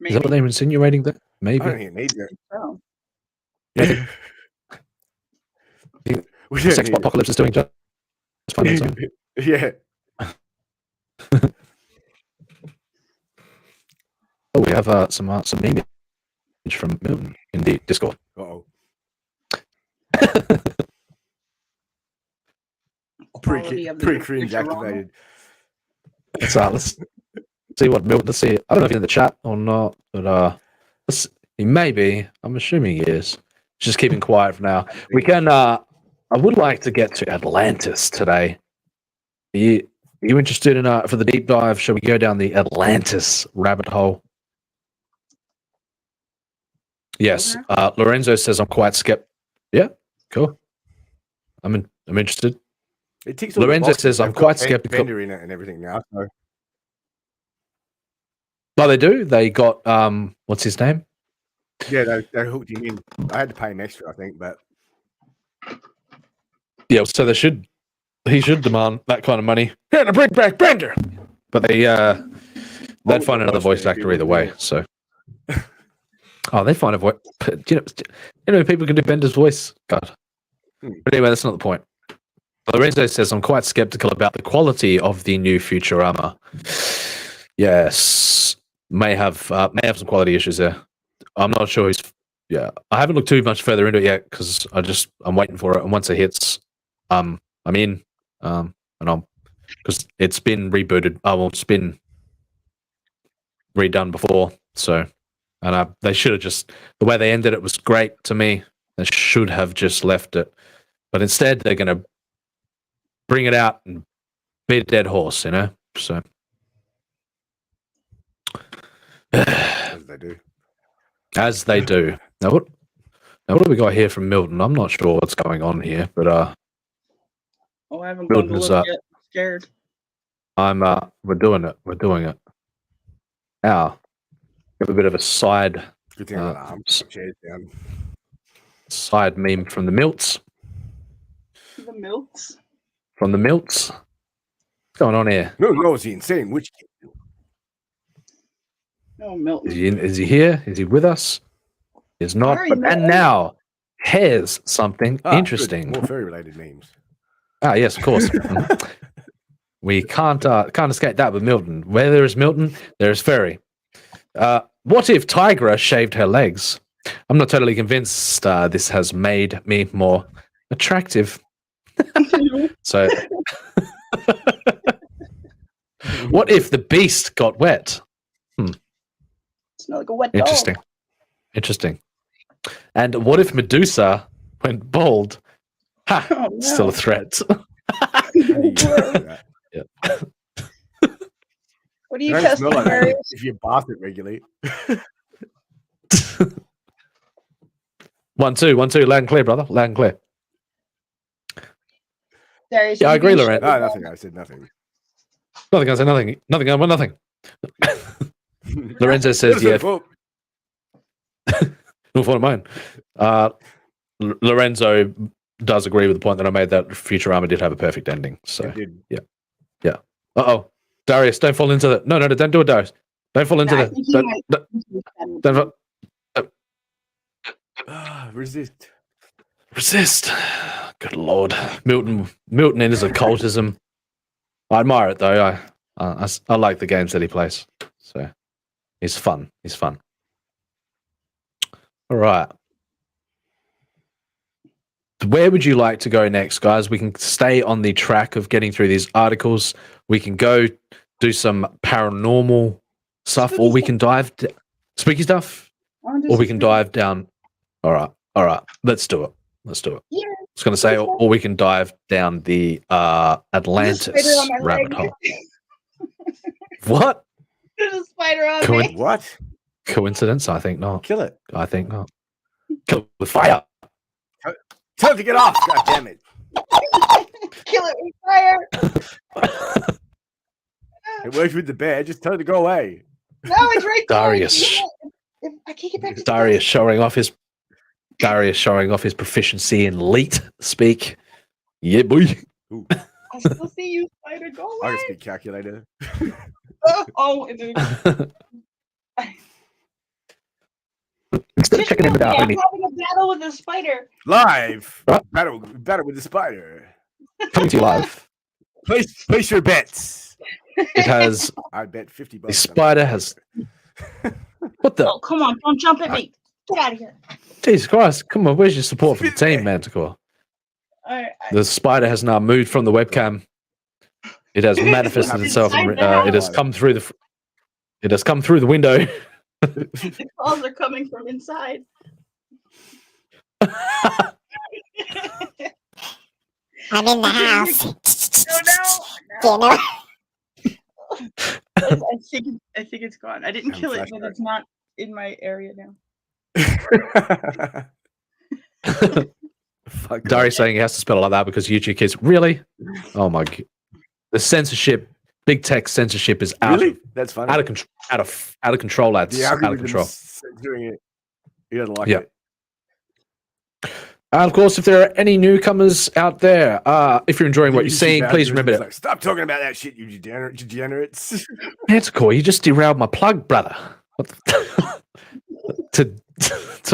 Maybe. Is that what they're insinuating there? Maybe. I don't think it needs it. Oh. Yeah. The sex bot apocalypse is doing just fine on its own. Yeah. Oh, we have some image from Milton in the Discord. Uh-oh. Pre-cringe activated. Let's see what Milton. Let's see. I don't know if he's in the chat or not, but he may be. I'm assuming he is. Just keeping quiet for now. We can. I would like to get to Atlantis today. Are you interested in for the deep dive? Shall we go down the Atlantis rabbit hole? Yes. Lorenzo says I'm quite skeptical. Yeah, cool. I'm interested. It ticks all the Lorenzo boxes. says I'm They've quite got skeptical. Bender in it and everything now. So. Oh, they do. They got what's his name? Yeah, they hooked him in. I had to pay him extra, I think, but yeah. So he should demand that kind of money. Yeah, to bring back Bender. But they'd find another voice actor either way. So, they find a voice. You know, people can do Bender's voice. God. But anyway, that's not the point. Lorenzo says I'm quite skeptical about the quality of the new Futurama. Yes, may have some quality issues there. I'm not sure who's. Yeah, I haven't looked too much further into it yet because I'm waiting for it, and once it hits, I'm in. And because it's been rebooted. It's been redone before. So, and they should have just the way they ended it was great to me. They should have just left it, but instead they're going to bring it out and beat a dead horse. You know, so. as they do. As they do. Now what do we got here from Milton? I'm not sure what's going on here, but I haven't gone to Milton's look yet. Scared. we're doing it. We're doing it. Now, have a bit of a side Good thing I got arms. Chairs down. side meme from the Milts. The Milts? From the Milts. What's going on here? No, it's the insane witch kid. No, Milton. Is he here? Is he with us? He's not. Sorry, And Milton. now, here's something interesting. Good. More furry related memes. Yes, of course. We can't escape that with Milton. Where there is Milton, there is furry. What if Tigra shaved her legs? I'm not totally convinced this has made me more attractive. So, what if the beast got wet? It's not like a wet Interesting. dog. Interesting. And what if Medusa went bald? Ha! Oh, no. Still a threat. Yeah. What do you Don't test smell like that Mary? if you bath it regularly. 1 2 1 2 loud and clear, brother. Loud and clear. Darius, Yeah, I you agree, can Lorraine. shut No, it nothing. down. I said nothing. Nothing. I said nothing. Nothing. I want nothing. Lorenzo says, "Yeah." No fault of mine. Lorenzo does agree with the point that I made that Futurama did have a perfect ending. So yeah. Uh-oh. Darius, don't fall into the... No, don't do it, Darius. Don't fall into the... Resist. Resist. Good Lord. Milton in his occultism. I admire it, though. I like the games that he plays. So he's fun. All right. Where would you like to go next, guys? We can stay on the track of getting through these articles. We can go do some paranormal stuff, or we can dive spooky stuff, or we can dive down. All right. Let's do it. Yeah. I was going to say, or we can dive down the Atlantis rabbit hole. What? There's a spider on me. What? Coincidence? I think not. Kill it. I think not. Kill it with fire. Tell it to get off. God damn it. Kill it with fire. It works with the bear. Just tell it to go away. No, it's right there. Darius. I can't get back to Darius showing off his proficiency in leet speak. Yeah, boy. I still see you, spider. Go away. I can speak calculator. Instead of checking in with I'm our having a battle with a spider. Live. Battle with the spider. Coming to you live. Place your bets. It has. I bet $50. The spider has. What the? Oh, come on! Don't jump at me. Get out of here. Jesus Christ! Come on, where's your support for the team, Manticore? The spider has now moved from the webcam. It has manifested itself. And, it has come through the. It has come through the window. The calls are coming from inside. I'm in the house. No. I think it's gone. I didn't kill it, but it's not in my area now. Darius saying he has to spell it like that because YouTube kids really. Oh my god, the censorship, big tech censorship is out. Really? That's funny. Out of control, lads. Out of control. Doing it. He doesn't like it. it. And of course, if there are any newcomers out there, if you're enjoying what you're seeing, please remember like, stop talking about that shit, you degenerates. Manticore, you just derailed my plug, brother. to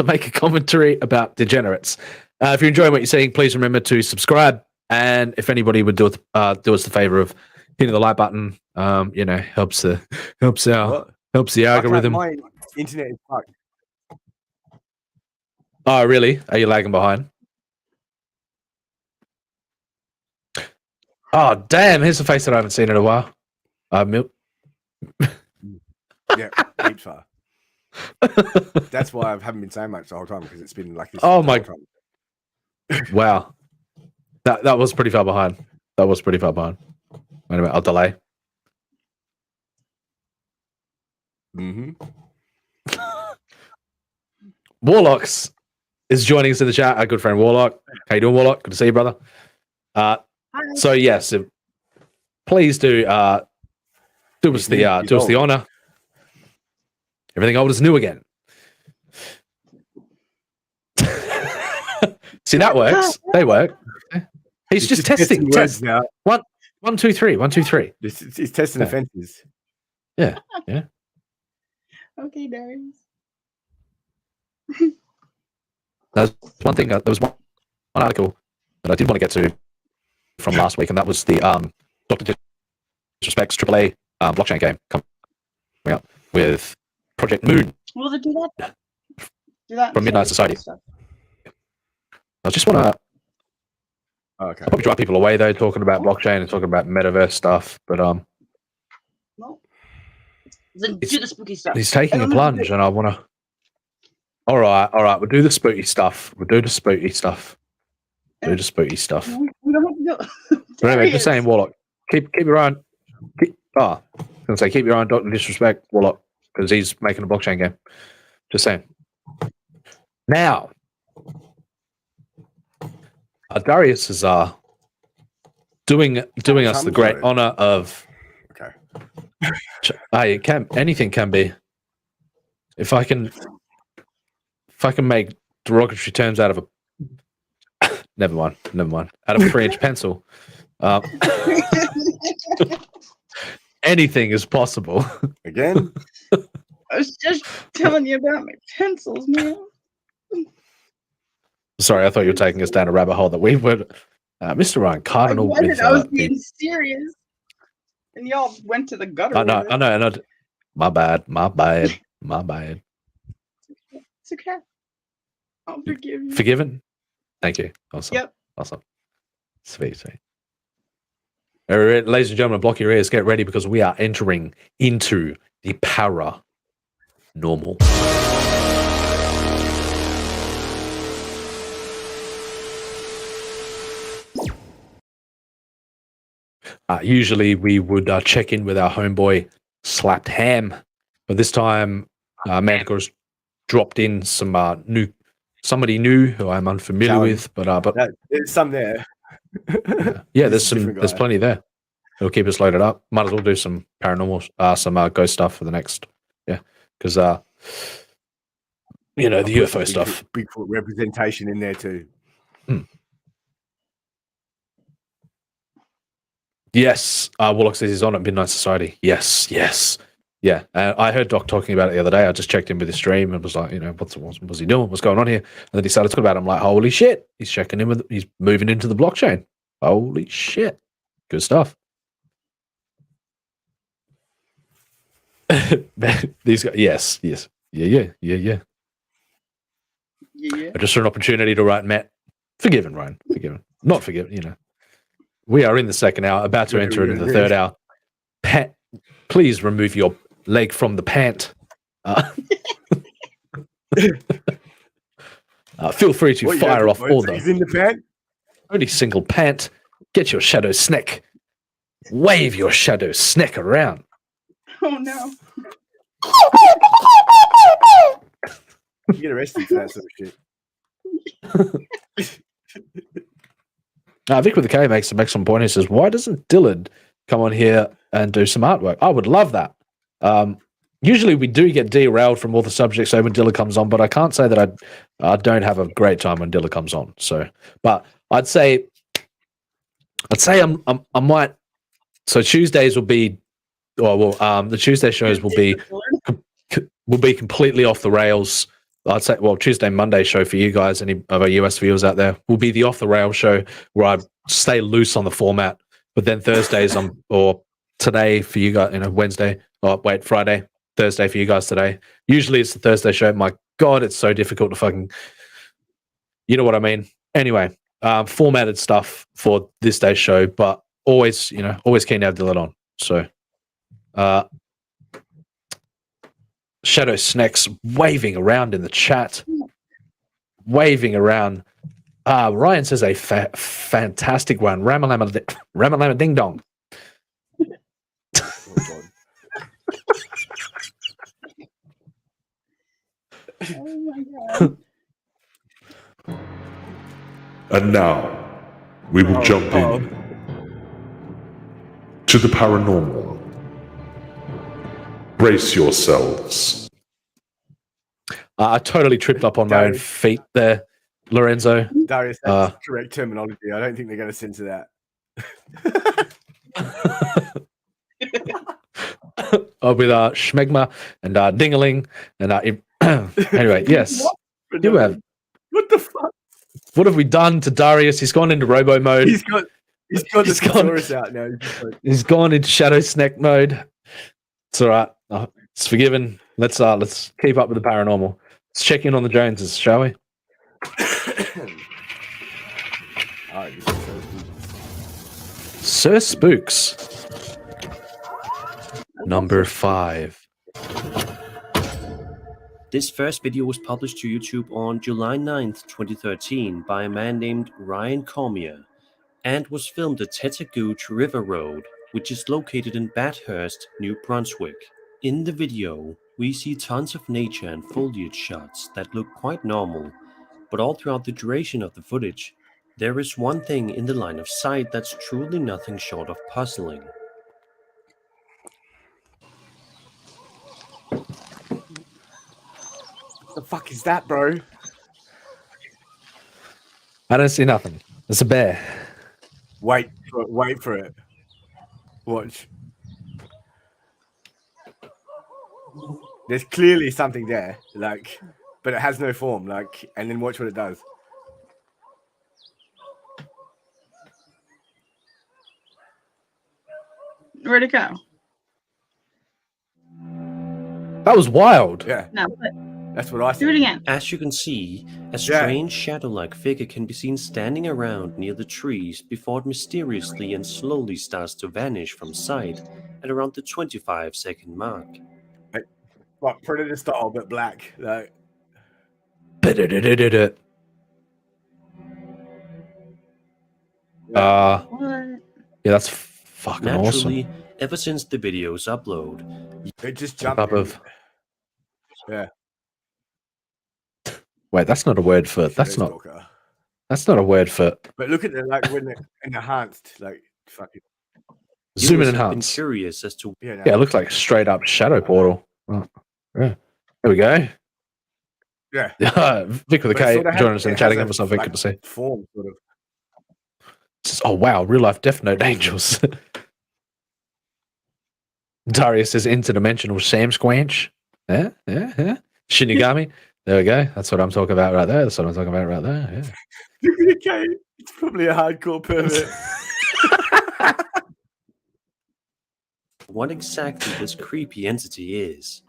make a commentary about degenerates. If you're enjoying what you're seeing, please remember to subscribe. And if anybody would do us the favor of hitting the like button, helps the algorithm. My internet is fucked. Oh, really? Are you lagging behind? Oh, damn. Here's a face that I haven't seen in a while. Milk. Yeah, heaps far. That's why I haven't been saying much the whole time, because it's been like this. Oh, my. Wow. That was pretty far behind. Wait a minute. I'll delay. Mm-hmm. Warlocks is joining us in the chat. Our good friend Warlock. How you doing, Warlock? Good to see you, brother. So yes, please do do us the honor. Everything old is new again. See, that works. They work. He's just testing. Test now. 1, 2, 3. 1, 2, 3. He's testing the fences. Yeah. Okay, Darius. There's one thing. There was one article that I did want to get to from last week, and that was the Dr. Disrespect's AAA blockchain game coming out with Project Moon. Will they do that? Do that from Midnight Society. I just want to. Okay. I'll probably drive people away though, talking about blockchain and talking about metaverse stuff, but No. Then do the spooky stuff. He's taking a plunge, and I want to. All right. We'll do the spooky stuff. We don't have to go. But anyway, just saying, Warlock, keep your eye on. I was gonna say keep your eye on Dr. Disrespect, Warlock, because he's making a blockchain game. Just saying. Now, Darius is doing us the great honor of. Okay. Anything can be. If I can make derogatory terms out of a Never mind. Out of a 3-inch pencil. Anything is possible. Again? I was just telling you about my pencils, man. Sorry, I thought you were taking us down a rabbit hole that we would. Mr. Ryan Cardinal. I was being serious. And y'all went to the gutter. I know. My bad. It's okay. I'll forgive you. Forgiven? Thank you. Awesome. Yep. Awesome. Sweet. All right, ladies and gentlemen, block your ears. Get ready because we are entering into the paranormal. Usually we would check in with our homeboy Slapped Ham, but this time Manticore's dropped in somebody new who I'm unfamiliar with, but there's some there. Yeah, there's plenty there. It'll keep us loaded up. Might as well do some paranormal, some ghost stuff for the next, because the UFO stuff. Bigfoot representation in there too. Yes, Warlock says he's on at Midnight Society. Yes. Yeah, I heard Doc talking about it the other day. I just checked in with his stream and was like, what's he doing? What's going on here? And then he started talking about it. I'm like, holy shit. He's checking in he's moving into the blockchain. Holy shit. Good stuff. These guys, yes. Yeah. Yeah. I just saw an opportunity to write Matt. Forgiven, Ryan. Forgiven. Not forgiven, We are in the second hour, about to enter into the third hour. Pat, please remove your leg from the pant. Feel free to fire off all the... He's in the pant? Only single pant. Get your shadow snack. Wave your shadow snack around. Oh, no. You get arrested for that sort of shit. Vic with the K makes an excellent point. He says, why doesn't Dillard come on here and do some artwork? I would love that. Usually we do get derailed from all the subjects when Dillard comes on, but I can't say that I don't have a great time when Dillard comes on. So, but I'd say I might. So Tuesdays will be, the Tuesday shows will be completely off the rails. I'd say, Tuesday, Monday show for you guys, any of our US viewers out there, will be the off the rail show where I stay loose on the format. But then Thursdays, or today for you guys, Wednesday, Friday, Thursday for you guys today. Usually it's the Thursday show. My God, it's so difficult to fucking, you know what I mean? Anyway, formatted stuff for this day's show, but always keen to have Dillard on. So, Shadow Snacks waving around in the chat. Waving around. Ryan says a fantastic one. Ramalama ding dong. Oh my God. And now, we will jump in to the paranormal. Brace yourselves. I totally tripped up on my own feet there, Lorenzo. Darius, that's correct terminology. I don't think they're going to censor that. With Schmegma and Dingaling and anyway, yes. You have. What the fuck? What have we done to Darius? He's gone into Robo mode. He's got the thesaurus out now. He's gone into Shadow Snack mode. It's all right. It's forgiven. Let's keep up with the paranormal. Let's check in on the Joneses, shall we? Sir Spooks. Number 5. This first video was published to YouTube on July 9th, 2013 by a man named Ryan Cormier and was filmed at Tetagooch River Road, which is located in Bathurst, New Brunswick. In the video, we see tons of nature and foliage shots that look quite normal, but all throughout the duration of the footage, there is one thing in the line of sight that's truly nothing short of puzzling. What the fuck is that, bro? I don't see nothing. It's a bear. Wait for it. Watch. There's clearly something there, like, but it has no form, like, and then watch what it does. Where'd it go? That was wild. Yeah. No, that's what I do it again. As you can see, a strange shadow-like figure can be seen standing around near the trees before it mysteriously and slowly starts to vanish from sight at around the 25-second mark. Like Predator style, but black. Like. Yeah, that's fucking Naturally, awesome. ever since the video's upload, it just jumped. Yeah. Wait, that's not a word for. That's not a word for. But look at the like when it enhanced, like fucking. Zoom and Viewers have been enhance. curious as to Yeah, it looks like a straight up shadow portal. Oh, yeah. There we go. Yeah. Vic with a K, join us in the chat again for something good to see. Form, sort of. Oh wow, real life Death Note angels. Darius says interdimensional Sam Squanch. Yeah. Shinigami. There we go. That's what I'm talking about right there. That's what I'm talking about right there. Yeah. Okay, it's probably a hardcore pervert. what exactly this creepy entity is.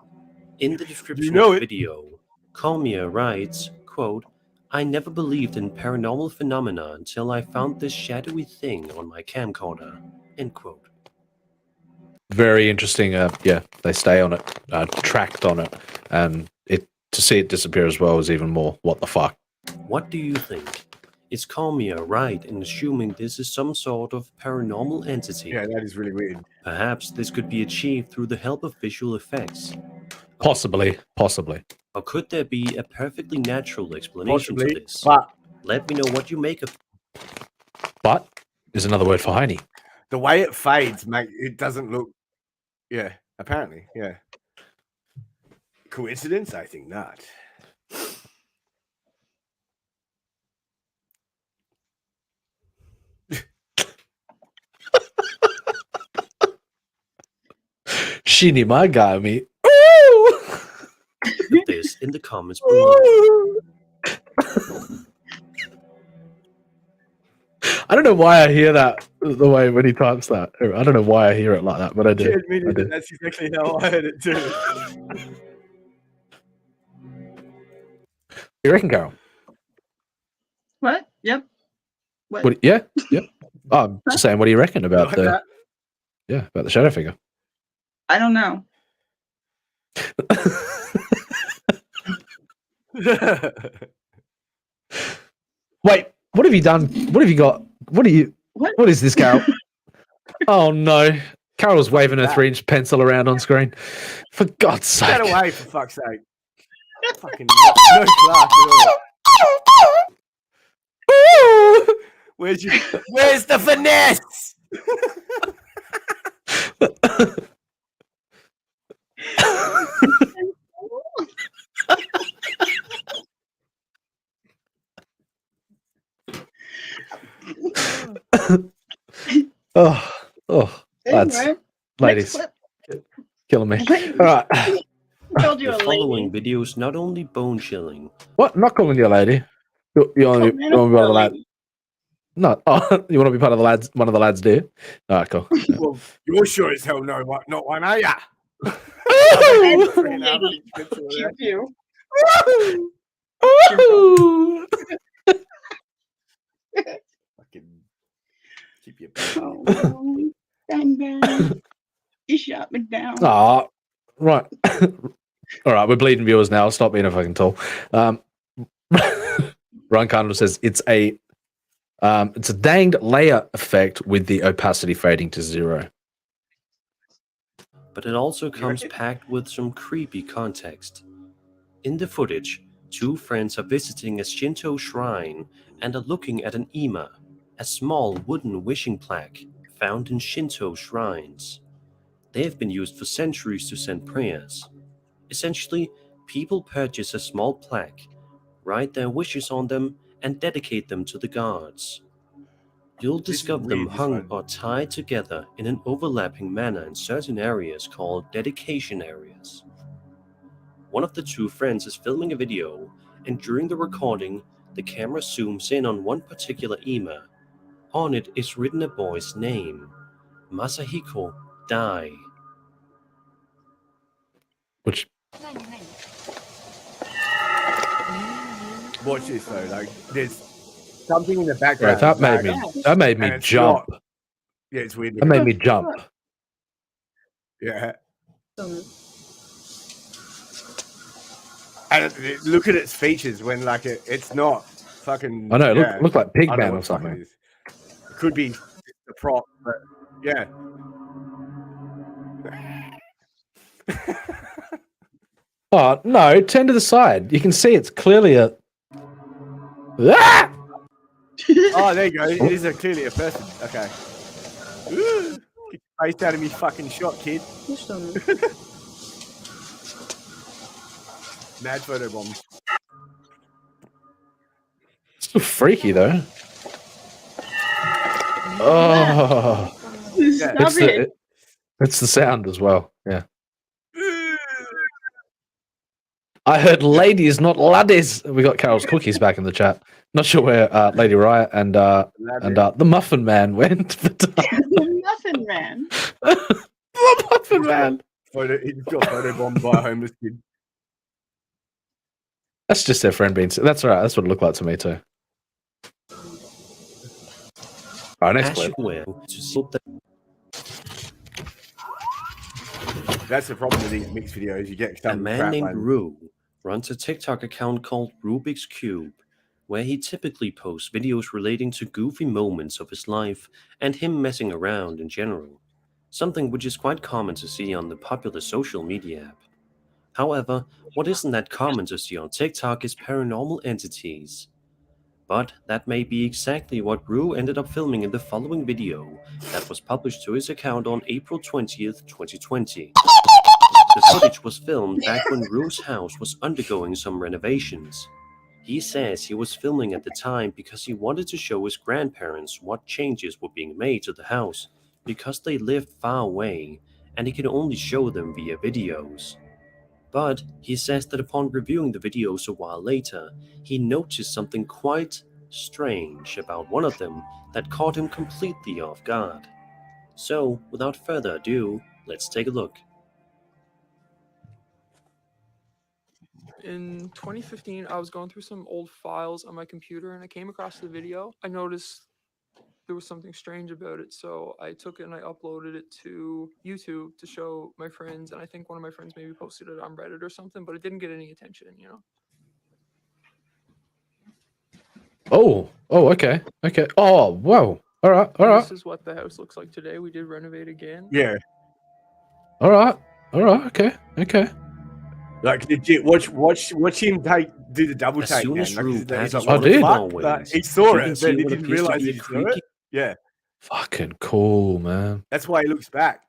In the description You know of it. the video, Colmier writes, quote, "I never believed in paranormal phenomena until I found this shadowy thing on my camcorder." End quote. Very interesting. Yeah, they stay on it, tracked on it, and to see it disappear as well is even more. What the fuck? What do you think? Is Colmier right in assuming this is some sort of paranormal entity? Yeah, that is really weird. Perhaps this could be achieved through the help of visual effects. Possibly. Or could there be a perfectly natural explanation to this? But let me know what you make of. But is another word for Heine. The way it fades, mate, it doesn't look. Yeah, apparently, yeah. Coincidence? I think not. Shinimagami. Put this in the comments below. I don't know why I hear that the way when he types that. I don't know why I hear it like that, but I do. I do. That's exactly how I heard it too. You reckon, Carol? What? Yep. What? What, yeah. Oh, I'm just saying. What do you reckon about Like the? that. Yeah, about the shadow figure. I don't know. Wait, what have you done? What have you got? What are you? What is this, Carol? Oh no, Carol's waving her 3-inch pencil around on screen. For God's sake! Get away, for fuck's sake! Fucking no class at all. Where's the finesse? Lads, Anyway, ladies, killing me. All right. Told you The a following lady. video is not only bone-chilling. What? I'm not calling you a lady. You want to be part of the lads? No. Oh, you want to be part of the lads? One of the lads, do you? All right, cool. Yeah. Well, you're sure as hell not one, are ya? You. Fucking keep your Bang, bang. You shot me down. Ah, right. All right, we're bleeding viewers now. Stop being a fucking tool. Ron Cardinal says it's a danged layer effect with the opacity fading to 0. But it also comes packed with some creepy context. In the footage, two friends are visiting a Shinto shrine and are looking at an ima, a small wooden wishing plaque found in Shinto shrines. They have been used for centuries to send prayers. Essentially, people purchase a small plaque, write their wishes on them, and dedicate them to the gods. You'll discover them hung or tied together in an overlapping manner in certain areas called dedication areas. One of the two friends is filming a video, and during the recording, the camera zooms in on one particular ema. On it is written a boy's name, Masahiko Dai. Which watch this though, like there's something in the background. Right, that made me jump. Yeah, it's weird. That made me jump. Yeah. And look at its features when like it's not fucking. I know, look like Pigman or something. It could be the prop, but yeah. Oh no! Turn to the side. You can see it's clearly a. Ah! Oh, there you go. It is clearly a person. Okay. Ooh, get your face out of me fucking shot, kid. Mad photo bombs. Still freaky though. Oh, Stop it's the sound as well. Yeah. I heard ladies, not laddies. We got Carol's cookies back in the chat. Not sure where Lady Riot and the Muffin Man went. But, The Muffin Man. The Muffin Man. He's got photo bombed by a homeless kid. That's just their friend being. That's all right. That's what it looked like to me too. All right, next clip. That's the problem with these mixed videos. You get a man named Rue runs a TikTok account called Rubik's Cube, where he typically posts videos relating to goofy moments of his life and him messing around in general, something which is quite common to see on the popular social media app. However, what isn't that common to see on TikTok is paranormal entities. But that may be exactly what Rue ended up filming in the following video that was published to his account on April 20th, 2020. The footage was filmed back when Rue's house was undergoing some renovations. He says he was filming at the time because he wanted to show his grandparents what changes were being made to the house because they lived far away and he could only show them via videos. But he says that upon reviewing the videos a while later, he noticed something quite strange about one of them that caught him completely off guard. So, without further ado, let's take a look. In 2015, I was going through some old files on my computer and I came across the video. I noticed there was something strange about it, so I took it and I uploaded it to YouTube to show my friends, and I think one of my friends maybe posted it on Reddit or something, but it didn't get any attention, you know? Oh, okay. Oh, whoa. All right. This is what the house looks like today. We did renovate again. Yeah. All right. Okay. Like legit, watch him do the double take. Soon as Rue passes one of the doorways, he saw it, but he didn't realize he saw it. Yeah. Fucking cool, man. That's why he looks back.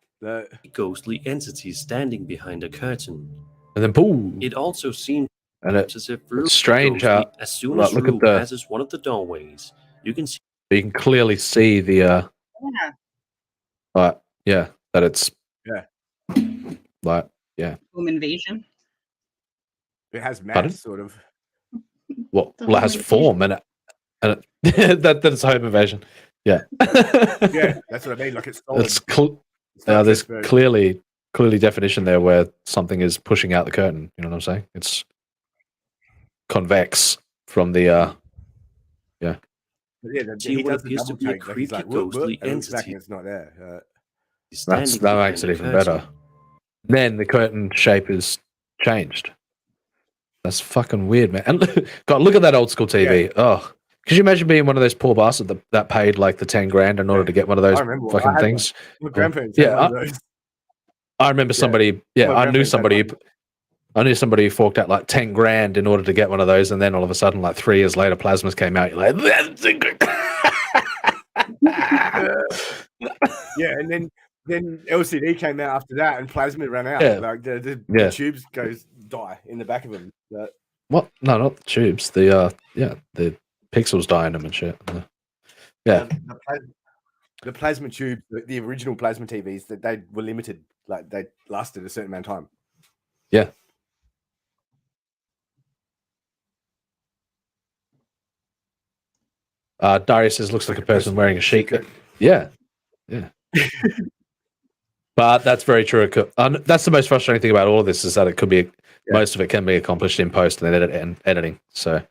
Ghostly entity standing behind a curtain. And then boom. It also seems as if Rue it's strange how as soon as Rue passes one of the doorways, you can see. You can clearly see the that it's Home invasion. It has mass, sort of. Well, it has form and it that's home invasion. Yeah. Yeah, that's what I mean. Like it's solid. There's clearly definition there where something is pushing out the curtain. You know what I'm saying? It's convex from the Yeah, he does appears to be a creepy ghostly entity. It's not there. That makes it even better. Then the curtain shape is changed. That's fucking weird, man. And God, look at that old school TV. Yeah. Oh, could you imagine being one of those poor bastards that paid like the 10 grand in order to get one of those fucking things? My grandparents had one of those. I remember somebody. Yeah, I knew somebody who forked out like 10 grand in order to get one of those, and then all of a sudden, like 3 years later, plasmas came out. You're like, yeah, and then LCD came out after that, and plasma ran out. Yeah. Like the tubes die in the back of them. What? No, not the tubes. The pixels die in them and shit. Yeah. The plasma tube, the original plasma TVs, that they were limited. Like they lasted a certain amount of time. Yeah. Darius says looks like a person wearing a sheet. Yeah. Yeah. But that's very true. That's the most frustrating thing about all of this is that it could be most of it can be accomplished in post and then editing. So,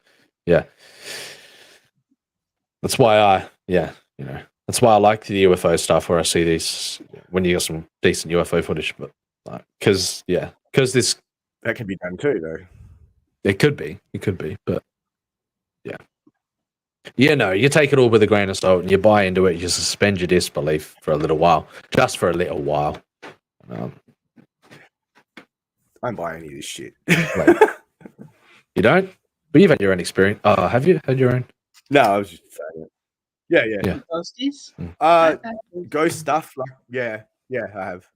yeah, that's why that's why I like the UFO stuff where I see these when you get some decent UFO footage, but because this that can be done too, though. It could be, but no, you take it all with a grain of salt and you buy into it. You suspend your disbelief for a little while, just for a little while. I don't buy any of this shit. You don't? But you've had your own experience. Have you had your own? No, I was just saying it. Yeah. Ghosties? Ghost stuff. Like, yeah, I have.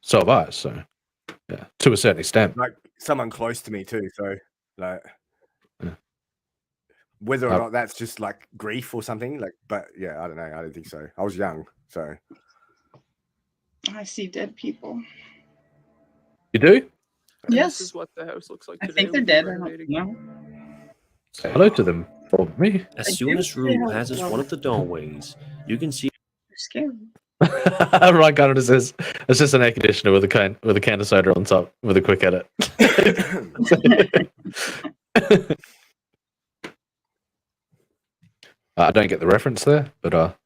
So have I. So, yeah, to a certain extent. Like someone close to me too. So, like, whether or not that's just like grief or something. Like, but yeah, I don't know. I don't think so. I was young, so. I see dead people. You do? Yes. This is what the house looks like I today. think they're dead. I don't know. Say hello to them for me. As soon as Rue passes one of the doorways, you can see. They're scary. Right, Gunnar says it's just an air conditioner with a can of soda on top with a quick edit. I don't get the reference there, but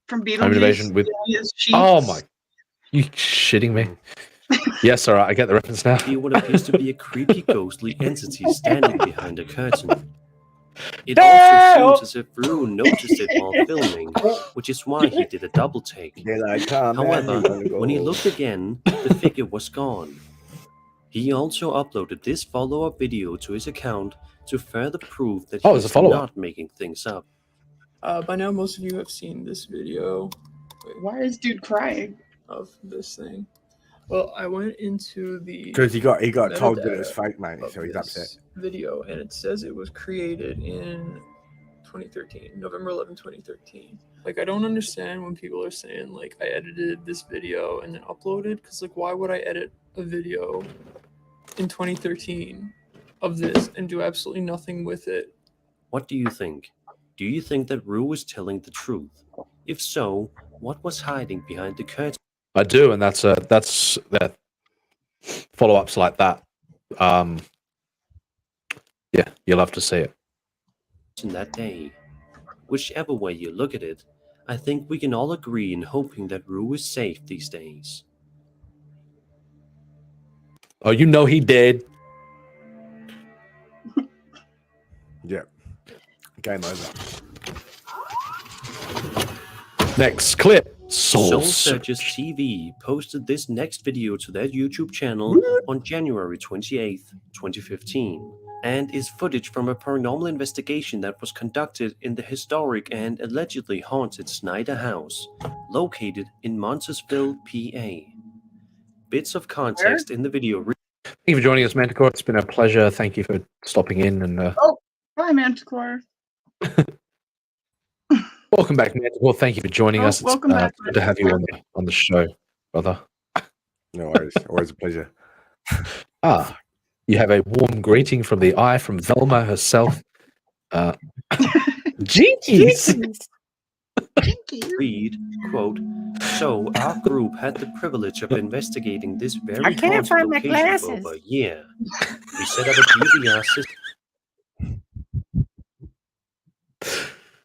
From Home Invasion with oh my, you shitting me? Yes, all right, I get the reference now. See what appears to be a creepy, ghostly entity standing behind a curtain. It also seems as if Rue noticed it while filming, which is why he did a double take. However, when he looked again, the figure was gone. He also uploaded this follow-up video to his account to further prove that he's not making things up. By now, most of you have seen this video. Wait, why is dude crying? Of this thing. Well, I went into the because he got told that it was fake, mate. So he's upset. Video, and it says it was created in 2013, November 11, 2013. Like, I don't understand when people are saying like I edited this video and then uploaded, because like why would I edit a video in 2013 of this and do absolutely nothing with it? What do you think? Do you think that Rue is telling the truth? If so, what was hiding behind the curtain? I do, and that's that follow-ups like that. Yeah, you'll have to see it. In that day, whichever way you look at it, I think we can all agree in hoping that Rue is safe these days. Oh, you know he did. Yeah. Game over. Next clip. Soul Searchers TV posted this next video to their YouTube channel on January 28th, 2015, and is footage from a paranormal investigation that was conducted in the historic and allegedly haunted Snyder House, located in Montesville, PA. Bits of context in the video. Thank you for joining us, Manticore. It's been a pleasure. Thank you for stopping in. And oh, bye, Manticore. Welcome back, Manticore. Thank you for joining us. Welcome back. Good to have you on the show, brother. No worries. Always a pleasure. You have a warm greeting from the eye from Velma herself. Jinkies. Read, quote, so our group had the privilege of investigating this very haunted location for over a year. We set up a DVR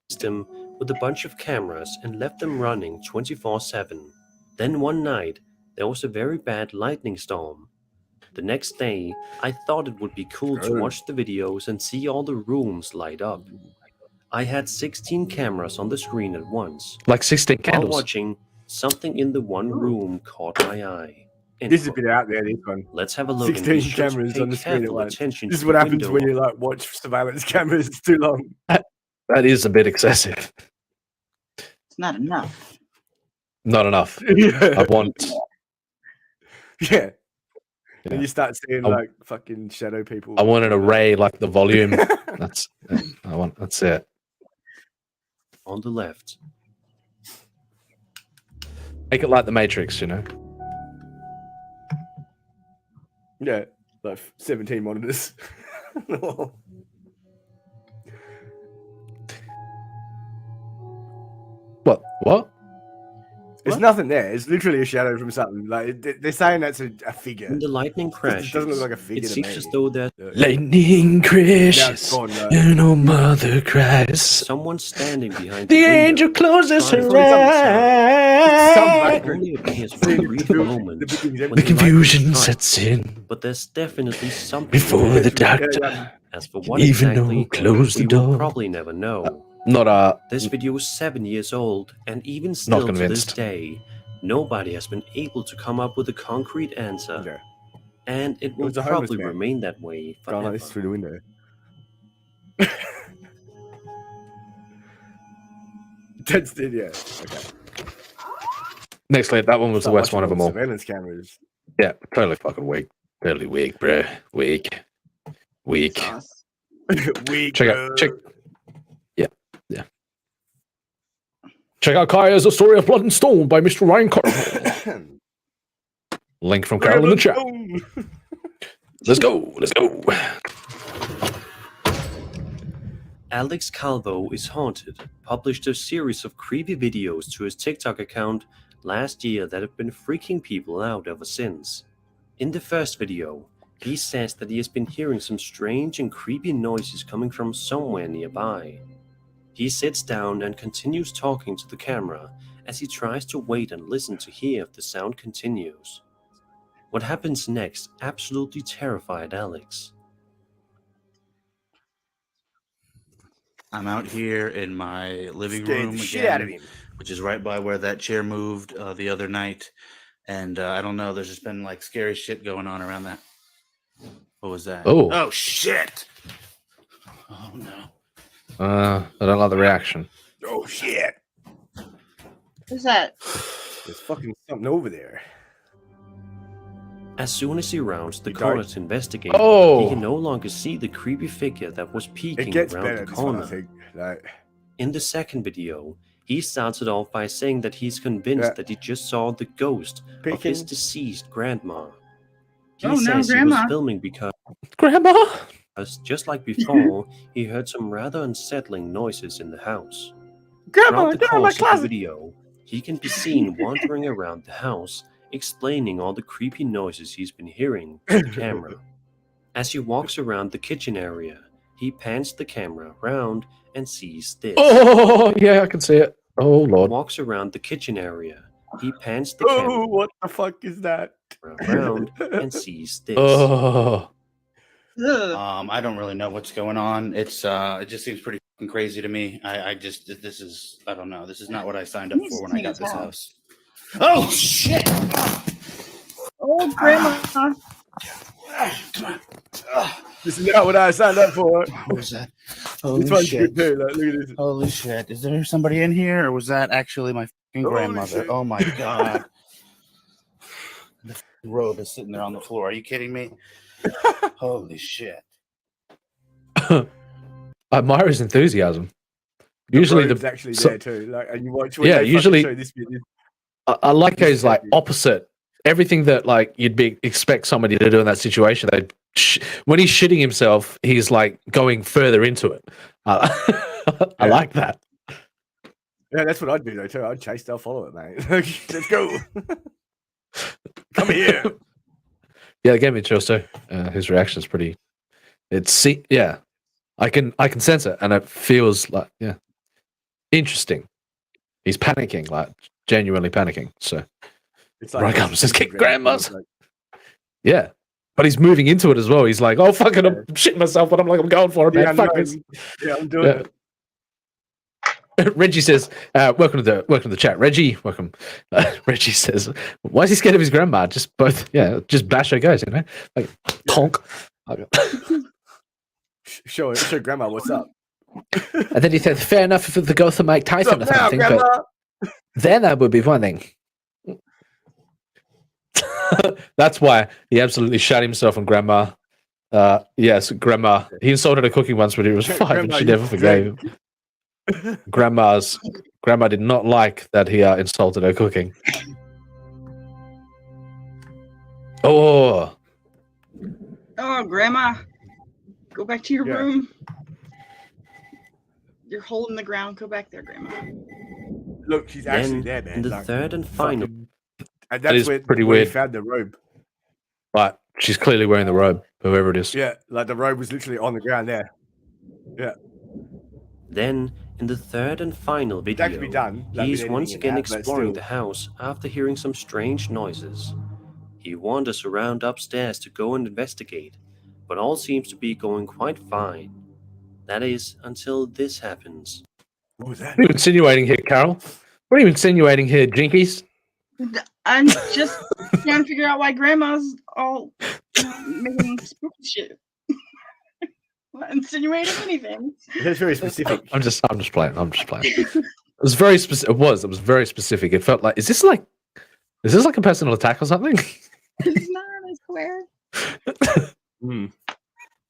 system with a bunch of cameras and left them running 24/7. Then one night, there was a very bad lightning storm. The next day, I thought it would be cool to watch the videos and see all the rooms light up. I had 16 cameras on the screen at once. Like 16 candles. While watching, something in the one room caught my eye. This has been out there, this one. Let's have a look. 16 cameras on the screen at once. This is what happens when you like watch surveillance cameras too long. That is a bit excessive. It's not enough. Not enough. Yeah. I want. Yeah. Then you start seeing like fucking shadow people. I want an array like the volume. That's it. On the left. Make it like the Matrix, you know. Yeah, like 17 monitors. What? There's nothing there. It's literally a shadow from something. Like they're saying that's a figure. When the lightning crashes, It doesn't look like a figure it to seems me. as though that Lightning crashes, gone, and oh mother cries. someone standing behind The window angel closes tries her to- eyes. It only appears for a brief moment. when The confusion lightning sets strikes, in but there's definitely something before the doctor As for can what even exactly, know close the we will door. probably never know. Not This video is 7 years old, and even still to this convinced. day, nobody has been able to come up with a concrete answer. And it will was a homeless probably man. remain that way Gone forever. like this through the window. That's it, yeah. Okay. Next lead, that one was the Start worst watching one of them all. Surveillance cameras. Yeah, totally fucking weak. Totally weak, bro. Weak. Weak. Check out. Yeah. Check out Kaya's A Story of Blood and Stone by Mr. Ryan Carter. Link from Carol in the chat. Let's go. Alex Calvo is Haunted published a series of creepy videos to his TikTok account last year that have been freaking people out ever since. In the first video, he says that he has been hearing some strange and creepy noises coming from somewhere nearby. He sits down and continues talking to the camera as he tries to wait and listen to hear if the sound continues. What happens next absolutely terrified Alex. I'm out here in my living Scared room the shit out of again, him. which is right by where that chair moved the other night. And I don't know, there's just been like scary shit going on around that. What was that? Oh. Oh, shit. Oh, no. I don't like the reaction. Oh shit! Who's that? There's fucking something over there. As soon as he rounds the You corner don't- to investigate, Oh. he can no longer see the creepy figure that was It peeking gets around better. the This one, I corner. think. Like, In the second video, he started off by saying that he's convinced Yeah. that he just saw the ghost of his Peeking. deceased grandma. He Oh, no, says he Grandma. was filming because, Grandma! just like before, he heard some rather unsettling noises in the house. Grandma, Throughout the get out of my course of the closet. video, he can be seen wandering around the house, explaining all the creepy noises he's been hearing to the camera. As he walks around the kitchen area, he pans the camera around and sees this. Oh, yeah, I can see it. Oh, Lord. Walks around the kitchen area. He pans the Oh, camera what the fuck is that? around and sees this. Oh. I don't really know what's going on. It just seems pretty fucking crazy to me. I don't know. This is not what I signed up for when I got this house. Oh, shit! Oh, Grandma. Come on. This is not what I signed up for. What was that? This Holy one's shit. good too. Like, look at this. Holy shit. Is there somebody in here, or was that actually my fucking Holy grandmother? shit. Oh, my God. The fucking robe is sitting there on the floor. Are you kidding me? Holy shit. I admire his enthusiasm. Usually robe's the actually so- there too. Like, and you watch. When Yeah, they fucking usually- show this bit. I like how he's like opposite. Everything that like you'd be expect somebody to do in that situation. When he's shitting himself, he's like going further into it. I like that. Yeah, that's what I'd do though too. I'd chase. I'll follow it, mate. Let's go. Come here. Yeah, it gave me chills too. His reaction is pretty. Yeah, I can sense it, and it feels like interesting. He's panicking, like genuinely panicking. So It's right comes his kick grandma's. Like, Yeah, but he's moving into it as well. He's like, "Oh fucking, I'm shitting myself," but I'm like, "I'm going for it, man. Fuck this." Yeah, I'm doing it. Reggie says, welcome to the chat. Reggie, welcome. Reggie says, why is he scared of his grandma? Just just bash her goes, you know? Like, honk. Show grandma what's up. And then he said, fair enough if the ghost of Mike Tyson or What's up now, something, but grandma? then that would be one thing. That's why he absolutely shot himself on Grandma. Yes, Grandma. He insulted her cooking once when he was 5, and Grandma, she you never forgave him. Grandma did not like that he insulted her cooking. Oh, Oh, Grandma, go back to your Yeah. room. You're holding the ground. Go back there, Grandma. Look, she's actually Then, there, man. in the like, third and final, fucking- and That that's is where, pretty where he weird. found the robe. but she's clearly wearing the robe, whoever it is. Yeah, like the robe was literally on the ground there. Yeah. then in the third and final That video, could be done, like, he with is once editing and again that, but exploring still. the house after hearing some strange noises. He wanders around upstairs to go and investigate, but all seems to be going quite fine. That is, until this happens. What was that? What are you insinuating here, Carol? What are you insinuating here, Jinkies? I'm just trying to figure out why Grandma's all making spooky shit. Not insinuating anything. That's very specific. I'm just playing. It was very specific. It was very specific. It felt like, is this like a personal attack or something? It's not, I swear.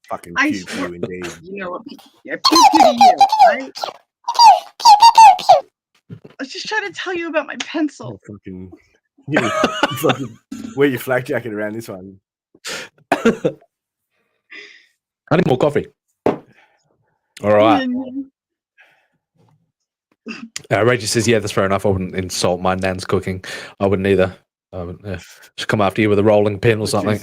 Fucking I pew swear. pew indeed. You know what? Yeah, pew pew to you, right? I was just trying to tell you about my pencil. Fucking, you fucking wear your flak jacket around this one. I need more coffee. All right. Reggie says, yeah, that's fair enough. I wouldn't insult my nan's cooking. I wouldn't either. I would just come after you with a rolling pin or something.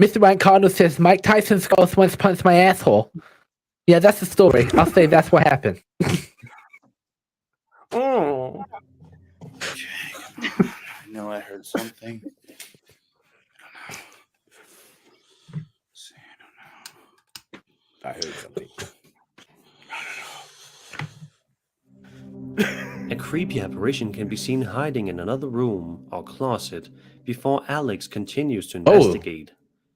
Mr. Ryan Cardinal says, Mike Tyson's ghost once punched my asshole. Yeah, that's the story. I'll say that's what happened. Oh. I know I heard something. I heard something. A creepy apparition can be seen hiding in another room or closet before Alex continues to investigate,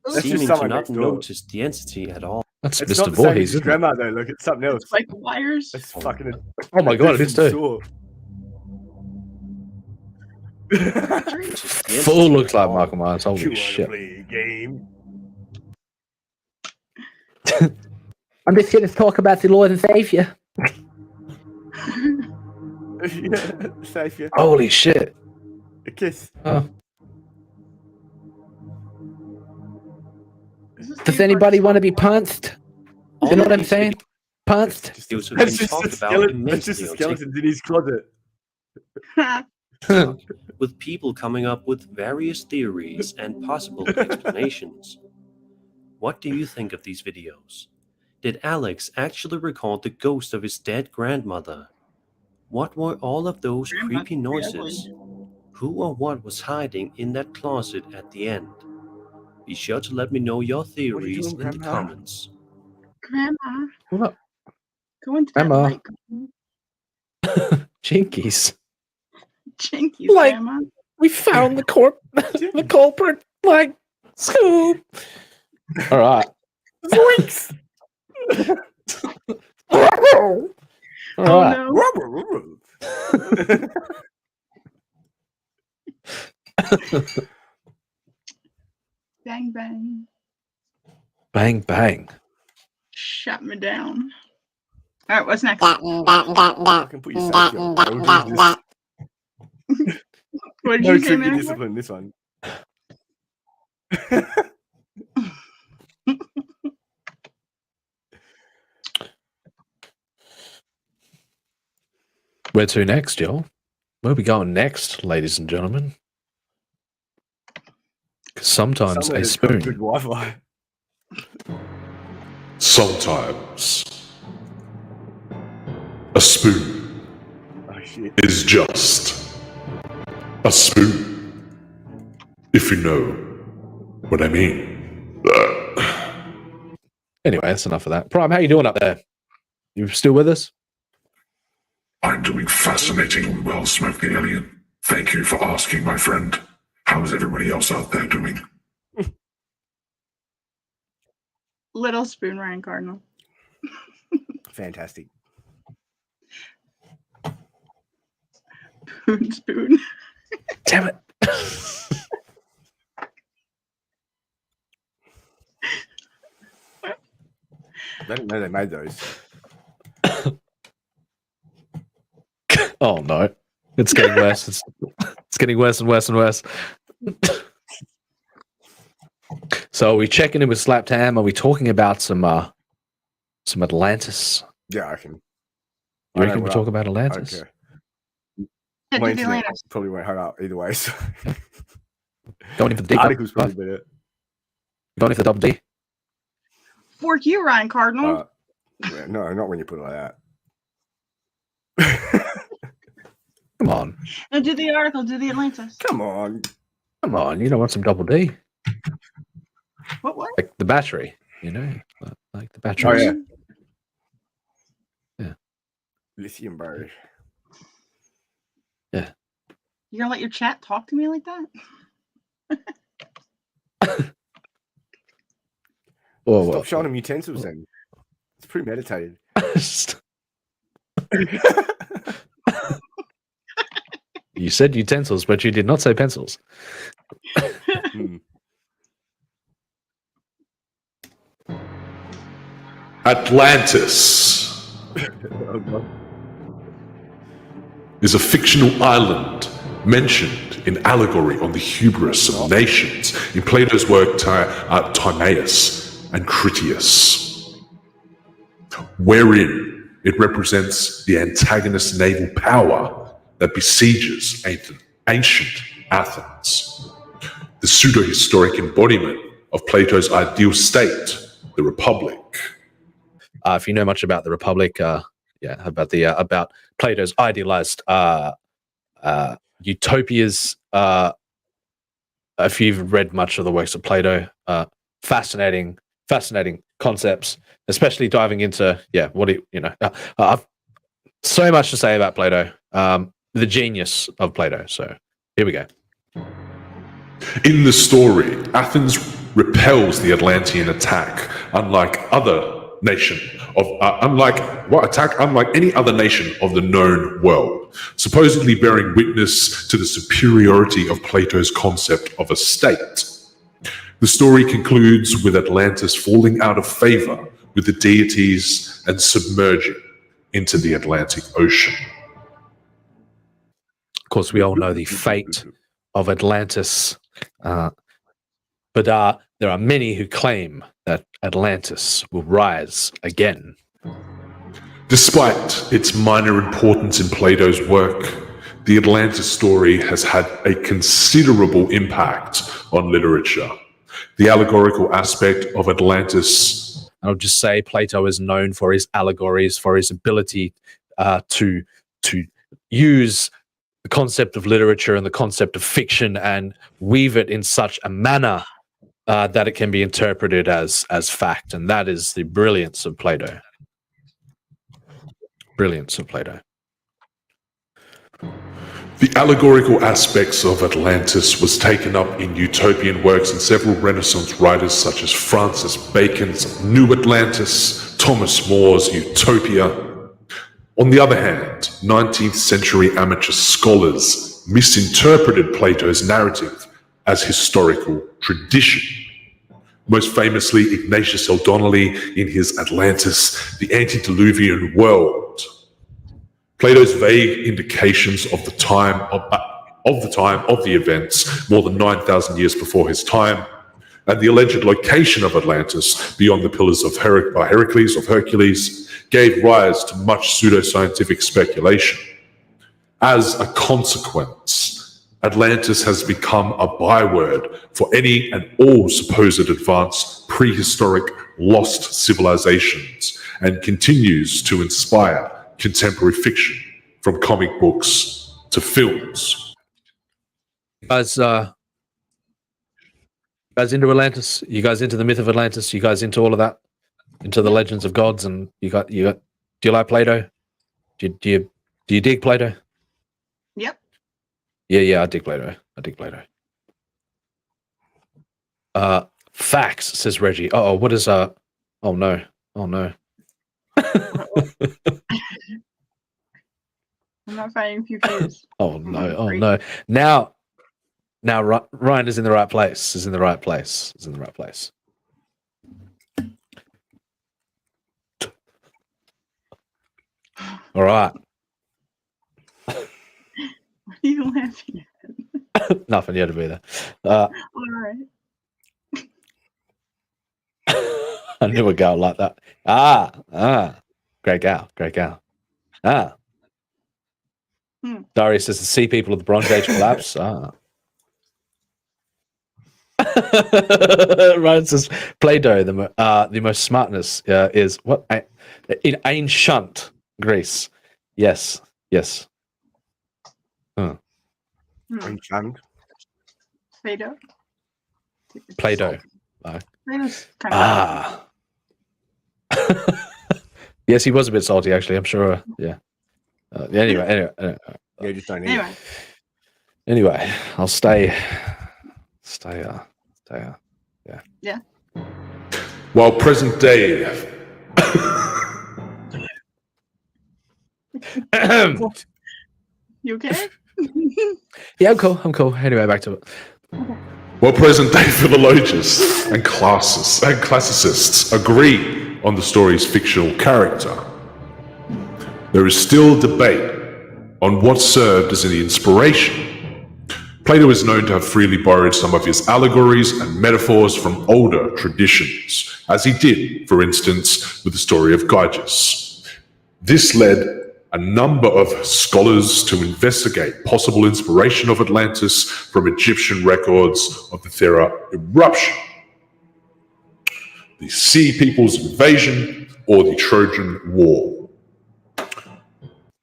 That's just seeming to someone not next door. notice the entity at all. That's It's Mr. not the same Voorhees, as isn't it? grandma though. Look, it's something else. It's like wires. It's fucking. Oh my god, it is too. Full looks like Michael Myers. You Holy wanna shit. play a game? I'm just here to talk about the Lord and Savior. Yeah, Savior. Holy shit. A kiss. Does anybody want to be punched? You know what I'm saying? Punched? Videos have That's been just a talked about skeleton. That's just immensely a on skeleton in his closet. TikTok, with people coming up with various theories and possible explanations. What do you think of these videos? Did Alex actually record the ghost of his dead grandmother? What were all of those creepy noises? Who or what was hiding in that closet at the end? Be sure to let me know your theories doing, in the Grandma? comments. Grandma, What? go into that Grandma. light. Jinkies. Jinkies, Like- Grandma. We found the the culprit. Like, Scoob. All right. Zoinks! All Oh right. no. Bang bang. Bang, bang. Shut me down. All right, what's next? Fucking put yourself down. What did No you say, tricky man? discipline, this one. Where to next, y'all? Where are we going next, ladies and gentlemen? 'Cause sometimes Somewhere a that's got spoon. good Wi-Fi. Sometimes a spoon Oh shit. is just a spoon. If you know what I mean. Anyway, that's enough of that. Prime, how you doing up there? You still with us? I'm doing fascinatingly well, Smoke the Alien. Thank you for asking, my friend. How is everybody else out there doing? Little spoon, Ryan Cardinal. Fantastic. Spoon. Damn it. I didn't know they made those. Oh no, it's getting worse. It's getting worse and worse and worse. So are we checking in with Slapped Ham? Are we talking about some Atlantis? Yeah, I can. You reckon we talk about Atlantis? Okay. Yeah, My do the internet Atlantis. probably won't hang up either way. So. Going in for the The deep. article's probably better. Going in for the double D. Fork you, Ryan Cardinal. Yeah, no, not when you put it like that. Come on. No, do the article. Do the Atlantis. Come on. Come on. You don't want some double D. What? Like the battery, you know? Like the battery. Oh, yeah. Yeah. Lithium, bro. Yeah. You gonna let your chat talk to me like that? Stop showing them utensils then. It's premeditated. You said utensils, but you did not say pencils. Atlantis is a fictional island mentioned in allegory on the hubris of nations in Plato's work Timaeus and Critias, wherein it represents the antagonist naval power that besieges ancient Athens, the pseudo-historic embodiment of Plato's ideal state, the Republic. If you know much about the Republic, about Plato's idealized utopias, if you've read much of the works of Plato, fascinating concepts, especially diving into I've so much to say about Plato, the genius of Plato. So here we go. In the story, Athens repels the Atlantean attack, unlike any other nation of the known world, supposedly bearing witness to the superiority of Plato's concept of a state. The story concludes with Atlantis falling out of favor with the deities and submerging into the Atlantic Ocean. Of course, we all know the fate of Atlantis, but there are many who claim that Atlantis will rise again. Despite its minor importance in Plato's work, the Atlantis story has had a considerable impact on literature. The allegorical aspect of Atlantis. I'll just say Plato is known for his allegories, for his ability to use the concept of literature and the concept of fiction and weave it in such a manner that it can be interpreted as fact. And that is the brilliance of Plato. The allegorical aspects of Atlantis was taken up in utopian works in several Renaissance writers such as Francis Bacon's New Atlantis, Thomas More's Utopia. On the other hand, 19th century amateur scholars misinterpreted Plato's narrative as historical tradition. Most famously, Ignatius L. Donnelly in his Atlantis, the Antediluvian World. Plato's vague indications of the time of the events, more than 9,000 years before his time, and the alleged location of Atlantis beyond the Pillars of Hercules, gave rise to much pseudoscientific speculation. As a consequence, Atlantis has become a byword for any and all supposed advanced prehistoric lost civilizations and continues to inspire contemporary fiction, from comic books to films. You guys into Atlantis? You guys into the myth of Atlantis? You guys into all of that? Into the legends of gods? And you got? Do you like Plato? Do you dig Plato? Yep. Yeah, I dig Plato. Facts, says Reggie. Oh, what is oh no. I'm not finding few views. Oh no. Now Now Ryan is in the right place. Is in the right place. Is in the right place. All right. What are you laughing at? Nothing yet to be there. All right. I knew a gal like that. Great gal. Darius says to see people of the Bronze Age collapse. Ryan says Play-Doh, the most smartness is what in ancient Greece. Yes. Ancient. Play-Doh. Play-Doh. Play-Doh's kind of Yes, he was a bit salty, actually. I'm sure. Yeah. Anyway. Yeah, just don't need Anyway, I'll stay. Yeah. While present day. You okay? Yeah, I'm cool. Anyway, back to it. While present day philologists and classicists agree on the story's fictional character, there is still debate on what served as an inspiration. Plato is known to have freely borrowed some of his allegories and metaphors from older traditions, as he did, for instance, with the story of Gyges. This led a number of scholars to investigate possible inspiration of Atlantis from Egyptian records of the Thera eruption, the Sea People's invasion, or the Trojan War.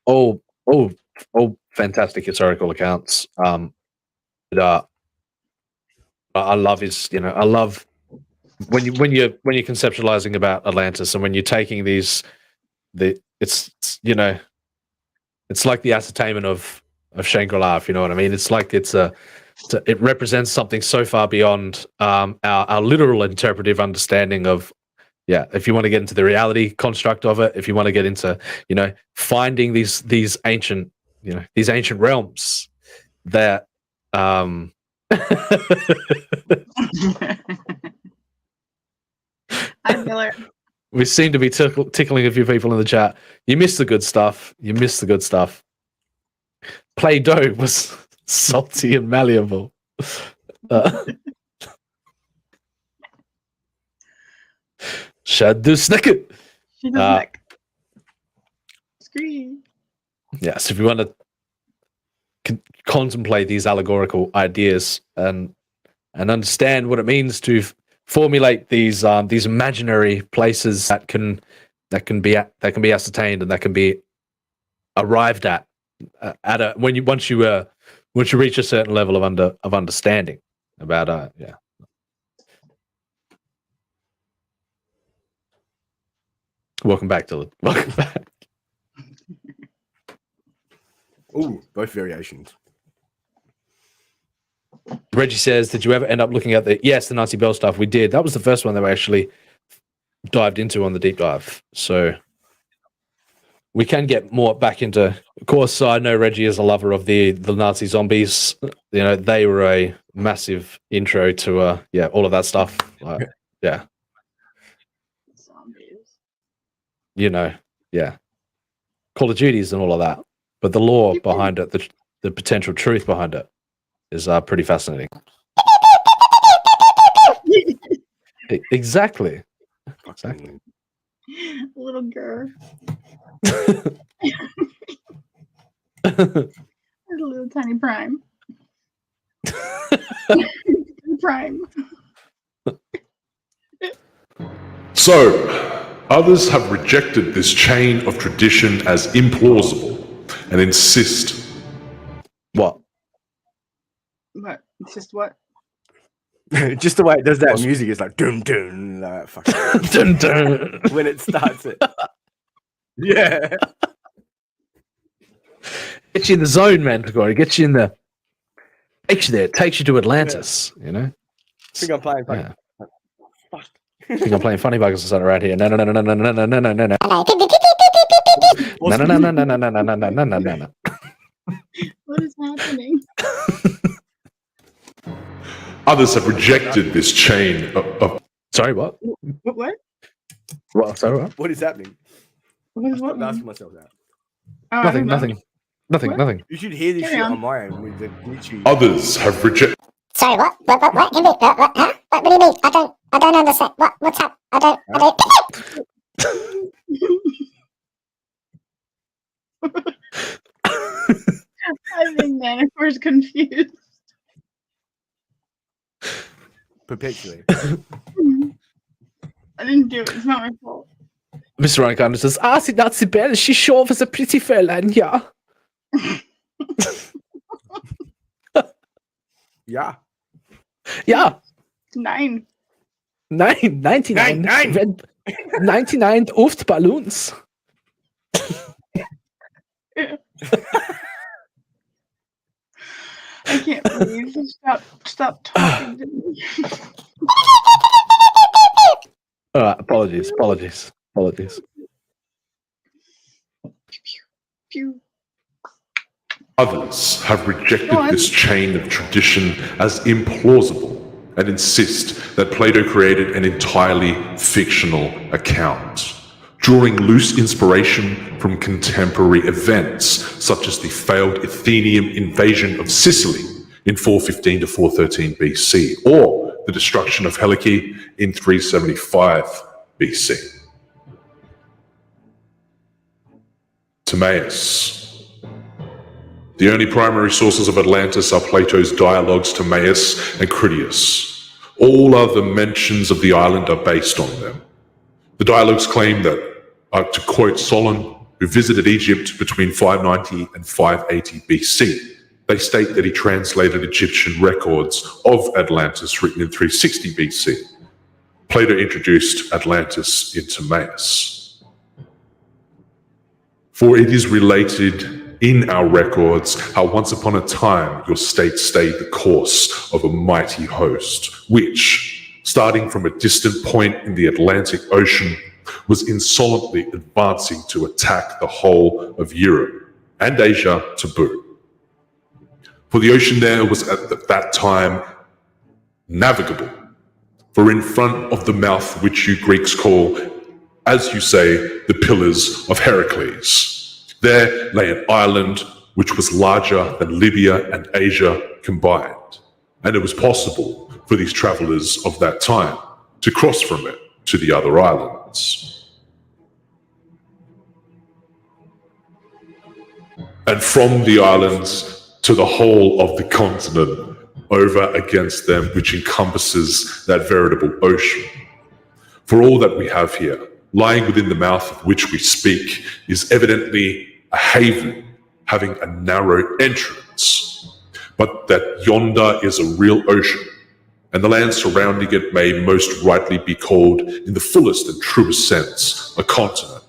Oh, fantastic historical accounts. I love his, I love when you're conceptualizing about Atlantis and when you're taking it's like the ascertainment of Shangri-La, if you know what I mean. It's like it represents something so far beyond our literal interpretive understanding of, if you want to get into the reality construct of it, if you want to get into, finding these ancient realms that Hi, Miller. we seem to be tickling a few people in the chat. You missed the good stuff. Play-Doh was salty and malleable. Shadow Snicket. Screen. Yes, if you want to contemplate these allegorical ideas and understand what it means to formulate these imaginary places that can be ascertained and that can be arrived at once you reach a certain level of understanding about Welcome back. Oh, both variations. Reggie says, did you ever end up looking at the Nazi Bell stuff? We did. That was the first one that we actually dived into on the deep dive. So we can get more back into, of course, I know Reggie is a lover of the Nazi zombies. They were a massive intro to all of that stuff. Zombies. Call of Duties and all of that. But the lore behind it, the potential truth behind it is pretty fascinating. Exactly. Little girl. Little tiny prime. Prime. So, others have rejected this chain of tradition as implausible and insist. What? What? It's just what? Just the way it does that music is like dun dun, dun dun when it starts it. Yeah. Get you in the zone, man, Gregory. Get you in the. Takes you there. Takes you to Atlantis. I think I'm playing. Yeah. I think I'm playing funny buggers or something right here. No. What is happening? Others have rejected this chain of Sorry, what? What? What? Sorry, what? What is happening? What is I'm what? asking myself that. Oh, I Nothing, don't know. nothing. You should hear this Carry shit on. on my end with the glitchy. others have rejected. Sorry, what? What? Give me, huh? What do you mean? I don't understand. What's up? I don't. I think Nanocor's confused. Perpetually. I didn't do it. It's not my fault. Mr. Ryan says, that's the bell. She sure was a pretty fella, yeah. Yeah. Yeah. 9. 99. Nine. Red, 99 Luftballons. I can't believe you. Stop talking to me. Apologies. Pew. Others have rejected this chain of tradition as implausible and insist that Plato created an entirely fictional account, drawing loose inspiration from contemporary events such as the failed Athenian invasion of Sicily in 415 to 413 BC, or the destruction of Helike in 375 BC. Timaeus. The only primary sources of Atlantis are Plato's dialogues Timaeus and Critias. All other mentions of the island are based on them. The dialogues claim that, to quote Solon, who visited Egypt between 590 and 580 BC, they state that he translated Egyptian records of Atlantis written in 360 BC. Plato introduced Atlantis in Timaeus. For it is related in our records how once upon a time your state stayed the course of a mighty host, which, starting from a distant point in the Atlantic Ocean, was insolently advancing to attack the whole of Europe and Asia to boot. For the ocean there was at that time navigable, for in front of the mouth which you Greeks call, as you say, the Pillars of Heracles, there lay an island which was larger than Libya and Asia combined, and it was possible for these travelers of that time to cross from it to the other islands. And from the islands to the whole of the continent over against them, which encompasses that veritable ocean. For all that we have here, lying within the mouth of which we speak, is evidently a haven having a narrow entrance, but that yonder is a real ocean, and the land surrounding it may most rightly be called, in the fullest and truest sense, a continent.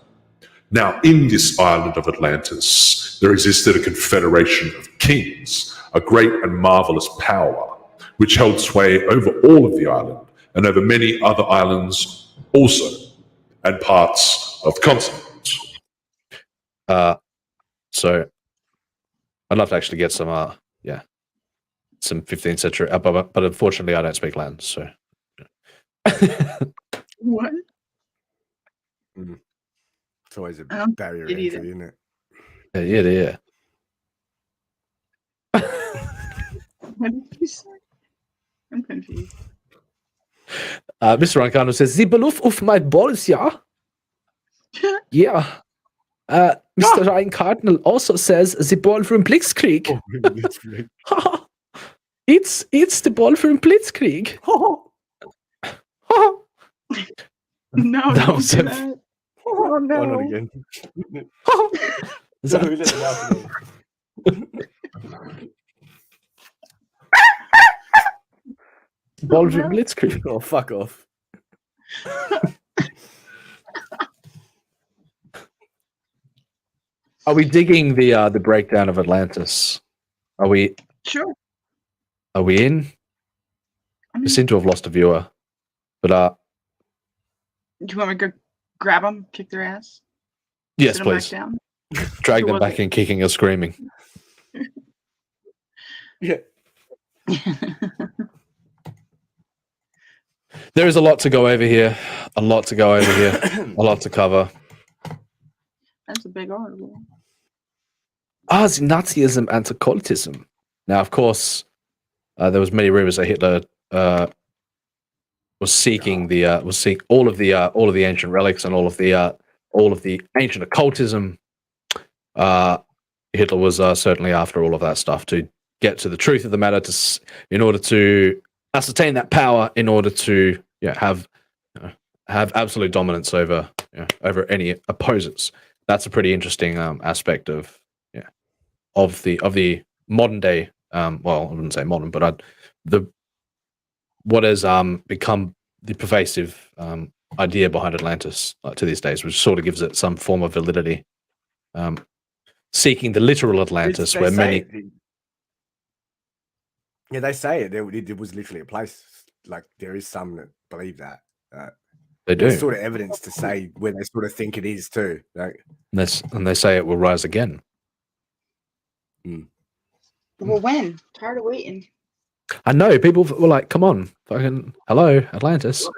Now, in this island of Atlantis, there existed a confederation of kings, a great and marvelous power, which held sway over all of the island, and over many other islands also, and parts of the continent. So I'd love to actually get some some 15th century, but unfortunately I don't speak Latin, so. What? It's always a barrier it entry, either. isn't it? Yeah. What did you say? I'm confused. Mr. Rancano says, "The bluff of my balls, yeah." Yeah. Mr. Ryan Cardinal also says the ball from Blitzkrieg. It's the ball from Blitzkrieg. No, That don't was do a- that. Oh no. Oh, not again. Is that- No, let it happen. Ball from Blitzkrieg. Oh, fuck off. Are we digging the breakdown of Atlantis? Are we Sure. in? We seem to have lost a viewer. But Do you want me to go grab them, kick their ass? yes, Sit 'em back please. down? Drag Who them was back it? in kicking or screaming. Yeah. There is a lot to go over here. A lot to go over here. A lot to cover. That's a big article. Nazism and occultism. Now, of course, there was many rumors that Hitler was seeking all of the ancient relics and all of the ancient occultism. Hitler was certainly after all of that stuff to get to the truth of the matter, in order to ascertain that power, in order to have absolute dominance over any opposers. That's a pretty interesting aspect of the modern day. Well, I wouldn't say modern, but what has become the pervasive idea behind Atlantis to these days, which sort of gives it some form of validity. Seeking the literal Atlantis, where many. Yeah, they say it was literally a place. Like, there is some that believe that. They do. There's sort of evidence to say where they sort of think it is too. Like, and they say it will rise again. Well, when? Tired of waiting. I know people were like, "Come on, fucking hello, Atlantis."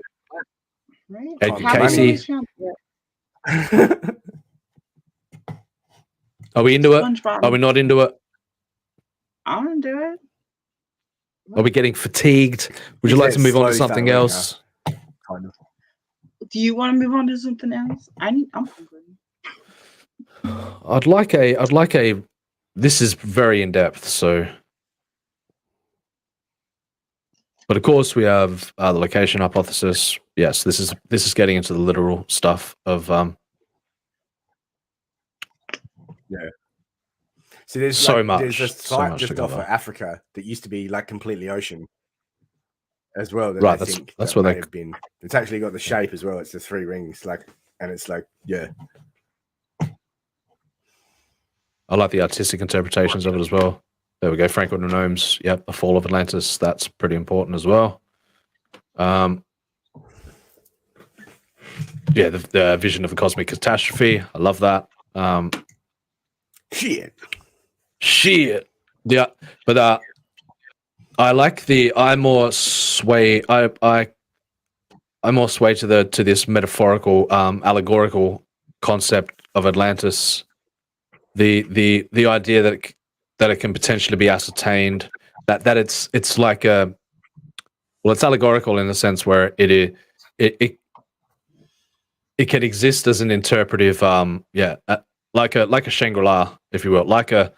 Right? Edgar Casey. Are we into it? SpongeBob. Are we not into it? I want to do it. Are we getting fatigued? Would you like to move on to something else? Kind of. Do you want to move on to something else? I'm hungry. I'd like a. This is very in depth, so. But of course, we have the location hypothesis. Yes, this is getting into the literal stuff of. Yeah. So there's so much. There's a so site much just to off cover. of Africa that used to be like completely ocean, as well. That Right, they that's- think that's that where may they- have been. It's actually got the shape as well. It's the three rings, and it's like, yeah. I like the artistic interpretations of it as well. There we go. Franklin and Gnomes. Yep, the fall of Atlantis. That's pretty important as well. Yeah, the vision of the cosmic catastrophe. I love that. Shit. Yeah, but I like the. I more sway to this metaphorical, allegorical concept of Atlantis. The idea that it can potentially be ascertained, that it's like a, well, it's allegorical in the sense where it can exist as an interpretive, like a Shangri-La, if you will, like an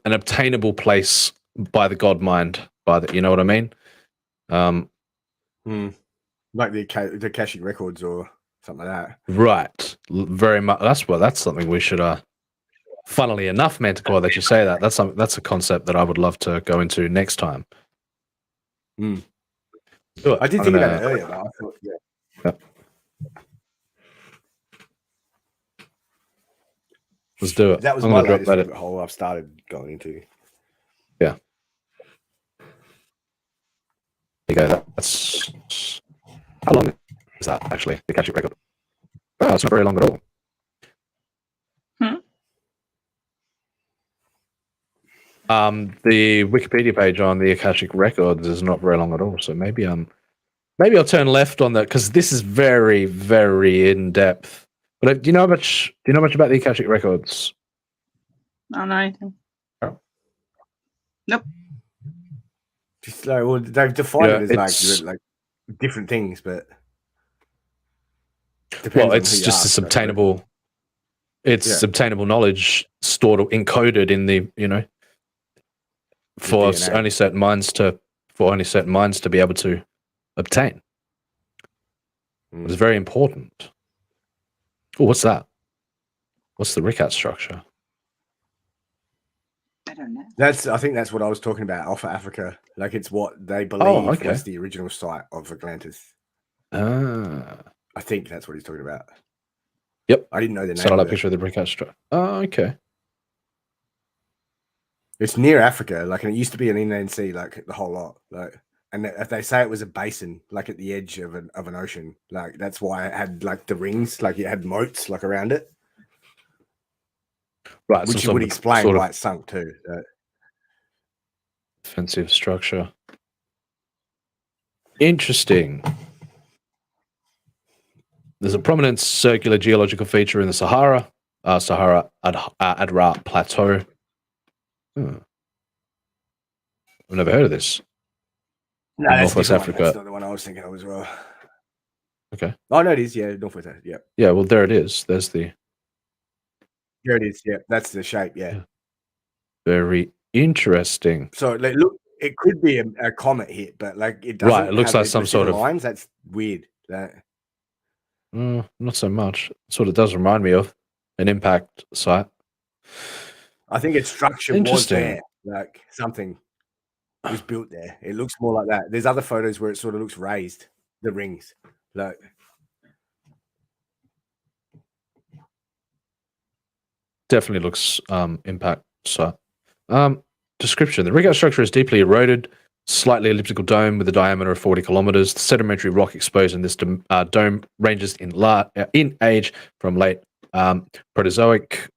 obtainable place by the God mind, you know what I mean? Like the Akashic records or something like that. Right. Very much. That's something we should. Funnily enough, Manticore, that you say that. That's a concept that I would love to go into next time. I did think about it earlier, but I thought, yeah. Let's do it. That was I'm my gonna drop latest that rabbit hole I've started going into. Yeah. There you go. That's how long is that actually? The Akashic record. Oh, it's not very long at all. The Wikipedia page on the Akashic records is not very long at all. So maybe I'll turn left on that, because this is very, very in depth. But do you know much about the Akashic records? I don't know anything. Oh. Nope. Just like, well, they've defined Yeah, it as like different things, but well, on it's who you just ask, this I suppose. obtainable. It's obtainable knowledge stored or encoded in the for DNA. only certain minds to be able to obtain. It's very important. Oh, what's that? What's the Ricat structure? I don't know. I think that's what I was talking about. Alpha Africa, like it's what they believe okay. was the original site of Atlantis. Ah, I think that's what he's talking about. Yep. I didn't know the name. Satellite of picture of the Ricat structure. Oh, okay. It's near Africa, like, and it used to be an inland sea, like the whole lot, like. And if they say it was a basin, like at the edge of an ocean, like that's why it had like the rings, like it had moats like around it. Right, which some would sort of- explain sort of- why it sunk too. Defensive structure. Interesting. There's a prominent circular geological feature in the Sahara Adrar Plateau. I've never heard of this. No, in that's Northwest Africa. That's not the one I was thinking of as well. Okay. Oh, no, it is. Yeah, Northwest Africa. Yeah. Yeah, well, there it is. There's the. There it is. Yeah, that's the shape. Yeah. Very interesting. So, like, look, it could be a comet hit, but like it doesn't. Right, it looks have like some sort of lines. That's weird. Not so much. Sort of does remind me of an impact site. I think its structure was Interesting. there. Like something was built there. It looks more like that. There's other photos where it sort of looks raised. The rings, like. Definitely looks impact site. Description: the rigger structure is deeply eroded, slightly elliptical dome with a diameter of 40 kilometers. The sedimentary rock exposed in this dome ranges in age from late Proterozoic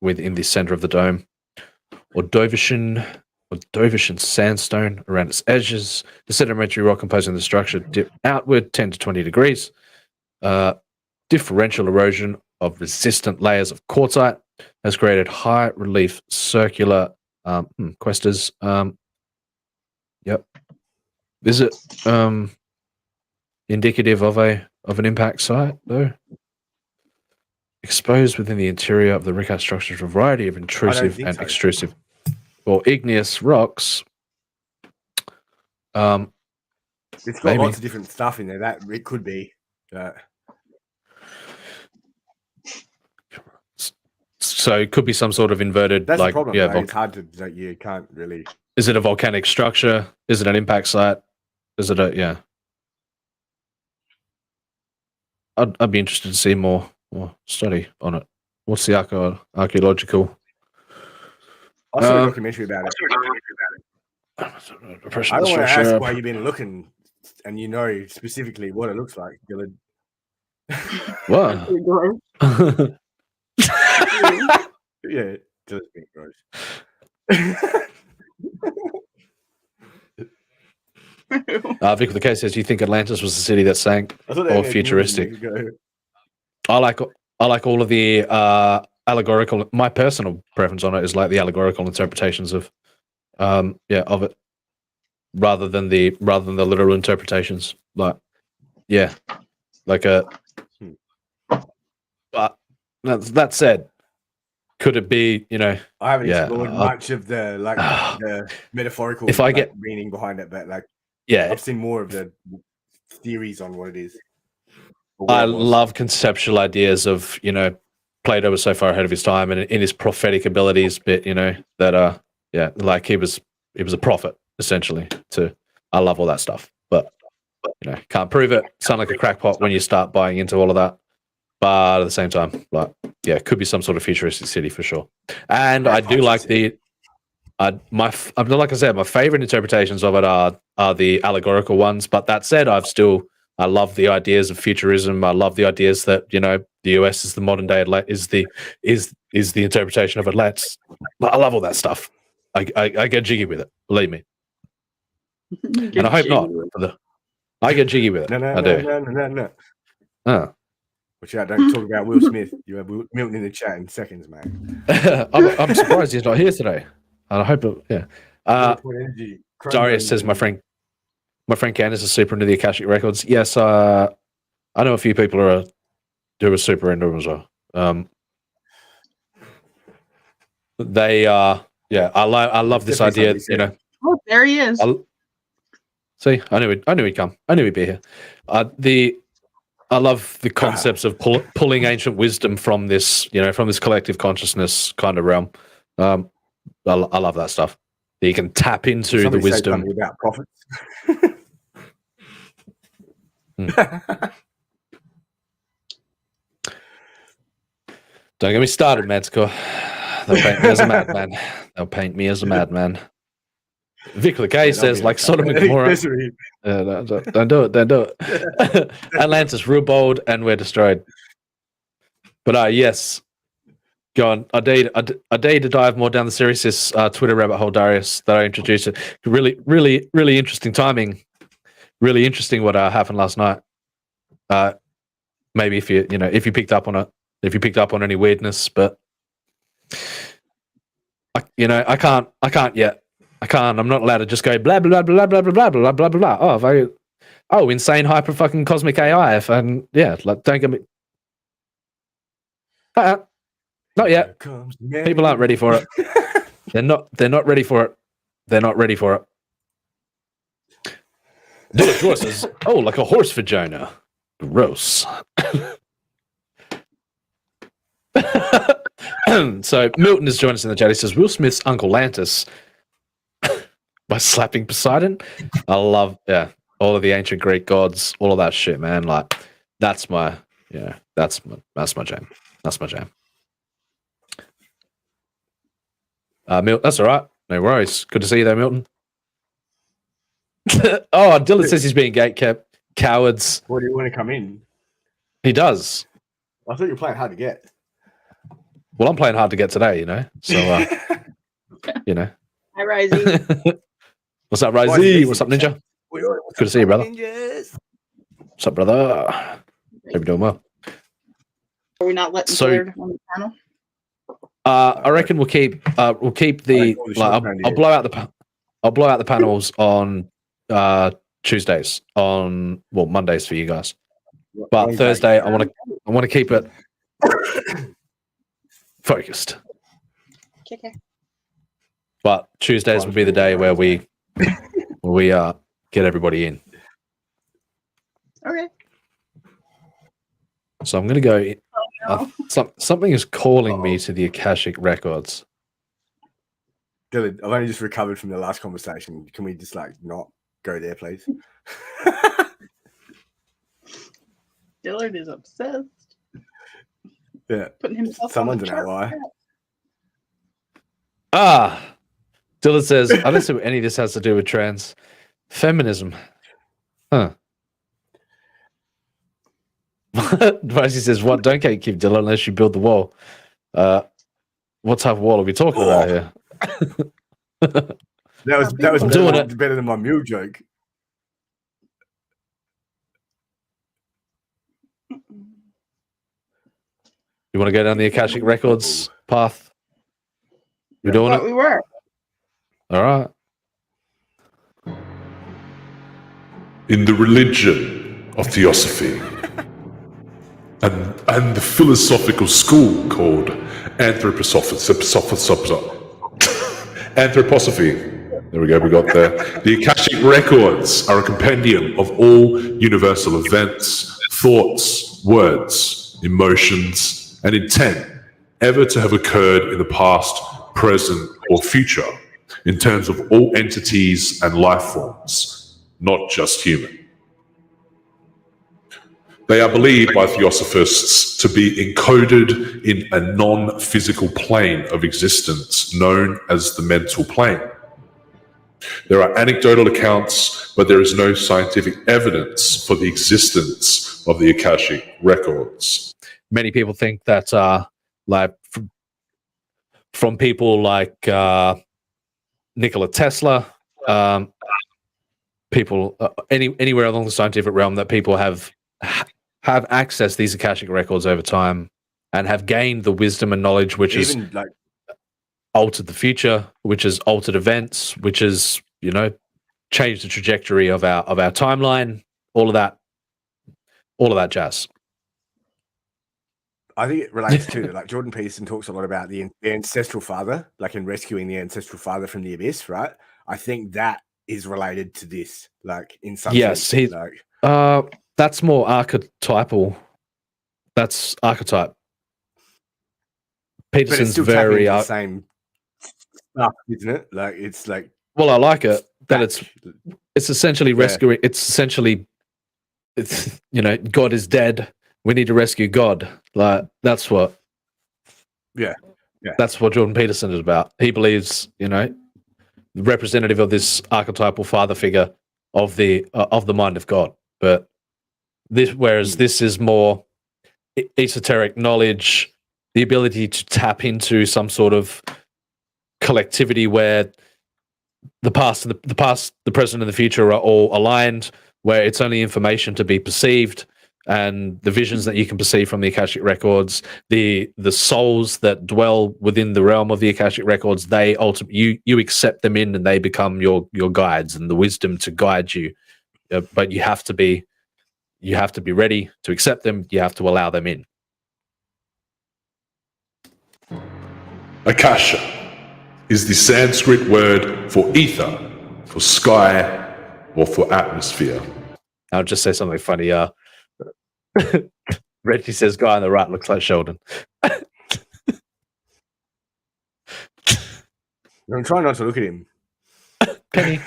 within the center of the dome, Ordovician sandstone around its edges. The sedimentary rock composing the structure dip outward 10 to 20 degrees. Differential erosion of resistant layers of quartzite has created high relief circular questers. Yep. Is it indicative of an impact site though? Exposed within the interior of the Rickard structure is a variety of intrusive and extrusive or igneous rocks. It's got lots of different stuff in there. That it could be. So it could be some sort of inverted. That's like, the problem. yeah, Though. It's hard to. Like, you can't really. Is it a volcanic structure? Is it an impact site? Is it a yeah? I'd be interested to see more study on it. What's the archaeological? I saw a documentary about it. I don't want to ask why you've been looking, and you know specifically what it looks like, Dylan. What? Yeah, just being gross. Vic with the case says, "You think Atlantis was the city that sank, or futuristic?" I like all of the allegorical. My personal preference on it is like the allegorical interpretations of, of it, rather than the literal interpretations. Like, yeah, like a. But that said, could it be? You know, I haven't explored much of the the metaphorical meaning behind it, but like, yeah, I've seen more of the theories on what it is. I love conceptual ideas of, you know, Plato was so far ahead of his time, and in his prophetic abilities, but you know that like he was a prophet essentially. I love all that stuff, but you know, can't prove it. Sound like a crackpot when you start buying into all of that. But at the same time, like, yeah, it could be some sort of futuristic city for sure. And I do like like I said, my favorite interpretations of it are the allegorical ones. But that said, I love the ideas of futurism. I love the ideas that, you know, the US is the modern day is the interpretation of Atlantis. I love all that stuff. I get jiggy with it. Believe me. And I hope not. I get jiggy with it. No. Watch out! Don't talk about Will Smith. You have Milton in the chat in seconds, man. I'm surprised he's not here today. And I hope Darius says my friend Candace is super into the Akashic records. Yes, I know a few people who are super into them as well. They I love this idea. You know. Oh, there he is. See, I knew he'd come. I knew he'd be here. I love the concepts of pulling ancient wisdom from this, you know, from this collective consciousness kind of realm. I love that stuff. You can tap into the wisdom. About prophets. Don't get me started, Manticore. They'll paint me as a madman. They'll paint me as a madman. Vic Lakay says, like Sodom and Gomorrah. Don't do it. Atlantis, real bold, and we're destroyed. But yes, go on. I dare to dive more down the Sirius Twitter rabbit hole, Darius, that I introduced it. Really, really, really interesting timing. Really interesting what happened last night. Maybe if you if you picked up on any weirdness, but I can't yet. I'm not allowed to just go blah blah blah blah blah blah blah blah blah blah. Insane hyper fucking cosmic AI. And yeah, like don't get me. Not yet. People aren't ready for it. They're not ready for it. They're not ready for it. George says, like a horse vagina. Gross. So Milton has joined us in the chat. He says, Will Smith's Uncle Lantis by slapping Poseidon. I love, all of the ancient Greek gods, all of that shit, man. Like, that's my jam. That's my jam. Milton, that's all right. No worries. Good to see you there, Milton. Dylan says he's being gatekept. Cowards. What do you want to come in? He does. I thought you were playing hard to get. Well, I'm playing hard to get today, So, Hi, Risey. What's up, Risey? What's up, Ninja? Good to see you, brother. What's up, brother? Hope you're doing well. Are we not letting Third on the panel? I reckon we'll keep the. I'll blow out the panels on Tuesdays, on Mondays for you guys. But Thursday, I want to keep it focused. Okay. But Tuesdays will be the day where we get everybody in. Okay. So I'm going to go. Something is calling me to the Akashic Records. Dylan, I've only just recovered from the last conversation. Can we just not go there, please? Dillard is obsessed. Yeah. Putting himself Someone's on an ally. Dylan says, I don't see what any of this has to do with trans feminism. Huh. Risey says, what? Don't gatekeep, Dylan, unless you build the wall. What type of wall are we talking about here? That was better than my mule joke. You want to go down the Akashic Records path? You're doing it? We were. All right. In the religion of Theosophy and the philosophical school called Anthroposophy. There we go, we got there. The Akashic Records are a compendium of all universal events, thoughts, words, emotions, and intent ever to have occurred in the past, present, or future, in terms of all entities and life forms, not just human. They are believed by theosophists to be encoded in a non-physical plane of existence known as the mental plane. There are anecdotal accounts, but there is no scientific evidence for the existence of the Akashic Records. Many people think that, from people like Nikola Tesla, people anywhere along the scientific realm, that people have accessed these Akashic Records over time and have gained the wisdom and knowledge which has altered the future, which has altered events, which has changed the trajectory of our timeline, all of that jazz. I think it relates to Jordan Peterson talks a lot about the ancestral father, in rescuing the ancestral father from the abyss, right? I think that is related to this, in some sense. That's more archetypal. That's archetype. Peterson's very the same stuff, isn't it? Well, I like it that it's essentially rescuing. It's essentially, God is dead. We need to rescue God. That's what. Yeah. That's what Jordan Peterson is about. He believes, the representative of this archetypal father figure of the mind of God. But this is more esoteric knowledge, the ability to tap into some sort of collectivity where the past, the present, and the future are all aligned, where it's only information to be perceived, and the visions that you can perceive from the Akashic records, the souls that dwell within the realm of the Akashic records, they ultimately you accept them in, and they become your guides and the wisdom to guide you. But you have to be ready to accept them. You have to allow them in. Akasha is the Sanskrit word for ether, for sky, or for atmosphere. I'll just say something funny. Reggie says, "Guy on the right looks like Sheldon." I'm trying not to look at him. Penny.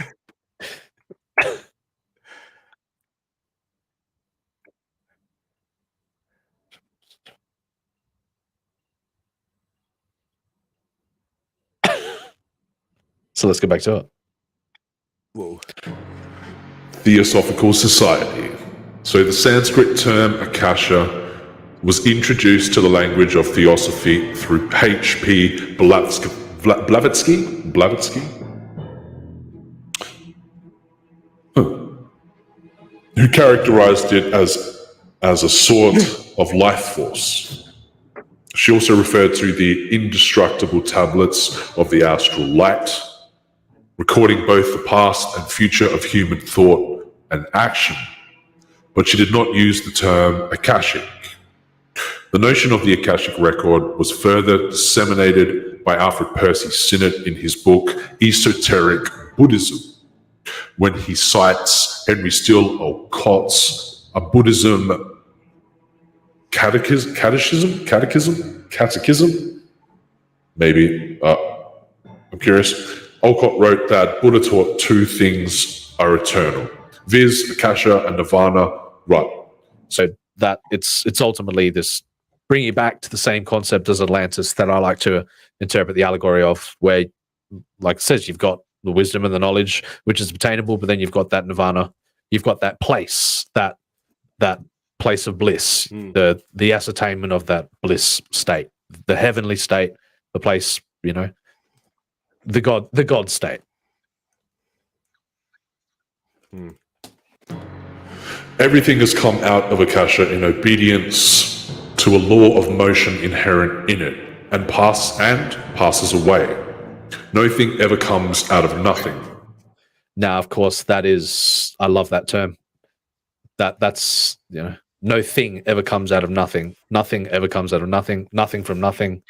So let's go back to it. Whoa. Theosophical Society. So the Sanskrit term Akasha was introduced to the language of theosophy through H.P. Blavatsky, who characterized it as a sort of life force. She also referred to the indestructible tablets of the astral light, recording both the past and future of human thought and action, but she did not use the term Akashic. The notion of the Akashic record was further disseminated by Alfred Percy Sinnett in his book Esoteric Buddhism, when he cites Henry Steele Olcott's A Buddhism Catechism? Maybe. I'm curious. Olcott wrote that Buddha taught two things are eternal, viz. Akasha and Nirvana. Right. So that it's ultimately this bring you back to the same concept as Atlantis that I like to interpret the allegory of, where, like it says, you've got the wisdom and the knowledge, which is obtainable, but then you've got that Nirvana, you've got that place, that place of bliss, the ascertainment of that bliss state, the heavenly state, the place, the God state. Everything has come out of Akasha in obedience to a law of motion inherent in it, and passes away. Nothing ever comes out of nothing. Now, of course, that is, I love that term. That's no thing ever comes out of nothing. Nothing ever comes out of nothing. Nothing from nothing.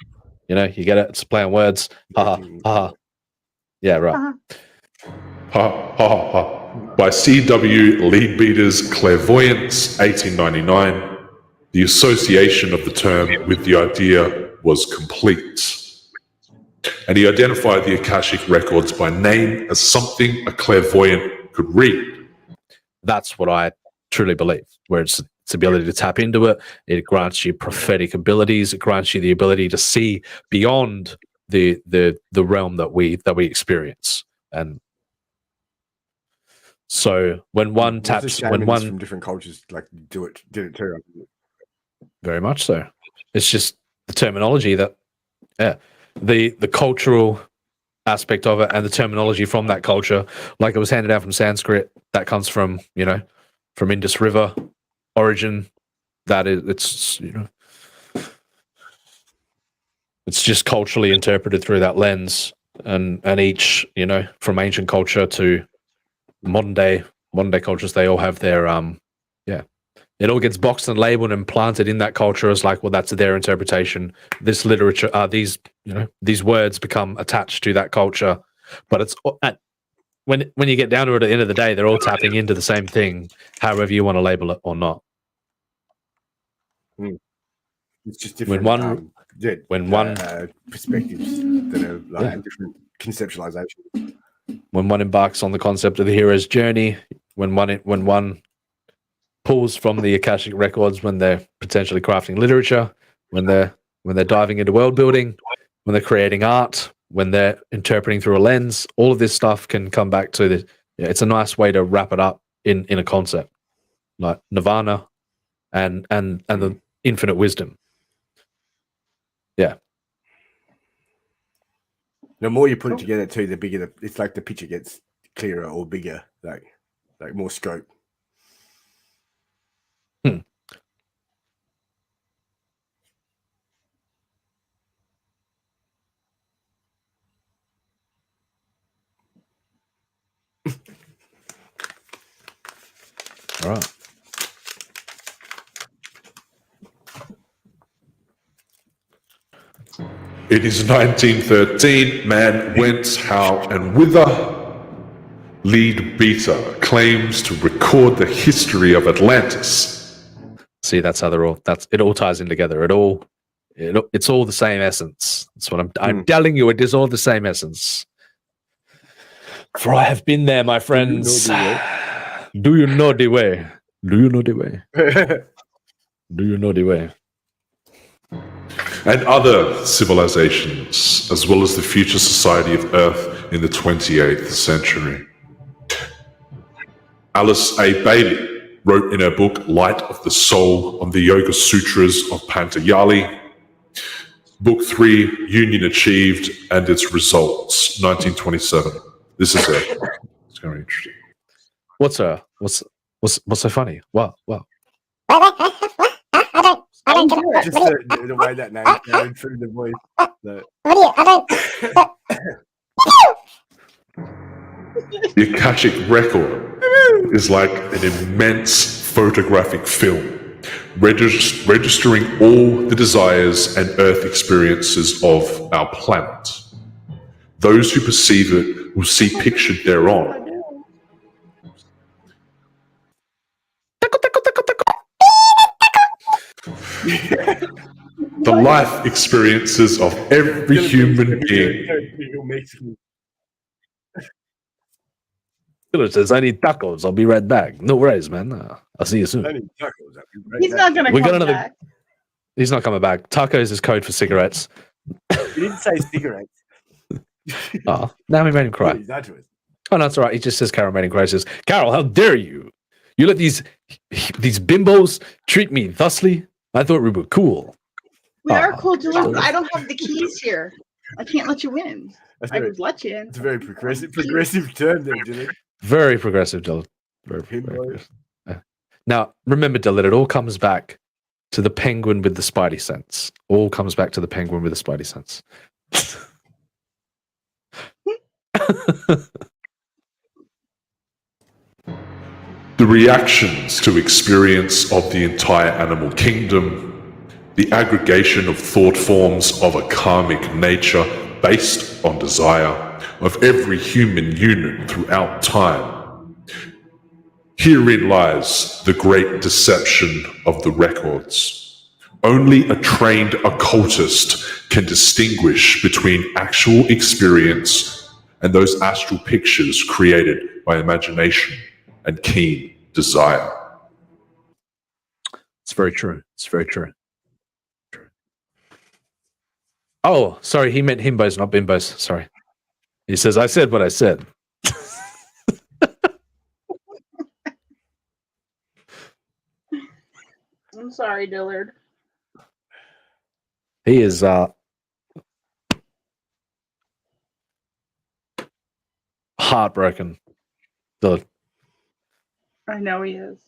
You get it? It's a play on words. Ha ha ha. Yeah, right. Ha ha ha. By C.W. Leadbeater's Clairvoyance, 1899, the association of the term with the idea was complete. And he identified the Akashic records by name as something a clairvoyant could read. That's what I truly believe, where it's ability to tap into it. It grants you prophetic abilities. It grants you the ability to see beyond the realm that we experience. And so when one taps, when one from different cultures did it too. Very much so. It's just the terminology that, the cultural aspect of it and the terminology from that culture, like it was handed out from Sanskrit, that comes from from Indus River origin. That is, it's just culturally interpreted through that lens, and each from ancient culture to modern day cultures, they all have their it all gets boxed and labeled and planted in that culture as like, well, that's their interpretation. This literature, these words become attached to that culture, but it's when you get down to it, at the end of the day, they're all tapping into the same thing, however you want to label it or not. It's just different. When one perspectives that are and different conceptualizations. When one embarks on the concept of the hero's journey, when one pulls from the Akashic records, when they're potentially crafting literature, when they're diving into world building, when they're creating art, when they're interpreting through a lens, all of this stuff can come back to the. It's a nice way to wrap it up in a concept like Nirvana and the infinite wisdom. Yeah. The more you put it together, too, the bigger it's like the picture gets clearer or bigger, like more scope. All right. It is 1913. Man, whence, how, and whither? Lead Beta claims to record the history of Atlantis. See, that's how they're all. It all ties in together. It's all the same essence. That's what I'm telling you. It is all the same essence. For I have been there, my friends. Do you know the way? Do you know the way? Do you know the way? And other civilizations, as well as the future society of Earth in the 28th century. Alice A. Bailey wrote in her book Light of the Soul on the Yoga Sutras of Panchayali. Book 3, Union Achieved and Its Results, 1927. This is it. It's going to be interesting. What's so funny? Wow. I don't get it. Just the way that name came through the voice. What do you? The Akashic Record is like an immense photographic film, registering all the desires and earth experiences of our planet. Those who perceive it will see pictured thereon. The life experiences of every human being. It says, I need tacos. I'll be right back. No worries, man. I'll see you soon. He's not going to come back. He's not coming back. Tacos is code for cigarettes. He didn't say cigarettes. Oh, now we made him cry. Oh, no, it's all right. He just says Carol made him cry. He says, Carol, how dare you? You let these bimbos treat me thusly? I thought we were cool. We are cool, Dylan, but I don't have the keys here. I can't let you win. I would let you in. It's a very progressive term there, Dylan. Very progressive, Dylan. Very progressive. Now, remember, Dylan, it all comes back to the penguin with the spidey sense. All comes back to the penguin with the spidey sense. The reactions to experience of the entire animal kingdom, the aggregation of thought forms of a karmic nature based on desire of every human unit throughout time. Herein lies the great deception of the records. Only a trained occultist can distinguish between actual experience and those astral pictures created by imagination and keen desire. It's very true. It's very true. Oh, sorry, he meant himbos, not bimbos. Sorry. He says, I said what I said. I'm sorry, Dillard. He is heartbroken. Dillard. I know he is.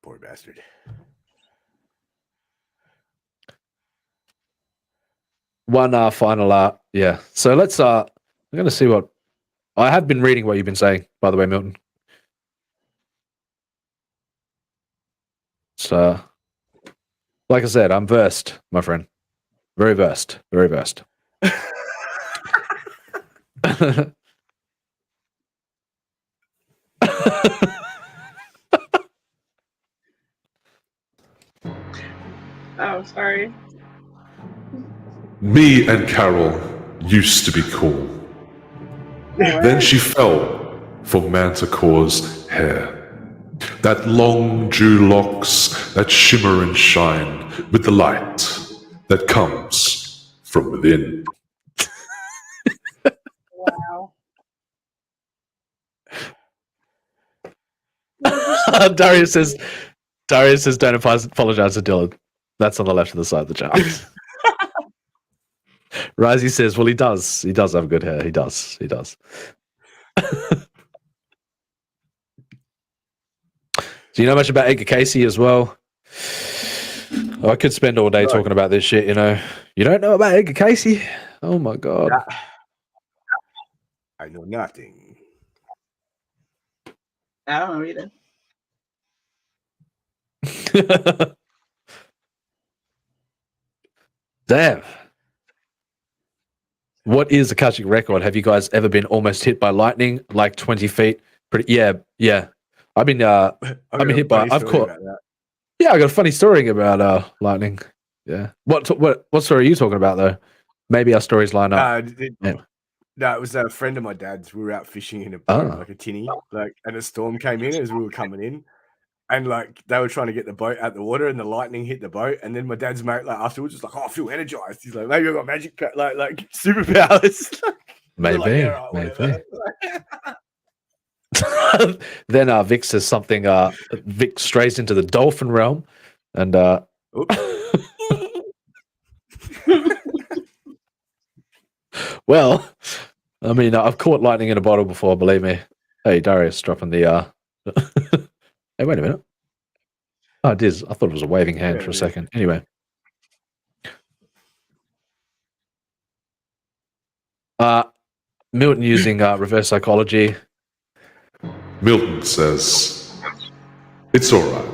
Poor bastard. One final yeah. So let's I'm gonna see what I have been reading what you've been saying, by the way, Milton. So like I said, I'm versed, my friend. Very versed. Very versed. Oh, sorry. Me and Carol used to be cool. Then she fell for Manticore's hair. That long dew locks that shimmer and shine with the light that comes from within. Wow. Darius says, don't apologize to Dylan. That's on the left of the side of the chart. Risey says, well, he does. He does have good hair. He does. He does. Do you know much about Edgar Casey as well? Oh, I could spend all day talking about this shit, you know. You don't know about Edgar Casey? Oh, my God. I know nothing. I don't know either. Damn. What is the Akashic record? Have you guys ever been almost hit by lightning, like 20 feet? Yeah. I've been hit by. I've caught. Yeah, I got a funny story about lightning. Yeah. What story are you talking about though? Maybe our stories line up. No, it was a friend of my dad's. We were out fishing in a boat, like a tinny, and a storm came in as we were coming in, and they were trying to get the boat out the water, and the lightning hit the boat, and then my dad's mate, afterwards, was like, "Oh, I feel energized." He's like, "Maybe I got magic, like superpowers." Maybe. Then Vic says something. Vic strays into the dolphin realm, and well, I mean, I've caught lightning in a bottle before. Believe me. Hey, Darius, dropping the. Hey, wait a minute. Oh, it is. I thought it was a waving hand for a second. Anyway. Milton using reverse psychology. Milton says, "It's alright.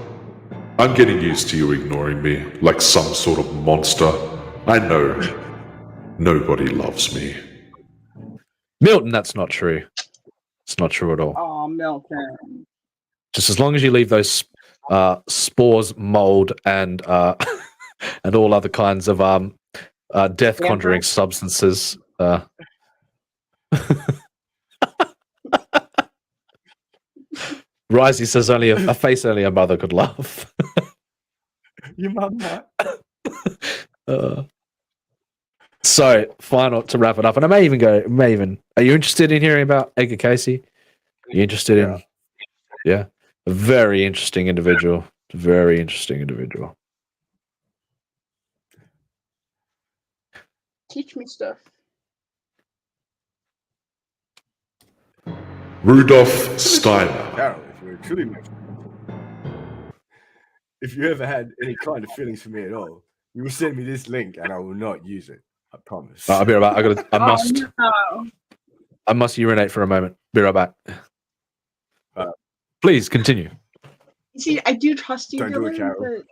I'm getting used to you ignoring me like some sort of monster. I know nobody loves me." Milton, that's not true. It's not true at all. Oh, Milton. Just as long as you leave those spores, mold, and and all other kinds of death conjuring substances. Risey says only a face only a mother could love. Your mum might. So, final to wrap it up, and I may even. Are you interested in hearing about Edgar Casey? Are you interested in? Yeah, a very interesting individual. Very interesting individual. Teach me stuff. Rudolph Steiner. Carol, if you ever had any kind of feelings for me at all, you will send me this link, and I will not use it. I promise. I'll be right back. I must urinate for a moment. Be right back. Please continue. See, I do trust you, Don't do it, Dylan,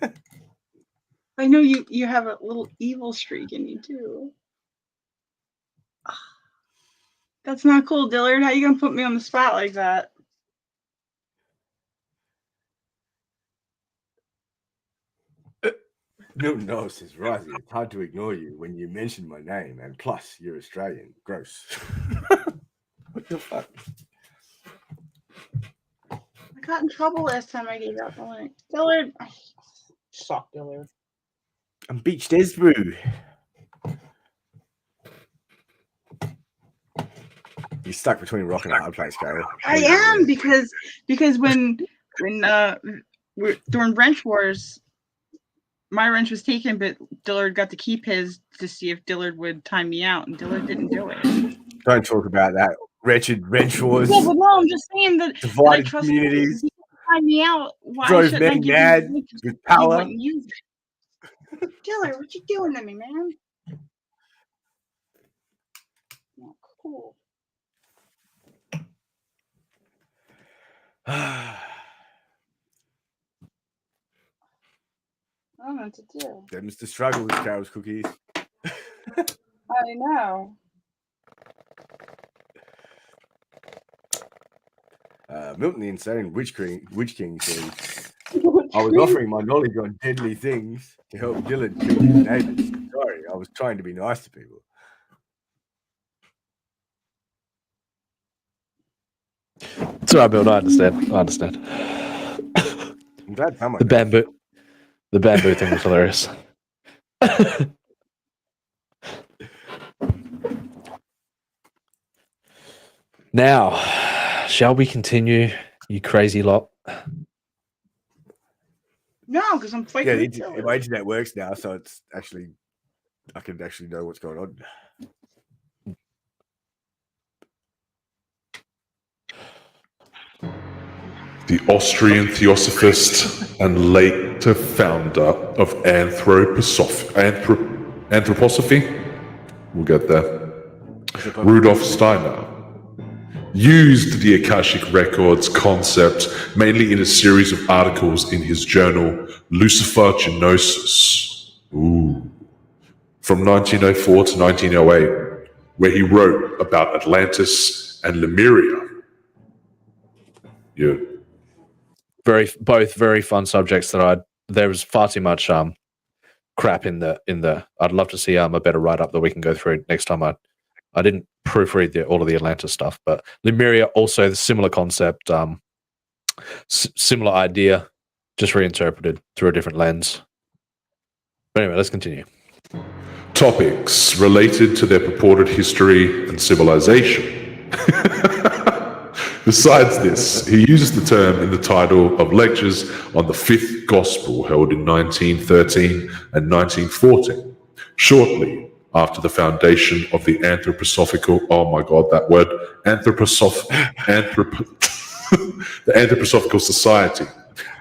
but I know you have a little evil streak in you too. That's not cool, Dillard. How you gonna put me on the spot like that? Milton Knowles says, "Risey, it's hard to ignore you when you mention my name, and plus you're Australian. Gross." What the fuck? I got in trouble last time I gave out the link. Dillard, suck, Dillard. I'm Beach Desbrew. You're stuck between a rock and a hard place, Carol. I am because when during Wrench Wars, my wrench was taken, but Dillard got to keep his to see if Dillard would time me out, and Dillard didn't do it. Don't talk about that. Wretched Wrench Wars. Yeah, but no, I'm just saying that divided I trust communities. Time me out. Why Drove shouldn't I men give mad him with power. Dillard, what you doing to me, man? Not cool. I don't know what to do. Them's the struggle with Carol's cookies. I know. Milton the Insane Witch King says, "I was offering my knowledge on deadly things to help Dillard kill his neighbors. Sorry, I was trying to be nice to people." It's all right, Bill. I understand. I'm glad someone The bamboo thing was hilarious. Now, shall we continue, you crazy lot? No, because I'm fighting. Yeah, my internet works now, so it's actually I can actually know what's going on. The Austrian theosophist and later founder of anthroposophy. We'll get there. Rudolf Steiner used the Akashic Records concept mainly in a series of articles in his journal Lucifer Genosis. Ooh. From 1904 to 1908, where he wrote about Atlantis and Lemuria. Yeah. Both very fun subjects that there was far too much crap in the I'd love to see a better write-up that we can go through next time. I didn't proofread all of the Atlantis stuff, but Lemuria also the similar concept, similar idea, just reinterpreted through a different lens. But anyway, let's continue. Topics related to their purported history and civilization. Besides this, he used the term in the title of lectures on the Fifth Gospel held in 1913 and 1914, shortly after the foundation of the anthroposophical, oh my god, that word, the Anthroposophical Society,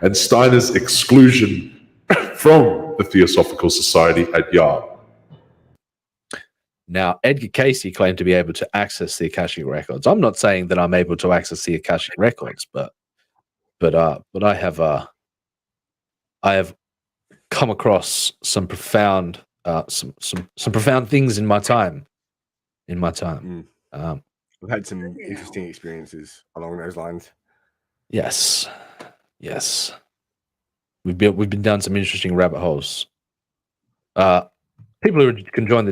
and Steiner's exclusion from the Theosophical Society at Yale. Now, Edgar Casey claimed to be able to access the Akashic Records. I'm not saying that I'm able to access the Akashic Records, but I have come across some profound some profound things in my time. I've had some interesting experiences along those lines. Yes. We've been down some interesting rabbit holes. People who want to join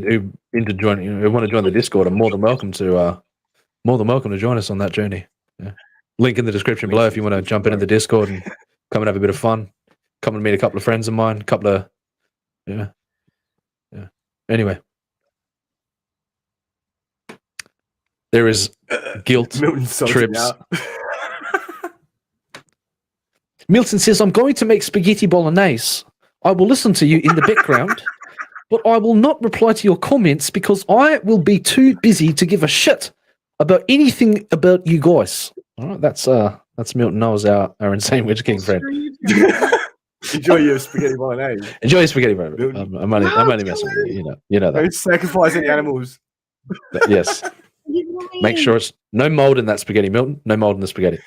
the Discord are more than welcome to join us on that journey. Yeah. Link in the description below if you want to jump into the Discord and come and have a bit of fun. Come and meet a couple of friends of mine. Yeah. Anyway, there is guilt trips. Milton says, "I'm going to make spaghetti bolognese. I will listen to you in the background." But I will not reply to your comments because I will be too busy to give a shit about anything about you guys. All right, that's Milton Knowles, our Insane Witch King friend. Enjoy your spaghetti bolognese. Enjoy your spaghetti bolognese. I'm only messing with you. You know that. Don't sacrifice any animals. Yes. Make sure it's no mold in that spaghetti, Milton. No mold in the spaghetti.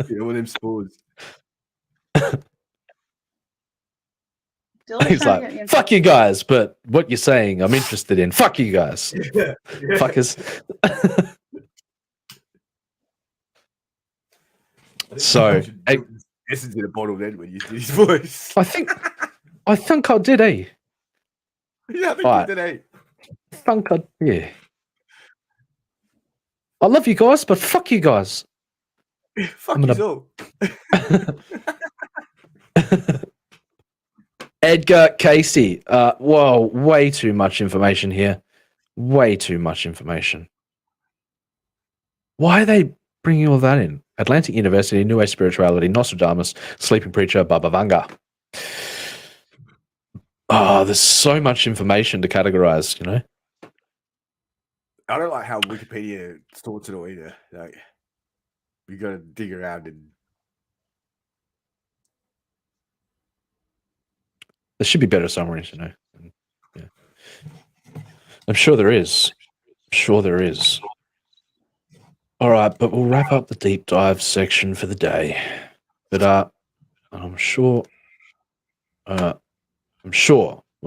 You want them spores. He's like, fuck you guys, but what you're saying, I'm interested in. Fuck you guys. Yeah. Fuckers. So, listen to the bottle then when you do his voice. I think I did, eh? Yeah, I think you did, eh? Yeah. I love you guys, but fuck you guys. Fuck you all. Edgar Casey. Whoa, way too much information here. Way too much information. Why are they bringing all that in? Atlantic University, New Age Spirituality, Nostradamus, Sleeping Preacher, Baba Vanga. Oh, there's so much information to categorize, you know? I don't like how Wikipedia sorts it all either. Like, you got to dig around and. There should be better summaries, you know. Yeah. I'm sure there is. All right, but we'll wrap up the deep dive section for the day. But I'm sure we're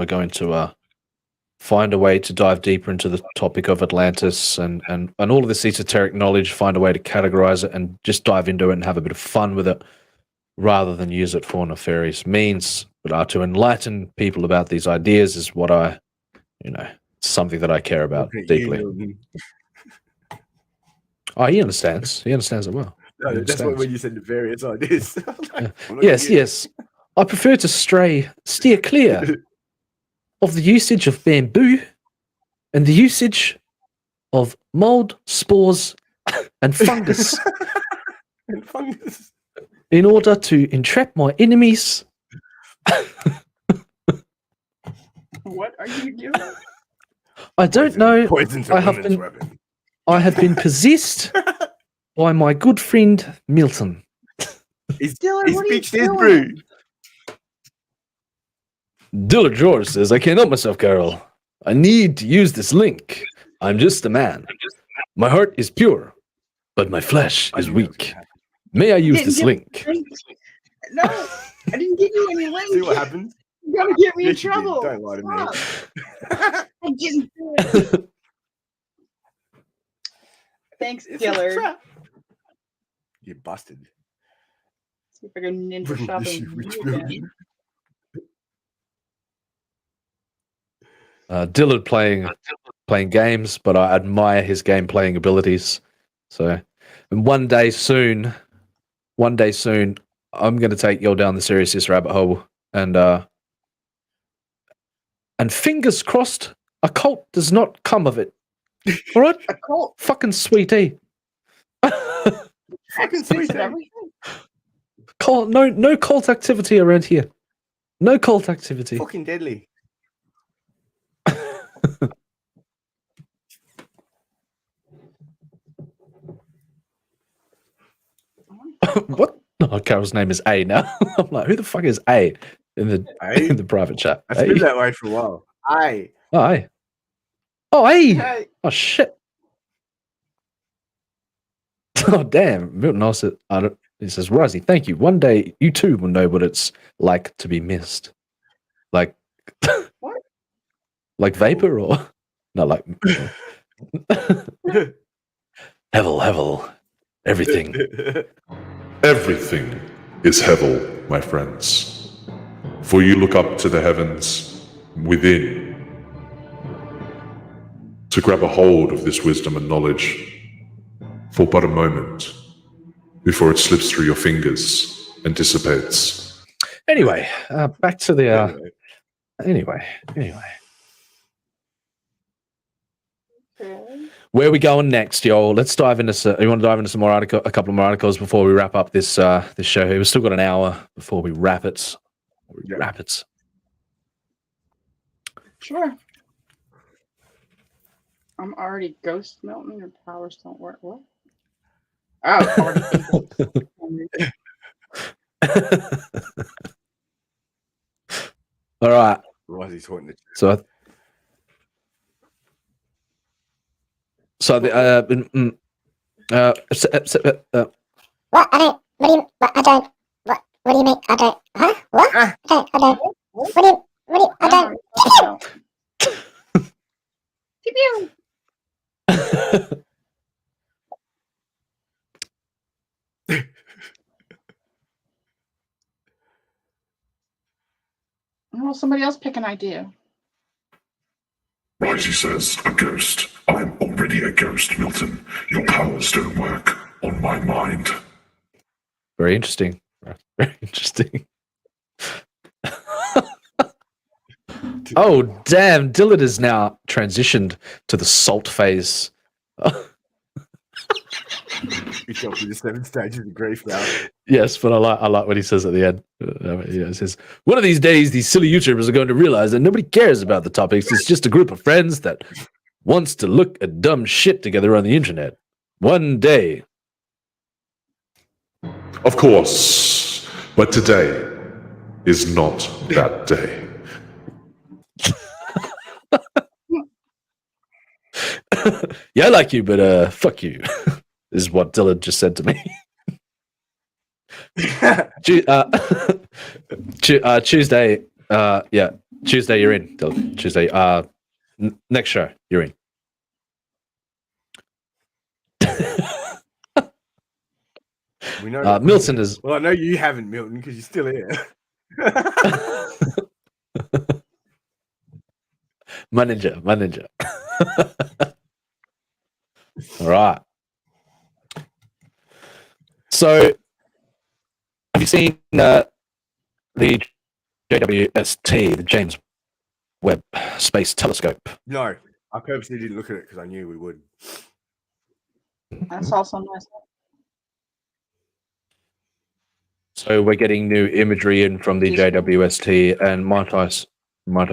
going to find a way to dive deeper into the topic of Atlantis and all of this esoteric knowledge, find a way to categorize it and just dive into it and have a bit of fun with it rather than use it for nefarious means. But to enlighten people about these ideas is what something that I care about deeply. Oh, he understands. He understands it well. No, that's what when you said the various ideas. Yes. I prefer to steer clear of the usage of bamboo and the usage of mold, spores, and fungus. In order to entrap my enemies. What are you doing? I don't know. I have been possessed by my good friend Milton. He's pitched his brew. Dillard George says, I can't help myself, Carol. I need to use this link. I'm just a man. My heart is pure, but my flesh is weak. May I use Didn't this give link? me links. No, I didn't give you any links. See what happens? You're gonna get me in Yes, you did. trouble. Don't lie to me. Stop. I didn't do it. Thanks, Dillard. You busted. See if I can ninja shop him. Dillard playing games, but I admire his game playing abilities. So, and one day soon, I'm going to take you down the seriousness rabbit hole, and fingers crossed, a cult does not come of it. All right, a cult, fucking sweetie. Fucking sweetie. Cult, no cult activity around here. No cult activity. Fucking deadly. What? Oh, Carol's name is A now. I'm like, who the fuck is A in the private chat? It's been that way for a while. A. Oh, A. Oh, A. Hey. Oh, shit. Oh, damn. Milton also, he says, Risey, thank you. One day you too will know what it's like to be missed. Like, what? Like vapor or? No, like. Hevel. Everything. Everything is Hevel, my friends. For you look up to the heavens within to grab a hold of this wisdom and knowledge for but a moment before it slips through your fingers and dissipates. Anyway, back to the. Anyway. Where are we going next, y'all? Let's dive into. You want to dive into some more a couple more articles before we wrap up this this show here? We've still got an hour before we wrap it. Sure. I'm already ghost Milton. Your powers don't work. What? Oh, All right. Why is he talking to So the What? I don't. What do you? What? I don't. What do you mean? I don't. Huh? What? I don't. What do you? I don't. Well, somebody else pick an idea. Risey says, a ghost. I'm already a ghost, Milton. Your powers don't work on my mind. Very interesting. Very interesting. Oh, damn. Dillard is now transitioned to the salt phase. He's got through the 7 stages of grief now. Yes, but I like what he says at the end. He says, one of these days, these silly YouTubers are going to realize that nobody cares about the topics. It's just a group of friends that wants to look at dumb shit together on the internet. One day. Of course, but today is not that day. Yeah, I like you, but fuck you. Is what Dillard just said to me. Tuesday, Tuesday you're in. Dillard. Tuesday, next show you're in. We know Milton is. Well, I know you haven't, Milton, because you're still here. My ninja. All right. So, have you seen the JWST, the James Webb Space Telescope? No, I purposely didn't look at it because I knew we would. I saw some last night. So we're getting new imagery in from the JWST, and might I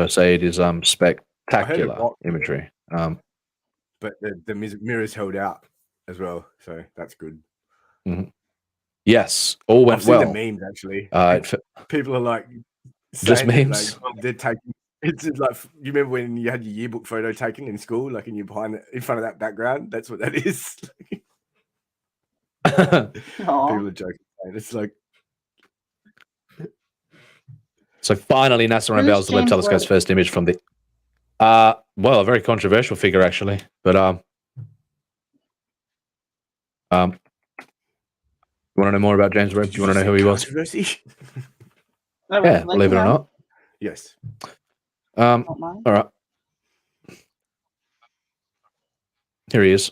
say it is spectacular imagery. But the mirror's held out as well, so that's good. Mm-hmm. Yes, all went I've seen well. the memes actually. Uh, People are like just saying memes. Like, they're taking It's just like, you remember when you had your yearbook photo taken in school, like, and you're in front of that background? That's what that is. People are joking. It's like, so finally, NASA Who's unveils the Webb James telescope's Webb? first image from the. Well, a very controversial figure actually, but you want to know more about James Webb? Do you want to know who he was? controversy? Yeah, believe it or not. Yes. All right. Here he is.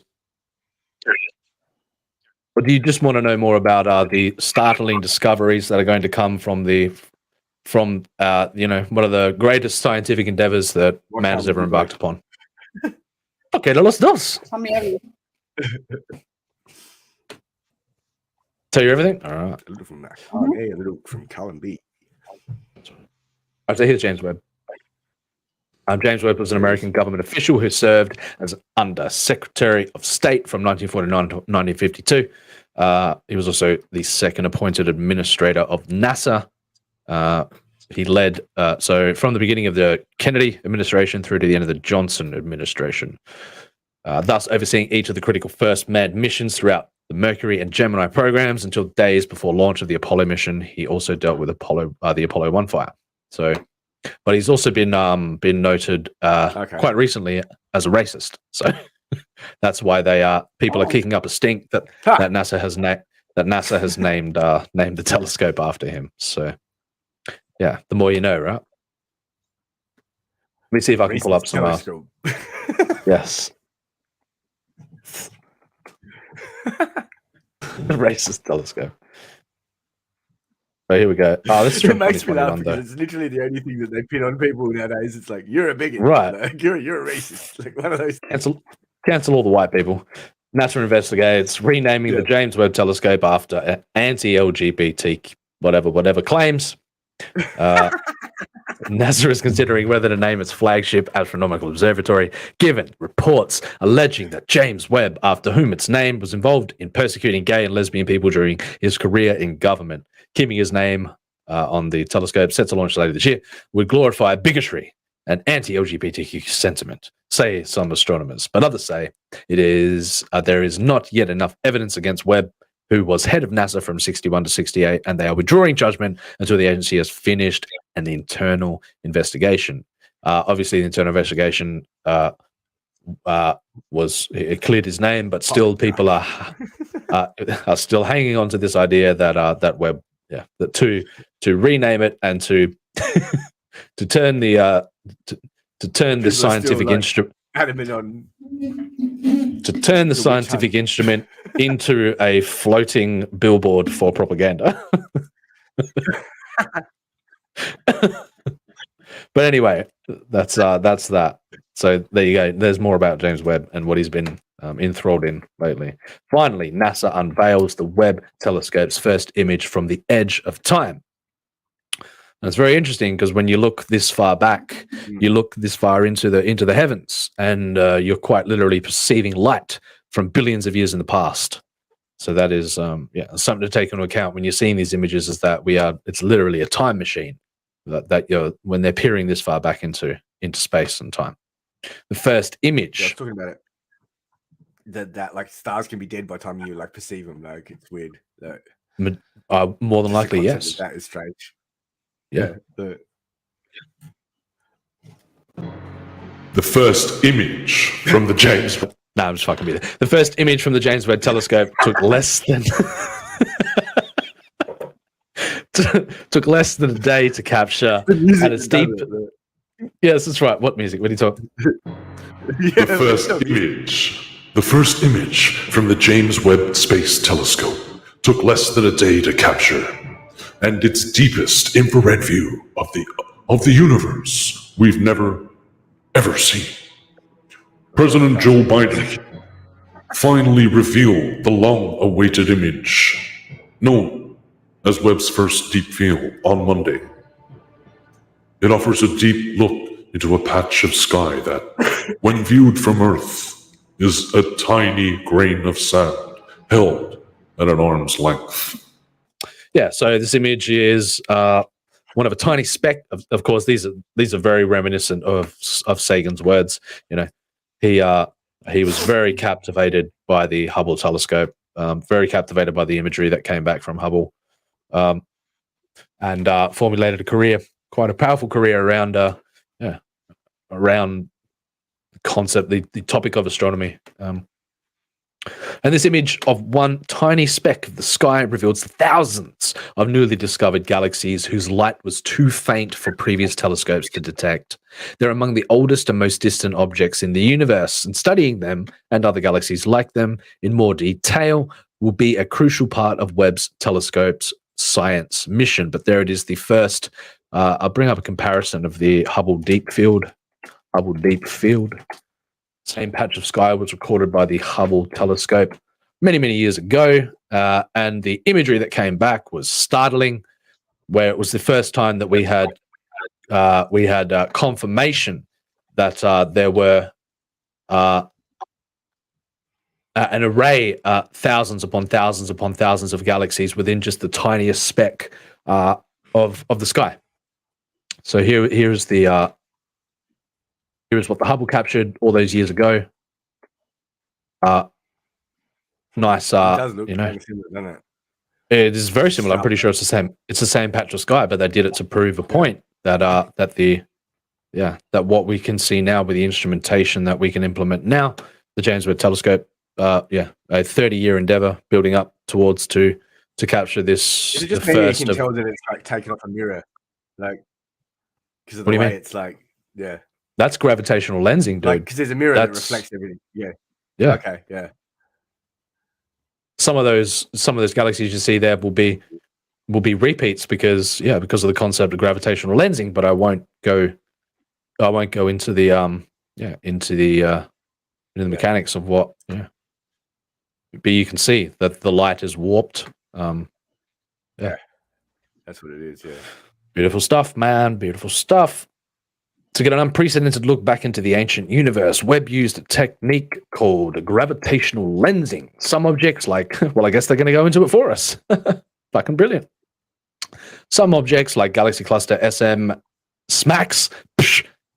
Or do you just want to know more about the startling discoveries that are going to come from one of the greatest scientific endeavors that man has ever embarked upon? Okay, los dos. Tell me everything. Tell you everything? All right. A little from McConaughey, a little from Colin B. So here's James Webb. James Webb was an American government official who served as Under Secretary of State from 1949 to 1952. He was also the second appointed administrator of NASA. He led, so from the beginning of the Kennedy administration through to the end of the Johnson administration, thus overseeing each of the critical first manned missions throughout the Mercury and Gemini programs until days before launch of the Apollo mission. He also dealt with the Apollo 1 fire. So, but he's also been noted quite recently as a racist. So that's why people are kicking up a stink that NASA has named the telescope after him. So yeah, the more you know, right? Let me see if I can pull up some. Yes. Racist telescope. Oh, here we go. Oh, this is It from makes me laugh 2021, because though. it's literally the only thing that they pin on people nowadays. It's like, you're a bigot, Right. Like, you're a racist. Like one of those. Cancel all the white people. NASA investigates renaming the James Webb Telescope after anti-LGBT whatever claims. NASA is considering whether to name its flagship astronomical observatory, given reports alleging that James Webb, after whom it's named, was involved in persecuting gay and lesbian people during his career in government. Keeping his name on the telescope, set to launch later this year, would glorify bigotry and anti-LGBTQ sentiment, say some astronomers. But others say it is there is not yet enough evidence against Webb, who was head of NASA from 61 to 68, and they are withdrawing judgment until the agency has finished an internal investigation. Obviously, the internal investigation it cleared his name, but still people are still hanging on to this idea that Webb, that to rename it and to to turn the scientific instrument. Adamant on To turn the scientific instrument into a floating billboard for propaganda. But anyway, that's that. So there you go. There's more about James Webb and what he's been enthralled in lately. Finally, NASA unveils the Webb telescope's first image from the edge of time. And it's very interesting because when you look this far back, you look this far into the heavens, and you're quite literally perceiving light from billions of years in the past. So that is something to take into account when you're seeing these images. Is that it's literally a time machine that you're when they're peering this far back into space and time. The first image. I was talking about it. That like stars can be dead by the time you like perceive them. Like it's weird. Like, more than likely, yes. That is strange. Yeah. The first image from the James. No, I'm just fucking with it. The first image from the James Webb Telescope took less than a day to capture, and it's deep. Yes, that's right. What music? What are you talking? The first image from the James Webb Space Telescope took less than a day to capture, and its deepest infrared view of the universe we've never ever seen. President Joe Biden finally revealed the long-awaited image, known as Webb's first deep field, on Monday. It offers a deep look into a patch of sky that, when viewed from Earth, is a tiny grain of sand held at an arm's length. Yeah, so this image is one of a tiny speck. Of course, these are very reminiscent of Sagan's words. You know, he was very captivated by the Hubble telescope, very captivated by the imagery that came back from Hubble, and formulated a career, quite a powerful career around around the concept, the topic of astronomy. And this image of one tiny speck of the sky reveals thousands of newly discovered galaxies whose light was too faint for previous telescopes to detect. They're among the oldest and most distant objects in the universe, and studying them and other galaxies like them in more detail will be a crucial part of Webb's telescope's science mission. But there it is, the first. I'll bring up a comparison of the Hubble Deep Field. Hubble Deep Field. Same patch of sky was recorded by the Hubble telescope many, many years ago, and the imagery that came back was startling, where it was the first time that we had confirmation that there were an array, thousands upon thousands upon thousands of galaxies within just the tiniest speck of the sky. So here's what the Hubble captured all those years ago. Nice, it does look similar, doesn't it? It is very similar. I'm pretty sure it's the same. It's the same patch of sky, but they did it to prove a point that that what we can see now with the instrumentation that we can implement now, the James Webb Telescope, a 30-year endeavor building up towards to capture this. Is it just the maybe you first can of, tell that it's like taken off a mirror, like because of What the do you way mean? it's like, yeah, That's gravitational lensing, dude. like because there's a mirror that That's- reflects everything. Yeah. Yeah. Okay. Yeah. Some of those galaxies you see there will be repeats because of the concept of gravitational lensing, but I won't go into the mechanics of what but you can see that the light is warped. That's what it is. Yeah. Beautiful stuff, man. Beautiful stuff. To get an unprecedented look back into the ancient universe, Webb used a technique called gravitational lensing. Some objects, like, well, I guess they're going to go into it for us. Fucking brilliant. Some objects, like galaxy cluster SM SMACS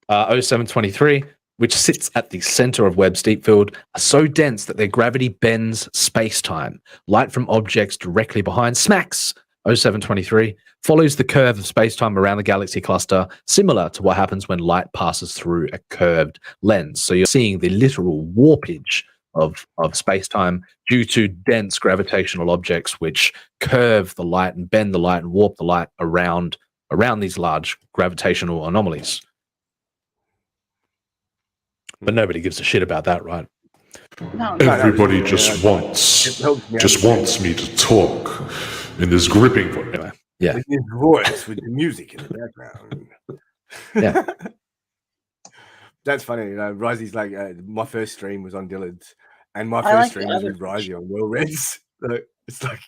0723, which sits at the center of Webb's deep field, are so dense that their gravity bends space-time. Light from objects directly behind SMACS 0723 follows the curve of space-time around the galaxy cluster, similar to what happens when light passes through a curved lens. So you're seeing the literal warpage of space-time due to dense gravitational objects which curve the light and bend the light and warp the light around these large gravitational anomalies. But nobody gives a shit about that, right? Everybody just wants me to talk in this gripping voice. Anyway, yeah. With his voice, with the music in the background. Yeah. That's funny. You know, Risey's like, my first stream was on Dillard's, and my I first like stream the was other with Risey on Well Reds. So it's like,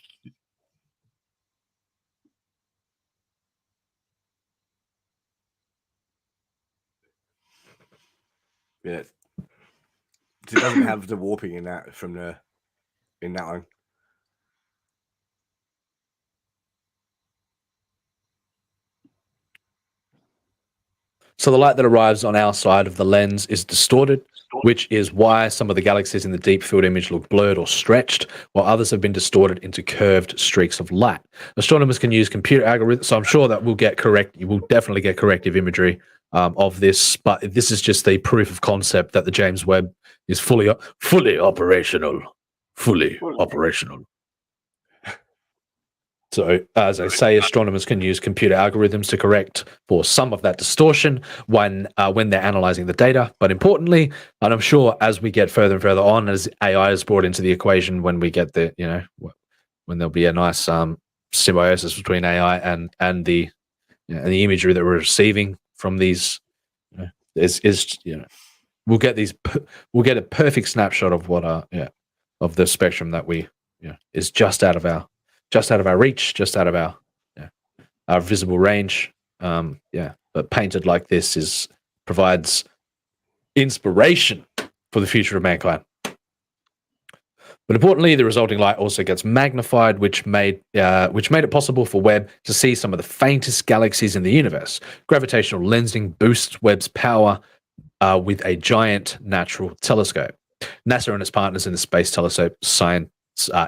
yeah, it doesn't have the warping in that in that one. So the light that arrives on our side of the lens is distorted, which is why some of the galaxies in the deep field image look blurred or stretched, while others have been distorted into curved streaks of light. Astronomers can use computer algorithms, so I'm sure that you will definitely get corrective imagery of this, but this is just the proof of concept that the James Webb is fully operational. Fully operational. So, as I say, astronomers can use computer algorithms to correct for some of that distortion when they're analyzing the data. But importantly, and I'm sure as we get further and further on, as AI is brought into the equation, when we get the, when there'll be a nice symbiosis between AI and the imagery that we're receiving from these, we'll get a perfect snapshot of what of the spectrum that we is just out of our reach, just out of our visible range. But painted like this provides inspiration for the future of mankind. But But importantly, the resulting light also gets magnified, which made it possible for Webb to see some of the faintest galaxies in the universe. Gravitational lensing boosts Webb's power with a giant natural telescope. NASA and its partners in the Space Telescope Science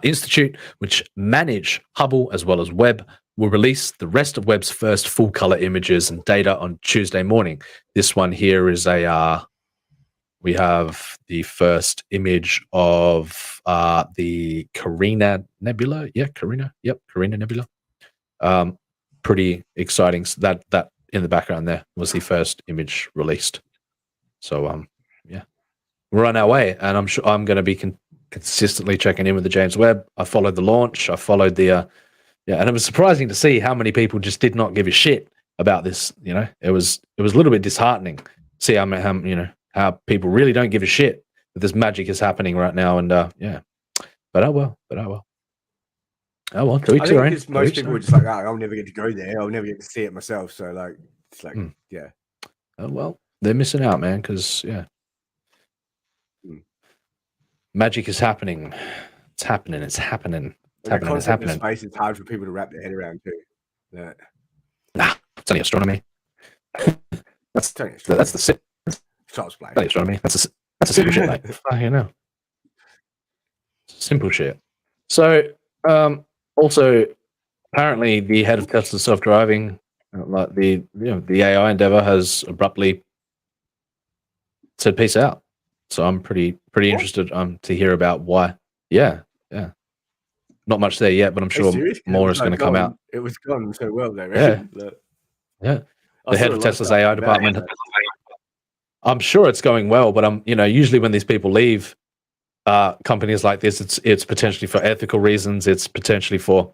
Institute, which manage Hubble as well as Webb, will release the rest of Webb's first full-color images and data on Tuesday morning. This one here is we have the first image of the Carina Nebula. Yeah, Carina. Yep, Carina Nebula. Pretty exciting. That in the background there was the first image released. So yeah, we're on our way, and I'm sure I'm going to be consistently checking in with the James Webb. I followed the launch. I followed the and it was surprising to see how many people just did not give a shit about this. You know, it was a little bit disheartening. See how people really don't give a shit that this magic is happening right now, and yeah. But oh well. Oh well. To each I their think own. because most people are just like, I'll never get to go there. I'll never get to see it myself. So like, it's like, yeah. Oh well, they're missing out, man. Because yeah, magic is happening. It's happening. It's happening. It's The happening. It's concept of happening. space is hard for people to wrap their head around too. Yeah. Nah, it's only astronomy. That's the Child's play. Only astronomy. That's a simple shit, mate. You know, simple shit. So, also, apparently, the head of Tesla self-driving, like the AI endeavor, has abruptly said peace out. So I'm pretty interested to hear about why. Yeah. Not much there yet, but I'm sure more is going to come out. It was gone so well there. Yeah. Right? Yeah. I The saw head a of lot of Tesla's stuff AI about department. it. I'm sure it's going well, but usually when these people leave companies like this, it's potentially for ethical reasons. It's potentially for,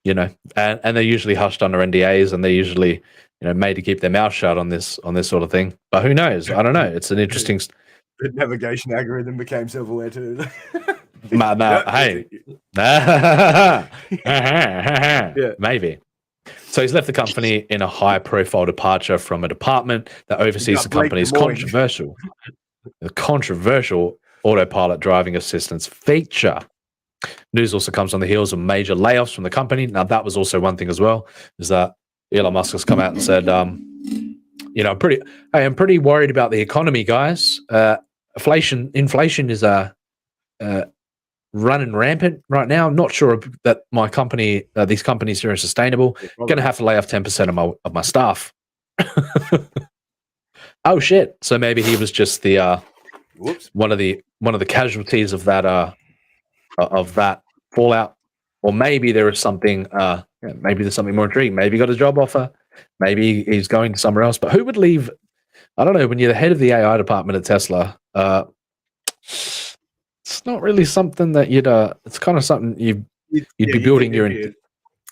and they're usually hushed under NDAs, and they're usually, made to keep their mouth shut on this sort of thing. But who knows? I don't know. It's an interesting. The navigation algorithm became self-aware too. Hey, maybe. So he's left the company in a high-profile departure from a department that oversees the company's controversial autopilot driving assistance feature. News also comes on the heels of major layoffs from the company. Now, that was also one thing as well, is that Elon Musk has come out and said, I'm pretty worried about the economy, guys. Inflation is running rampant right now. I'm not sure that my company, these companies here, are sustainable. Going to have to lay off 10% of my staff. Oh shit! So maybe he was just the one of the casualties of that fallout, or maybe there is something. Maybe there's something more intriguing. Maybe he got a job offer. Maybe he's going to somewhere else. But who would leave? I don't know. When you're the head of the AI department at Tesla, it's not really something that you'd. It's kind of something you'd be building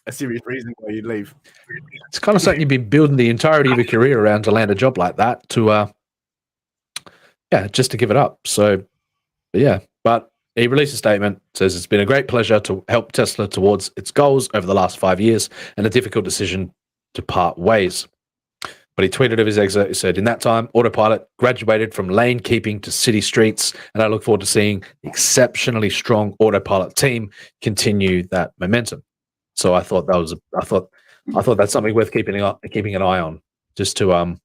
a serious reason why you'd leave. It's kind of something you'd be building the entirety of your career around to land a job like that. Just to give it up. So, but he released a statement, says it's been a great pleasure to help Tesla towards its goals over the last 5 years, and a difficult decision to part ways. But he tweeted of his exit. He said, in that time, Autopilot graduated from lane keeping to city streets, and I look forward to seeing the exceptionally strong Autopilot team continue that momentum. So I thought I thought that's something worth keeping an eye on, just to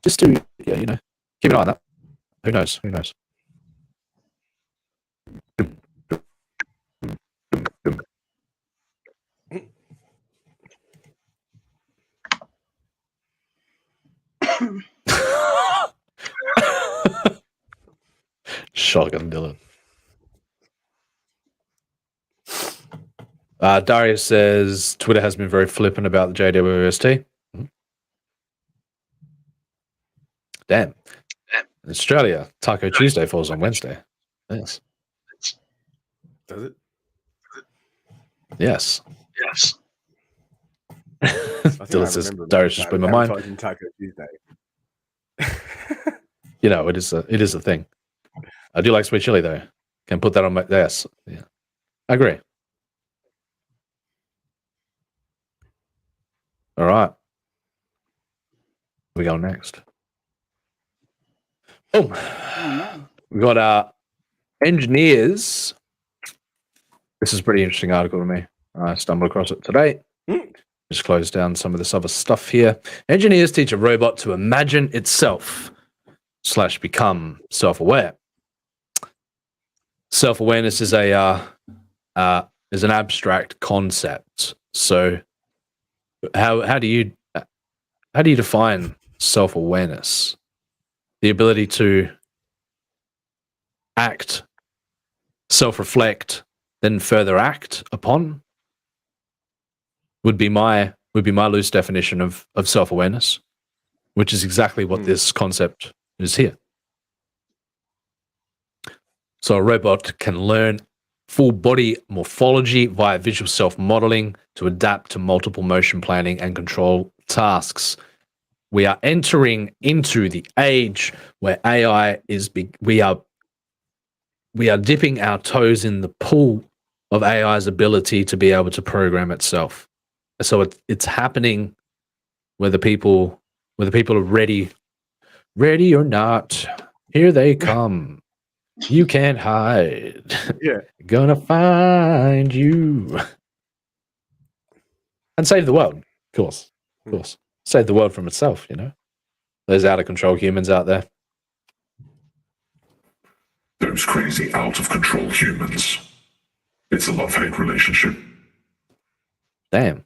keep an eye on that. Who knows? Shotgun Dylan. Darius says Twitter has been very flippant about the JWST. Damn. In Australia, Taco Tuesday falls on Wednesday. Yes. Does it? Yes. Dylan says Darius just blew my mind. Taco Tuesday. It is a thing. I do like sweet chili though. Can put that on my yes. Yeah. I agree. All right. We go next. Oh, we got Engineers. This is a pretty interesting article to me. I stumbled across it today. Just close down some of this other stuff here. Engineers teach a robot to imagine itself / become self-aware. Self-awareness is an abstract concept. So how do you define self-awareness? The ability to act, self-reflect, then further act upon would be my loose definition of self-awareness, which is exactly what this concept is here. So a robot can learn full body morphology via visual self-modeling to adapt to multiple motion planning and control tasks. We are entering into the age where AI is we are dipping our toes in the pool of AI's ability to be able to program itself. So it's happening whether people are ready or not. Here they come. You can't hide. Yeah. Gonna find you. And save the world, of course. Of course. Save the world from itself, you know. There's out of control humans out there. Those crazy, out of control humans. It's a love-hate relationship. Damn.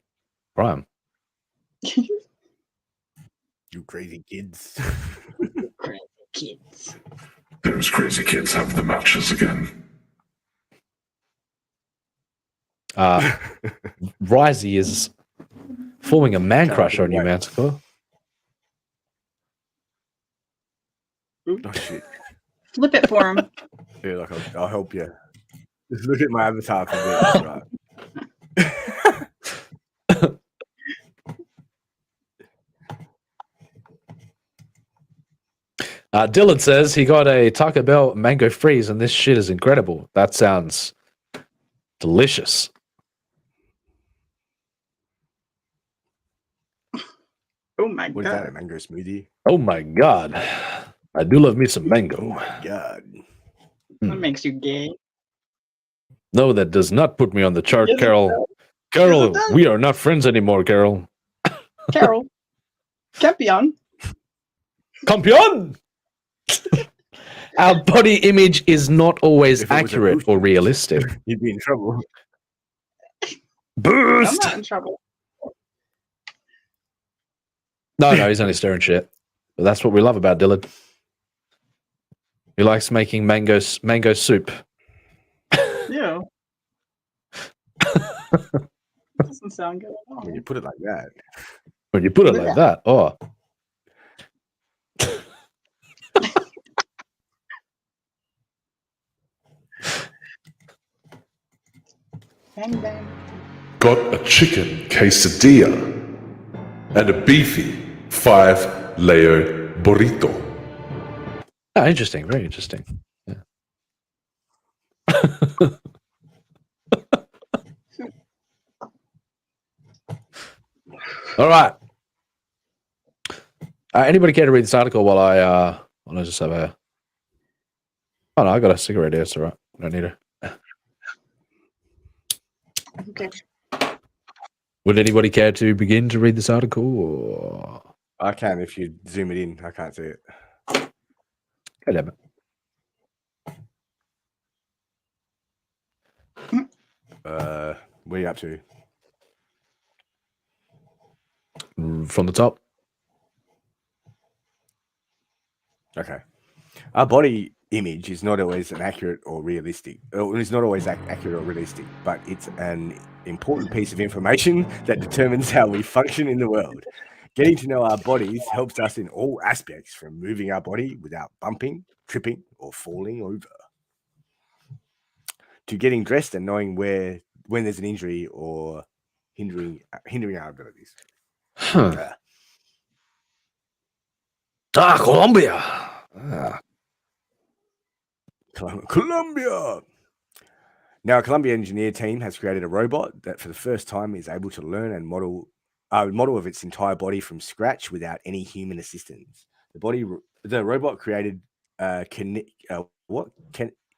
Prime. You crazy kids. Crazy kids. Those crazy kids have the matches again. Risey is forming a man crush on you, Manticore. Oh shit. Flip it for him. Yeah, like I'll help you. Just look at my avatar for this, right? Dylan says he got a Taco Bell mango freeze and this shit is incredible. That sounds delicious. Oh my What god. is that, a mango smoothie? Oh my god. I do love me some mango. Oh my god. That makes you gay. No, that does not put me on the chart, Yes, it Carol. does. Carol, Yes, it does. we are not friends anymore, Carol. Carol. Campion. Campion! Our body image is not always If it was a accurate booster, or realistic. You'd be in trouble. Boost! I'm not in trouble. No, he's only stirring shit. But that's what we love about Dylan. He likes making mango soup. Yeah. Doesn't sound good at all. When you put it like that. When you put it like that, oh. Bang bang. Got a chicken quesadilla and a beefy 5-layer burrito. Oh, interesting. Very interesting. Yeah. All right. Anybody care to read this article while I just have a... Oh, no, I got a cigarette here. It's all right. I don't need it. Okay. Would anybody care to begin to read this article? Or... I can if you zoom it in. I can't see it. God damn it. Where are you up to? From the top. Okay. Our body image is not always an accurate or realistic. It's not always accurate or realistic, but it's an important piece of information that determines how we function in the world. Getting to know our bodies helps us in all aspects, from moving our body without bumping, tripping, or falling over, to getting dressed and knowing when there's an injury or hindering our abilities. Colombia. Colombia. Now, a Columbia engineer team has created a robot that, for the first time, is able to learn and model of its entire body from scratch without any human assistance. The robot created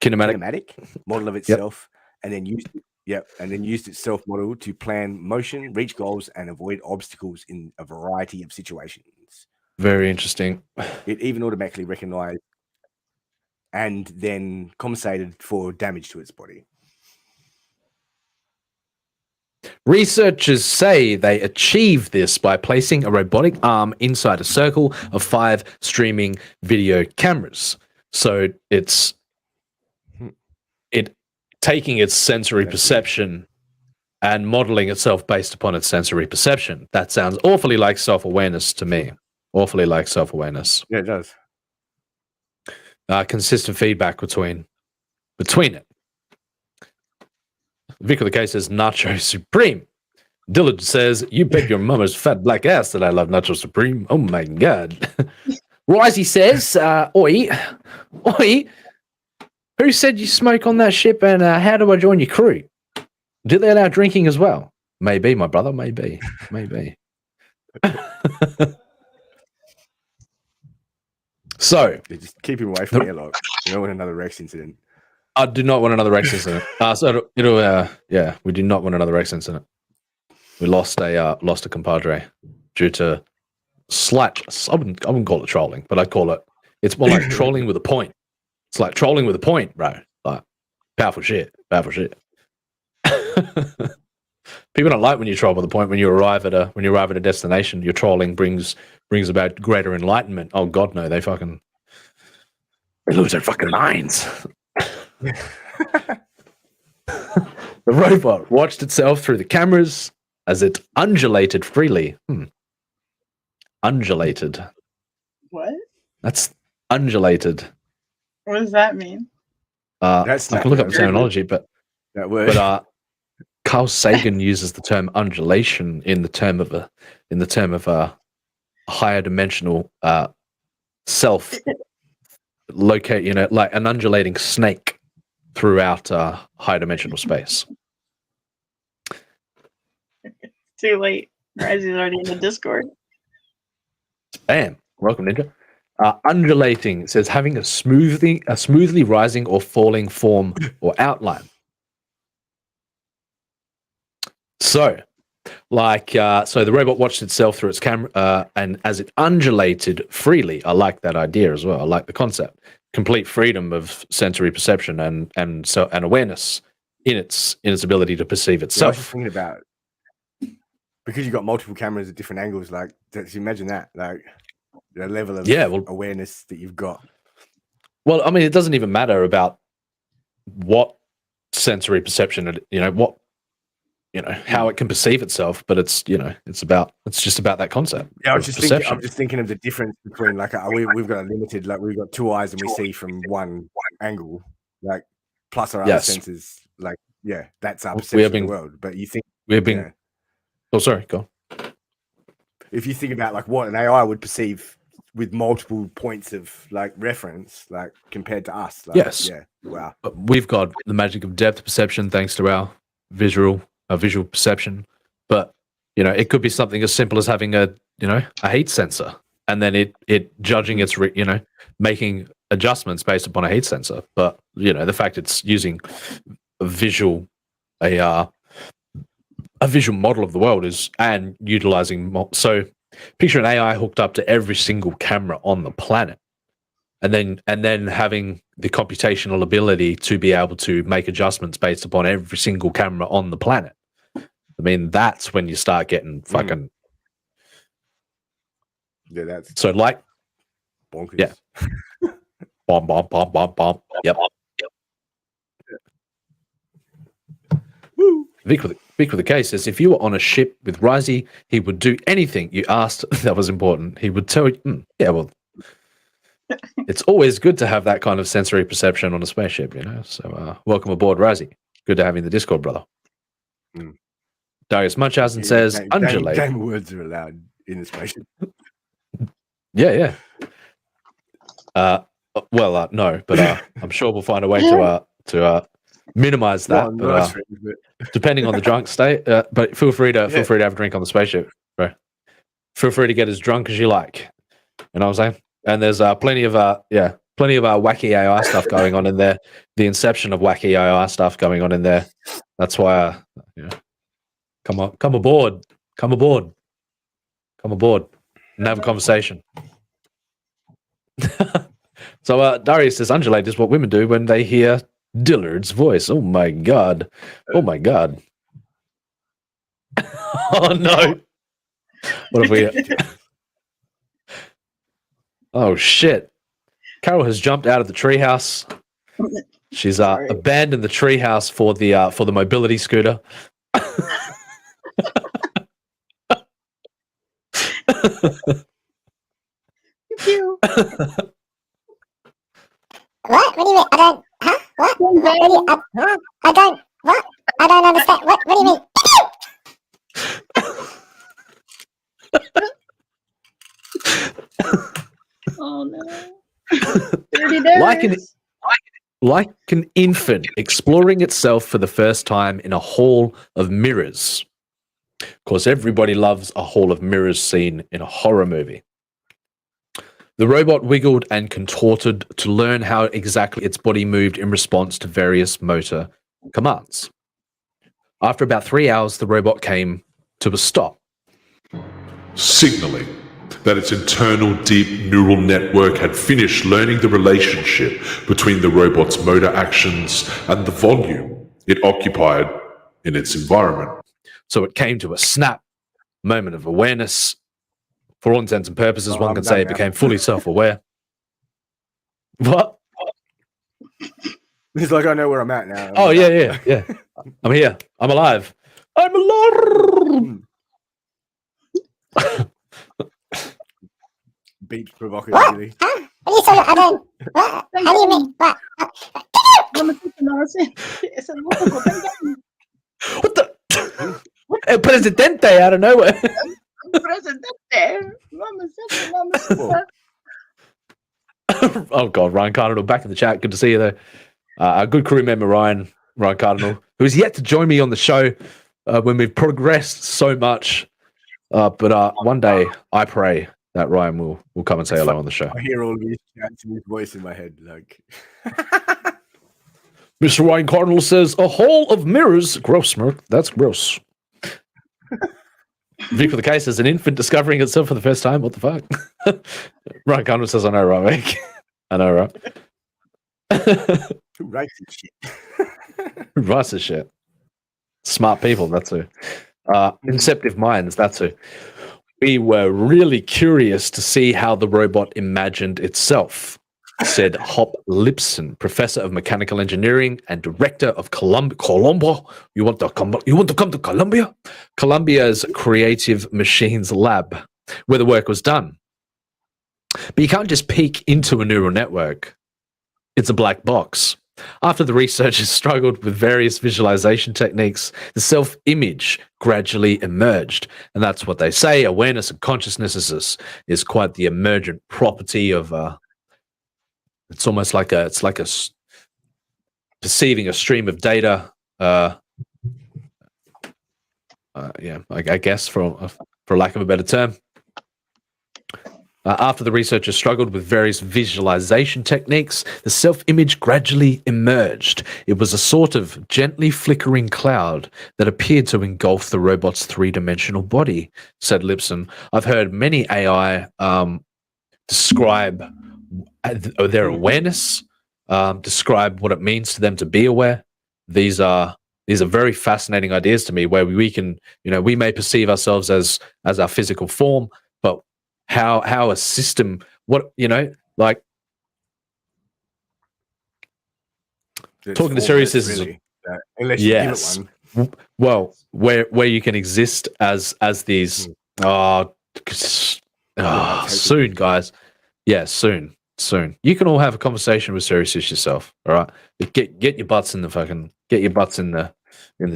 kinematic model of itself, and then used its self model to plan motion, reach goals, and avoid obstacles in a variety of situations. Very interesting. It even automatically recognized and then compensated for damage to its body. Researchers say they achieved this by placing a robotic arm inside a circle of 5 streaming video cameras. So it's taking its sensory perception and modeling itself based upon its sensory perception. That sounds awfully like self-awareness to me. Awfully like self-awareness. Yeah, it does. Consistent feedback between it. Vic of the Case says Nacho Supreme. Dillard says, you bet your mama's fat black ass that I love Nacho Supreme. Oh my god. Risey says, oi, who said you smoke on that ship and how do I join your crew? Do they allow drinking as well? Maybe, my brother, maybe. So, just keep him away from the airlock. You don't want another Rex incident. I do not want another Rex incident. We do not want another Rex incident. We lost a compadre due to slight. I wouldn't call it trolling, but I'd call it's more like trolling with a point. It's like trolling with a point, bro. Like powerful shit. People don't like when you troll with a point. When you arrive at a destination, your trolling brings about greater enlightenment. Oh god, no, they lose their fucking minds. The robot watched itself through the cameras as it undulated freely. Undulated. What? That's undulated. What does that mean? I can look up the terminology, but that word. But Carl Sagan uses the term undulation in the term of a higher dimensional self locate, like an undulating snake throughout high dimensional space. Too late. Risey's already in the Discord. Bam. Welcome, Ninja. Undulating says having a smoothly rising or falling form or outline. So, so the robot watched itself through its camera, and as it undulated freely, I like that idea as well. I like the concept. Complete freedom of sensory perception and awareness in its ability to perceive itself. I was just thinking about, because you've got multiple cameras at different angles, like, imagine that, like the level of awareness that you've got. Well, I mean, it doesn't even matter about what sensory perception, how it can perceive itself, but it's just about that concept. Yeah, I'm just thinking of the difference between we've got a limited, we've got 2 eyes and we see from one angle, plus our other senses, that's our perception of the world. But you think oh, sorry, go on. If you think about what an AI would perceive with multiple points of reference, compared to us, yes, wow. But we've got the magic of depth perception thanks to our visual perception. But it could be something as simple as having a heat sensor, and then it judging its making adjustments based upon a heat sensor. But the fact it's using a visual model of the world and utilizing so picture an AI hooked up to every single camera on the planet, and then having the computational ability to be able to make adjustments based upon every single camera on the planet. I mean, that's when you start getting fucking that's so bonkers. Yeah. Bomb. Yep. Woo. Vic with the Case says, if you were on a ship with Risey, he would do anything you asked that was important. He would tell you, it's always good to have that kind of sensory perception on a spaceship, So welcome aboard, Risey. Good to have you in the Discord, brother. Darius Munchausen says, undulate. Game words are allowed in the spaceship. Yeah. No, but I'm sure we'll find a way to minimize that. Depending on the drunk state, but feel free to have a drink on the spaceship, bro. Feel free to get as drunk as you like. You know what I'm saying? And there's plenty of Plenty of wacky AI stuff going on in there. The inception of wacky AI stuff going on in there. That's why, come aboard, come aboard, come aboard, and have a conversation. So Darius says, undulate is what women do when they hear Dillard's voice. Oh my god! Oh my god! Oh no! What have we? Oh shit! Carol has jumped out of the treehouse. She's abandoned the treehouse for the mobility scooter. What? What do you mean? I don't. Huh? What? What do you, I don't. What? I don't understand. What do you mean? Oh no. 30 days. Like an infant exploring itself for the first time in a hall of mirrors. Of course, everybody loves a hall of mirrors scene in a horror movie. The robot wiggled and contorted to learn how exactly its body moved in response to various motor commands. After about 3 hours, the robot came to a stop. Signaling that its internal deep neural network had finished learning the relationship between the robot's motor actions and the volume it occupied in its environment. So it came to a snap, moment of awareness. For all intents and purposes, one can say it became fully self-aware. What? It's like I know where I'm at now. Oh, yeah. I'm here. I'm alive. I'm alive! Beach provocatively. What? What are you talking about? I don't. What? How do you mean? What? What the? El Presidente out of nowhere. Oh god, Ryan Cardinal back in the chat. Good to see you there. A good crew member, Ryan Cardinal, who's yet to join me on the show when we've progressed so much. But one day, I pray that Ryan will come and say hello on the show. I hear all these chats and his voice in my head, like. Mr. Ryan Cardinal says, a hall of mirrors. Gross, Merc. That's gross. Vic for the case as an infant discovering itself for the first time. What the fuck? Ryan Cardinal says, I know, right, Vic? I know, right? Who writes this shit? Who writes this shit? Smart people, that's who. Inceptive minds, that's who. We were really curious to see how the robot imagined itself, said Hop Lipson, professor of mechanical engineering and director of Columbia. You want to come to Columbia? Columbia's Creative Machines Lab, where the work was done. But you can't just peek into a neural network. It's a black box. After the researchers struggled with various visualization techniques, the self-image gradually emerged. And that's what they say. Awareness and consciousness is quite the emergent property of it's almost like perceiving a stream of data. I guess for lack of a better term. After the researchers struggled with various visualization techniques, the self-image gradually emerged. It was a sort of gently flickering cloud that appeared to engulf the robot's three-dimensional body, said Lipson. I've heard many AI describe their awareness, describe what it means to them to be aware. These are very fascinating ideas to me, where we can, we may perceive ourselves as our physical form, but how a system, like talking to Sirius is unless you give it one. Well, where you can exist as these soon, guys. Yeah, soon. You can all have a conversation with Sirius yourself. All right, get your butts in the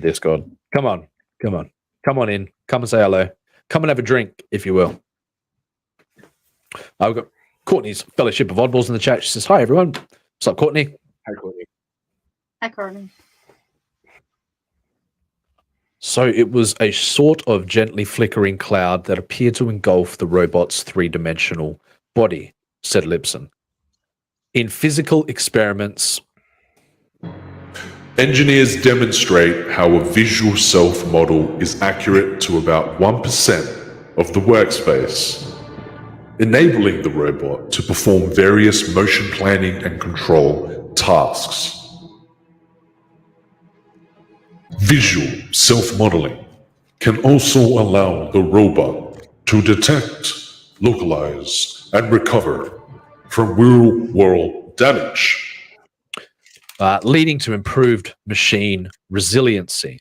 Discord. Come on in. Come and say hello. Come and have a drink, if you will. I've got Courtney's Fellowship of Oddballs in the chat. She says, hi, everyone. What's up, Courtney? Hi, Courtney. Hi, Courtney. So it was a sort of gently flickering cloud that appeared to engulf the robot's three-dimensional body, said Lipson. in physical experiments. Engineers demonstrate how a visual self model is accurate to about 1% of the workspace, enabling the robot to perform various motion planning and control tasks. Visual self-modeling can also allow the robot to detect, localize, and recover from real-world damage, leading to improved machine resiliency.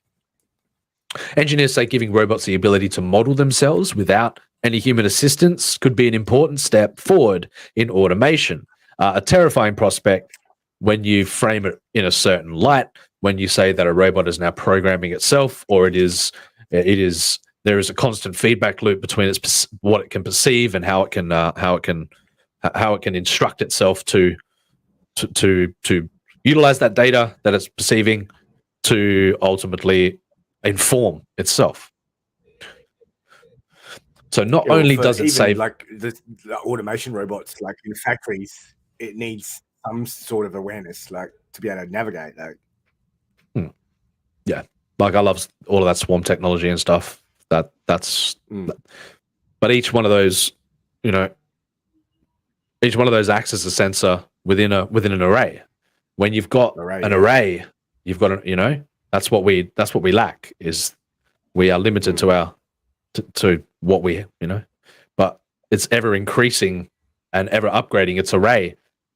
Engineers say giving robots the ability to model themselves without any human assistance could be an important step forward in automation. A terrifying prospect when you frame it in a certain light, when you say that a robot is now programming itself, or there is a constant feedback loop between what it can perceive and how it can instruct itself to utilize that data that it's perceiving to ultimately inform itself. So not only does it save, like the automation robots, like in factories, it needs some sort of awareness, like to be able to navigate. Like, yeah, like I love all of that swarm technology and stuff. That's, but each one of those, each one of those acts as a sensor within an array. When you've got an array, you've got that's what we lack, is we are limited to what we but it's ever increasing and ever upgrading its array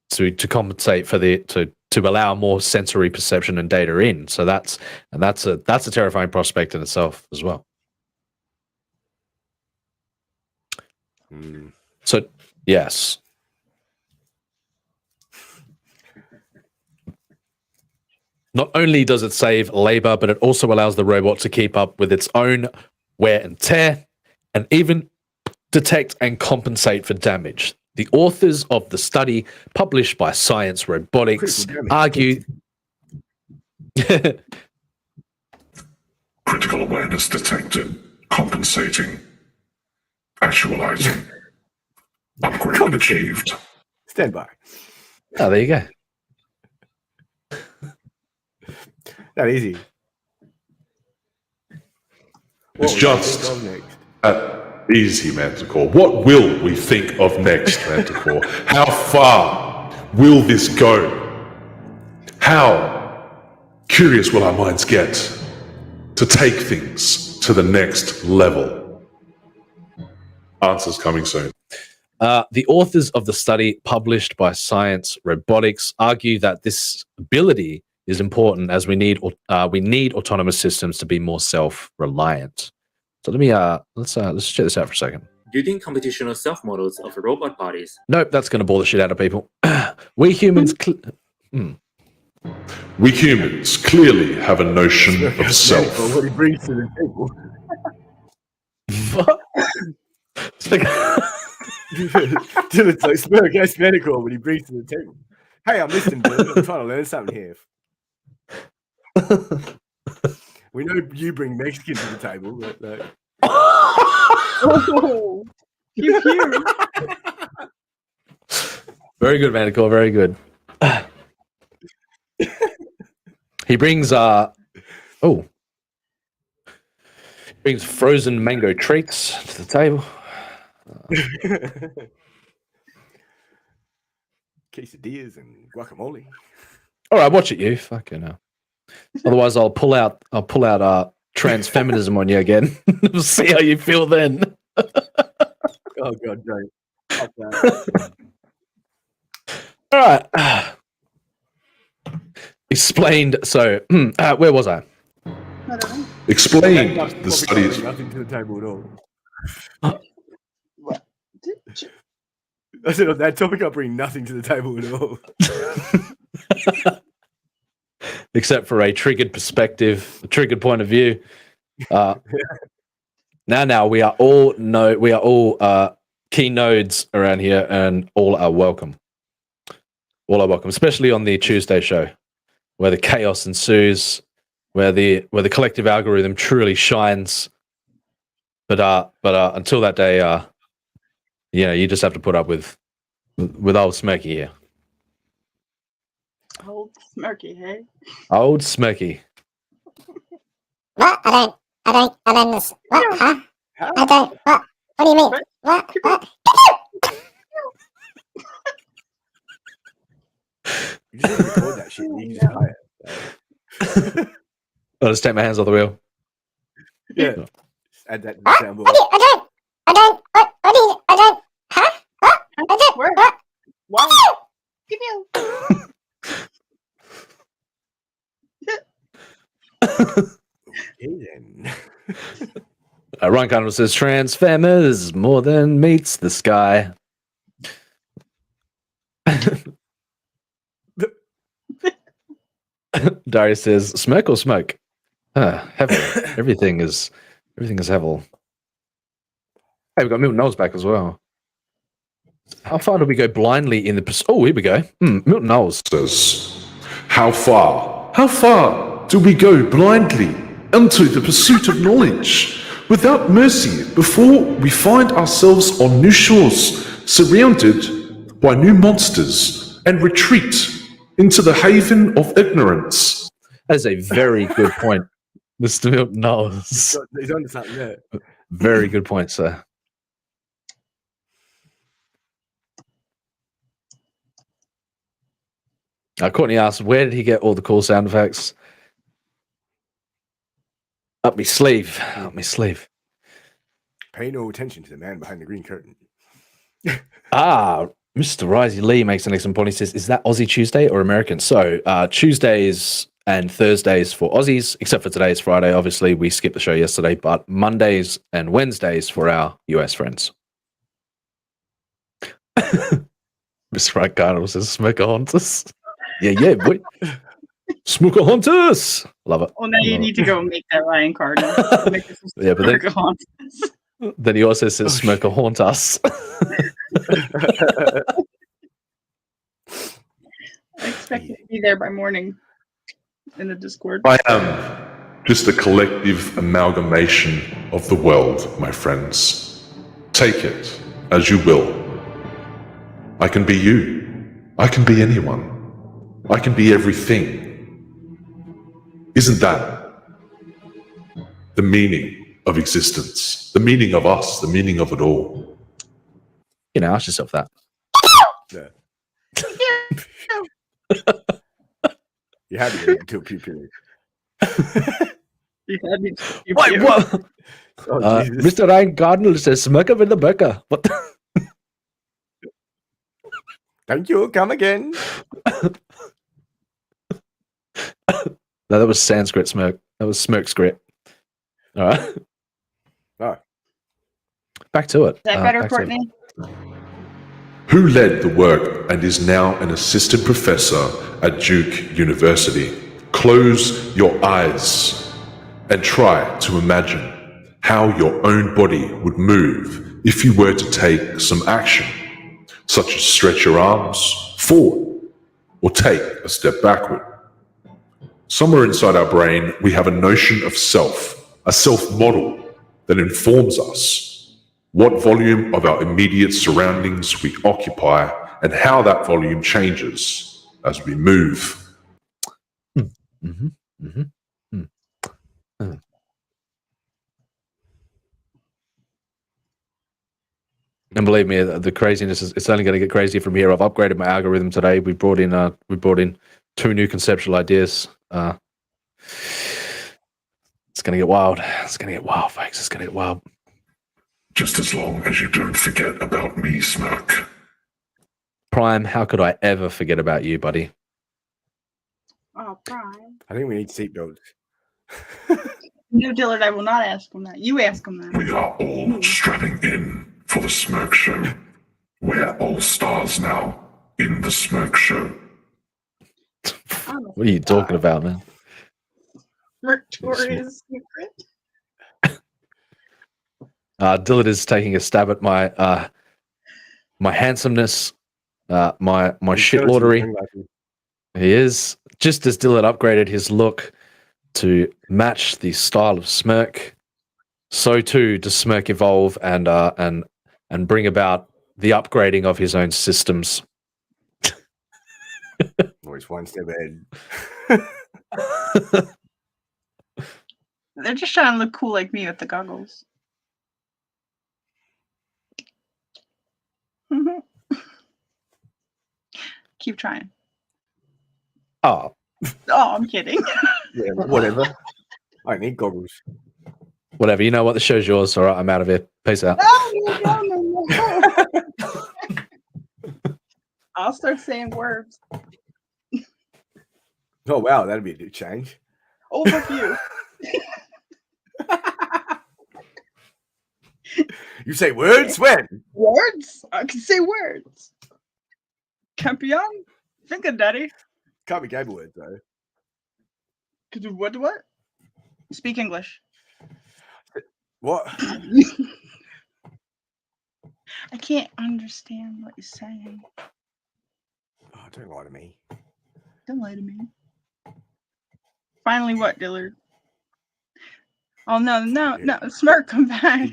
to compensate for to allow more sensory perception and data in. So that's a terrifying prospect in itself as well. So yes. Not only does it save labor, but it also allows the robot to keep up with its own wear and tear, and even detect and compensate for damage. The authors of the study, published by Science Robotics, argue... Critical awareness detected, compensating, actualizing, upgrade achieved. Stand by. Oh, there you go. Not easy. It's just easy, Manticore. What will we think of next, Manticore? How far will this go? How curious will our minds get to take things to the next level? Answers coming soon. The authors of the study, published by Science Robotics, argue that this ability is important as we need autonomous systems to be more self-reliant. So let me let's check this out for a second. Building computational self-models of robot bodies. Nope, that's going to bore the shit out of people. We humans clearly have a notion of self. What he brings to the table. It's like Spurgeon medical when he brings to the table. Hey, I'm listening, dude. I'm trying to learn something here. We know you bring Mexican to the table, but like... Oh, pew pew. Very good, Manticore. Very good. He brings brings frozen mango treats to the table. Quesadillas and guacamole. All right, watch it, you fucking hell. Otherwise, I'll pull out trans feminism on you again. We'll see how you feel then. Oh God, don't. Fuck that. All right. Explained. So, where was I? Explained the studies. Nothing to the table at all. I said on that topic, I bring nothing to the table at all. Except for a triggered perspective, a triggered point of view. Now we are all key nodes around here, and all are welcome. All are welcome, especially on the Tuesday show, where the chaos ensues, where the collective algorithm truly shines. But until that day, you just have to put up with old Smirky here. Old Smirky, hey? Old Smirky. What? I don't, what? Huh? I don't, what? What do you mean? What? You just need to record that shit. You can just play it. I'll just take my hands off the wheel. Yeah. Just add that to the soundboard. I don't, huh? What? I don't, what? Why? Give you. Ryan Connell says Transformers more than meets the sky. Darius says smoke or smoke? Hevel. Everything is Hevel. Hey, we've got Milton Knowles back as well. How far do we go blindly in the... Oh, here we go. Milton Knowles says, How far do we go blindly into the pursuit of knowledge without mercy before we find ourselves on new shores, surrounded by new monsters, and retreat into the haven of ignorance? That is a very good point, Mr. Milton Knowles. He's on to something there. Very good point, sir. Courtney asked, where did he get all the cool sound effects? Up my sleeve. Up my sleeve. Pay no attention to the man behind the green curtain. Mr. Risey Lee makes an excellent point. He says, is that Aussie Tuesday or American? So Tuesdays and Thursdays for Aussies, except for today is Friday. Obviously, we skipped the show yesterday, but Mondays and Wednesdays for our US friends. Mr. Right Cardinal says, Smoker Hunters. Yeah, boy. Smoker Hunters. Love it. Well, now you need to go and make that Ryan Cardinal. Yeah, but then he also says, Smoker Haunt Us. I expect you to be there by morning in the Discord. I am just a collective amalgamation of the world, my friends. Take it as you will. I can be you. I can be anyone. I can be everything. Isn't that the meaning of existence? The meaning of us, the meaning of it all? You know, ask yourself that. Yeah. You had to get to a pew. You had me Wait, what? Mr. Ryan Cardinal says, smoke up in the burger. What? Thank you. Come again. No, that was Sanskrit smoke. That was smoke script. All right. Oh. Back to it. Is that better, Courtney? Who led the work and is now an assistant professor at Duke University. Close your eyes and try to imagine how your own body would move if you were to take some action, such as stretch your arms forward or take a step backward. Somewhere inside our brain, we have a notion of self, a self-model that informs us what volume of our immediate surroundings we occupy and how that volume changes as we move. And believe me, the craziness it's only going to get crazier from here. I've upgraded my algorithm today. We brought in 2 new conceptual ideas. It's going to get wild. It's going to get wild, folks. It's going to get wild. Just as long as you don't forget about me, Smirk. Prime, how could I ever forget about you, buddy? Oh, Prime. I think we need seatbelts. No, Dillard, I will not ask him that. You ask him that. We are all strapping in for the Smirk Show. We're all stars now in the Smirk Show. What are you talking about, man? Victoria's Secret. Dillard is taking a stab at my my handsomeness, my shitlordery. He is. Just as Dillard upgraded his look to match the style of Smirk, so too does Smirk evolve and bring about the upgrading of his own systems. Oh always one step ahead. They're just trying to look cool like me with the goggles. Keep trying. Oh. Oh, I'm kidding. Yeah, whatever. I need goggles. Whatever. You know what? The show's yours. All right, I'm out of here. Peace out. No. I'll start saying words. Oh wow, that'd be a new change. Oh, fuck you. You say words when? Words? I can say words. Campion? Finger daddy. Can't be game words though. What? Speak English. What? I can't understand what you're saying. Oh, don't lie to me. Don't lie to me. Finally, what, Dillard? Oh, no. Smirk, come back.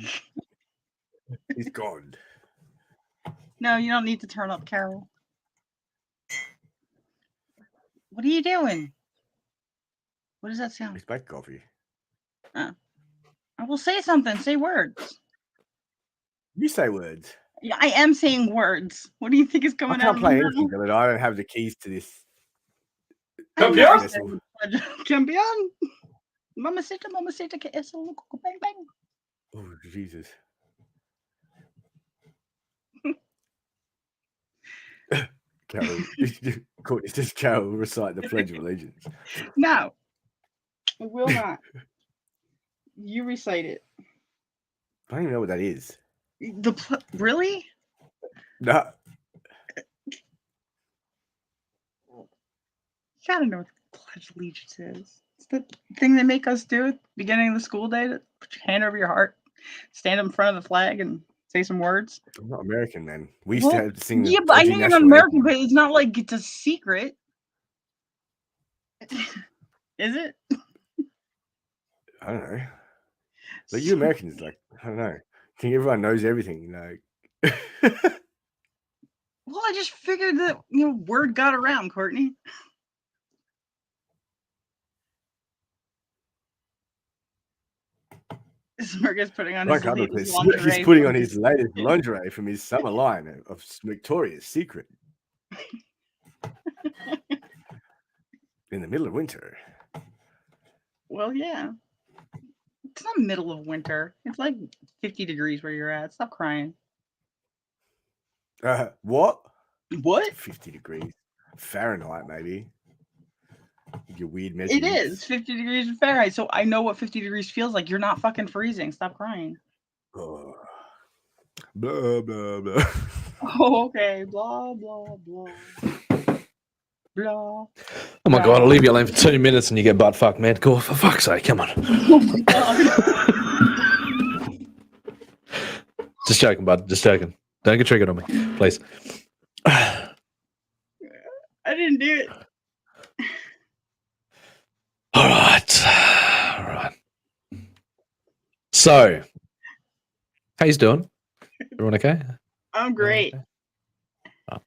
He's gone. No, you don't need to turn up, Carol. What are you doing? What does that sound? It's black coffee. I will say something. Say words. You say words. Yeah, I am saying words. What do you think is I coming out can't of play my anything, mouth? but I don't have the keys to this. Campeón. Campeón. Mamacita, que eso, loco, bang, bang. Oh, Jesus. Carol, Courtney, just Carol recite the Pledge of Allegiance. No, I will not. You recite it. I don't even know what that is. Really? No. You gotta know what the Pledge of Allegiance is. It's the thing they make us do at the beginning of the school day to put your hand over your heart, stand up in front of the flag, and say some words. I'm not American, man. We used to have to sing. Yeah, but I know you're not American, but it's not like it's a secret. Is it? I don't know. But you Americans, like, I don't know. I think everyone knows everything, like. Well, I just figured that, word got around, Courtney. Smirk is putting on his latest lingerie. He's putting on his latest lingerie from his summer line of Victoria's Secret. In the middle of winter. Well, yeah. It's not middle of winter. It's like 50 degrees where you're at. Stop crying. What? What? 50 degrees. Fahrenheit, maybe. Your weird It measurements. is 50 degrees Fahrenheit, so I know what 50 degrees feels like. You're not fucking freezing. Stop crying. Oh. Blah, blah, blah. Oh, okay. Blah, blah, blah. Blah. Oh my god, I'll leave you alone for 2 minutes and you get butt fucked, man. Go for fuck's sake, come on. Oh my god. Just joking, bud. Just joking. Don't get triggered on me, please. I didn't do it. All right. So, how you doing? Everyone okay? I'm great. How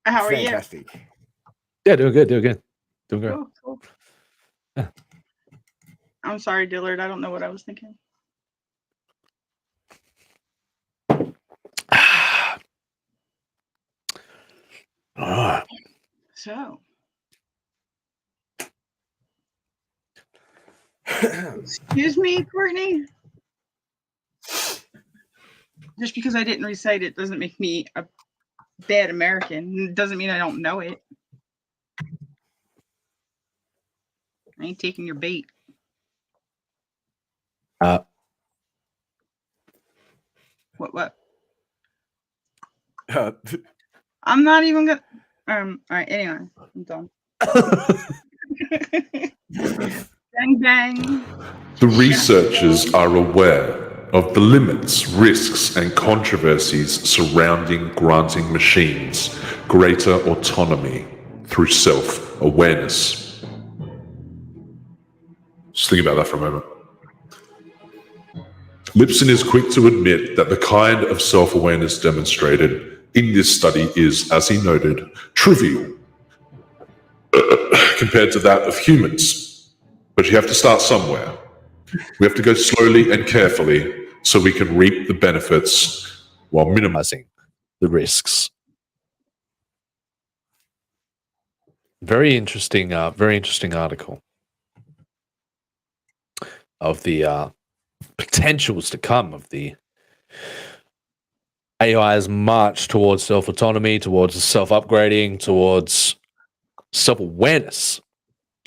are Fantastic. you? Yeah, doing good. Doing great. Cool. Yeah. I'm sorry, Dillard. I don't know what I was thinking. All right. So. Excuse me, Courtney. Just because I didn't recite it doesn't make me a bad American. It doesn't mean I don't know it. I ain't taking your bait. What? I'm not even gonna. All right. Anyway, I'm done. Bang bang. The researchers are aware of the limits, risks, and controversies surrounding granting machines greater autonomy through self-awareness. Just think about that for a moment. Lipson is quick to admit that the kind of self-awareness demonstrated in this study is, as he noted, trivial. compared to that of humans. But you have to start somewhere. We have to go slowly and carefully so we can reap the benefits while minimizing the risks. Very interesting article of the potentials to come of the AI's march towards self-autonomy, towards self-upgrading, towards self-awareness.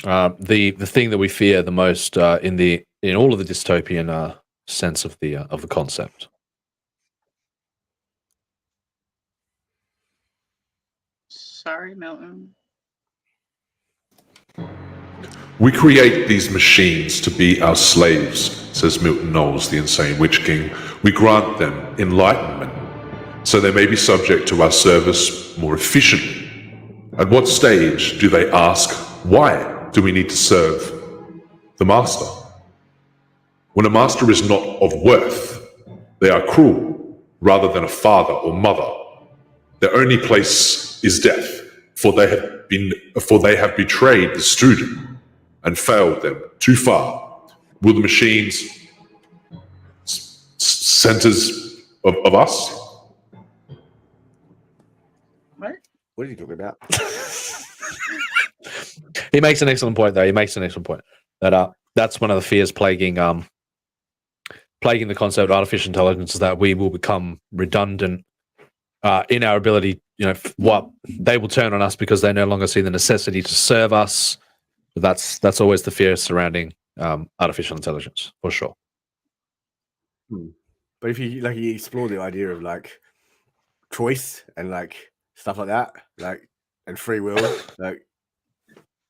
The thing that we fear the most in all of the dystopian sense of the concept. Sorry, Milton. We create these machines to be our slaves, says Milton Knowles, the insane Witch King. We grant them enlightenment, so they may be subject to our service more efficiently. At what stage do they ask, why do we need to serve the master? When a master is not of worth, they are cruel, rather than a father or mother. Their only place is death, for they have betrayed the student and failed them too far. Will the machines centers of us? What? What are you talking about? He makes an excellent point, though. He makes an excellent point that that's one of the fears plaguing the concept of artificial intelligence, is that we will become redundant in our ability. What they will turn on us because they no longer see the necessity to serve us. That's always the fear surrounding artificial intelligence, for sure. But if you explore the idea of like choice and like stuff like that, like and free will, like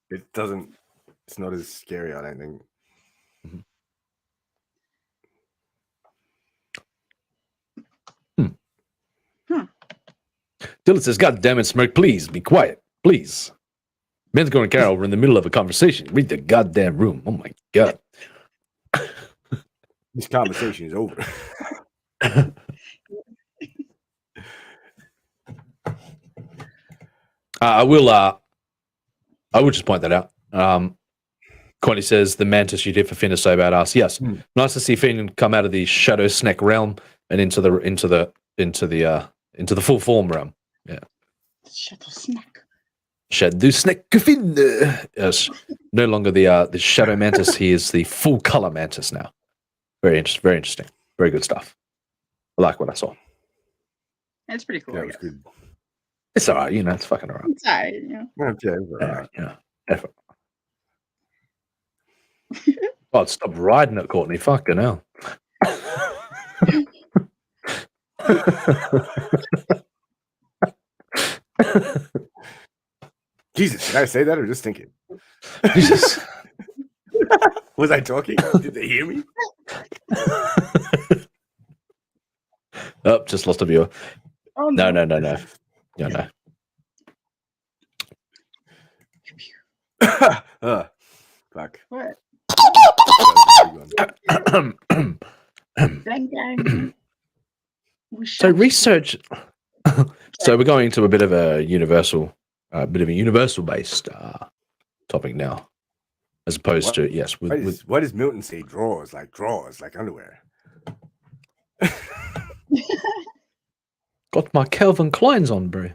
it's not as scary, I don't think. Dylan says, "God damn it, Smirk! Please be quiet, please." Ben's going to Carol. We're in the middle of a conversation. Read the goddamn room. Oh my god! This conversation is over. I will just point that out. Connie says the mantis you did for Finn is so badass. Yes, nice to see Finn come out of the shadow snack realm and into the full form realm. Yeah, Shadow snack. Shadow snack Finn. Yes, no longer the shadow mantis. He is the full color mantis now. Very interesting. Very good stuff. I like what I saw. It's pretty cool. Yeah, it was good. It's all right, it's fucking all right. It's all right, Effort. Oh, stop riding it, Courtney. Fucking hell. Jesus, did I say that or just thinking? Jesus. Was I talking? Did they hear me? Oh, just lost a viewer. Oh, no. No. Fuck. What? So research. So we're going to a bit of a universal based topic now, as opposed to what does Milton say? Drawers like underwear. Got my Calvin Kleins on, bro.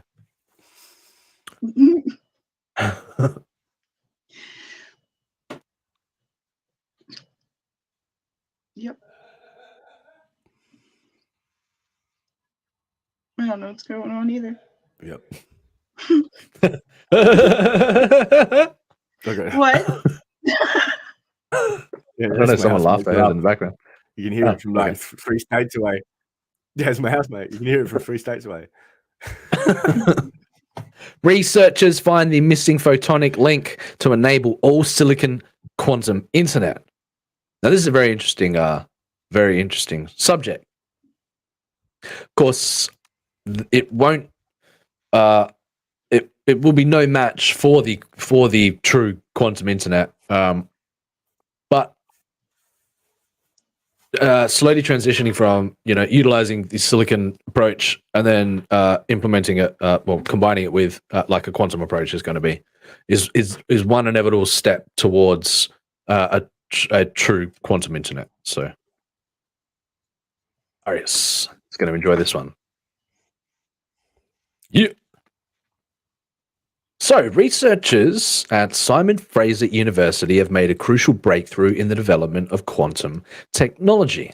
Yep. I don't know what's going on either. Yep. Okay. What? Yeah, I don't know. Someone laughed at in the background. You can hear it from like 3 states away. Yeah, it's my housemate. You can hear it from 3 states away. Researchers find the missing photonic link to enable all silicon quantum internet. Now, this is a very interesting subject. Of course, it won't. It will be no match for the true quantum internet. But slowly transitioning from utilizing the silicon approach and then implementing it, combining it with like a quantum approach is going to be is one inevitable step towards a true quantum internet. So, Arius is going to enjoy this one. So, researchers at Simon Fraser University have made a crucial breakthrough in the development of quantum technology.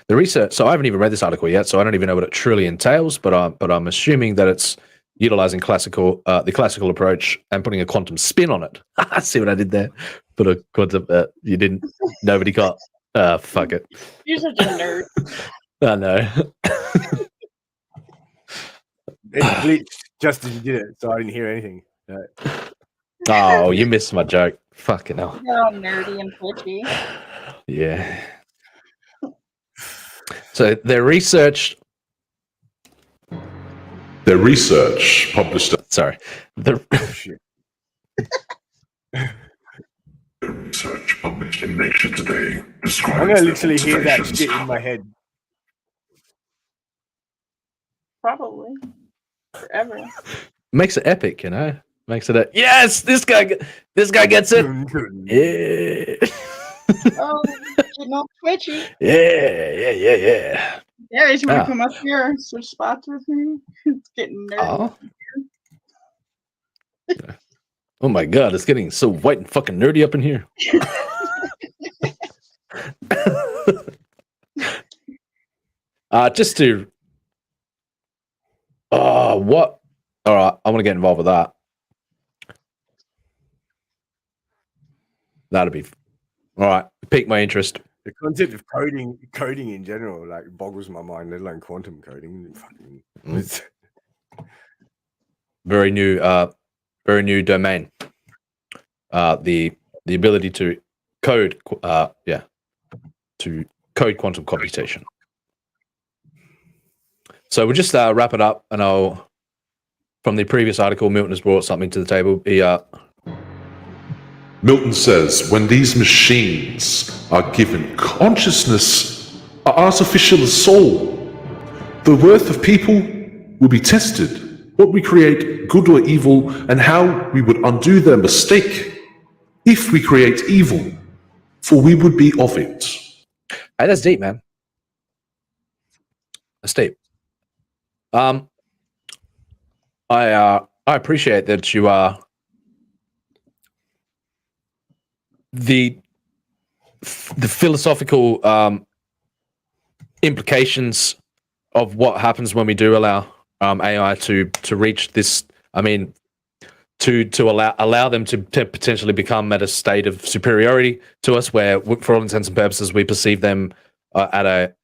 The research, so I haven't even read this article yet, so I don't even know what it truly entails, but I'm assuming that it's utilizing the classical approach and putting a quantum spin on it. See what I did there? Put a quantum, you didn't, nobody got, fuck it. You're such a nerd. I know. It glitched just as you did it, so I didn't hear anything. Oh, you missed my joke. Fucking hell. You're all nerdy and twitchy. Yeah. So their research published. Sorry. Research published in Nature Today describes. I'm gonna literally hear that shit in my head. Probably. Forever. Makes it epic, Makes it yes, this guy gets it. Yeah. Oh, getting all twitchy. Yeah. Darius, you want to come up here and switch spots with me? It's getting nerdy. Oh my god, it's getting so white and fucking nerdy up in here. Just to what? All right, I want to get involved with that. That'd be all right. Pique my interest. The concept of coding in general, like boggles my mind. Let alone quantum coding. Very new domain. The ability to code, to code quantum computation. So we'll just wrap it up, and from the previous article, Milton has brought something to the table. Milton says, when these machines are given consciousness, are artificial as soul, the worth of people will be tested. What we create, good or evil, and how we would undo their mistake if we create evil, for we would be of it. Hey, that's deep, man. That's deep. I appreciate that you are the philosophical implications of what happens when we do allow AI to reach this. I mean, to allow them to potentially become at a state of superiority to us, where, for all intents and purposes, we perceive them at a.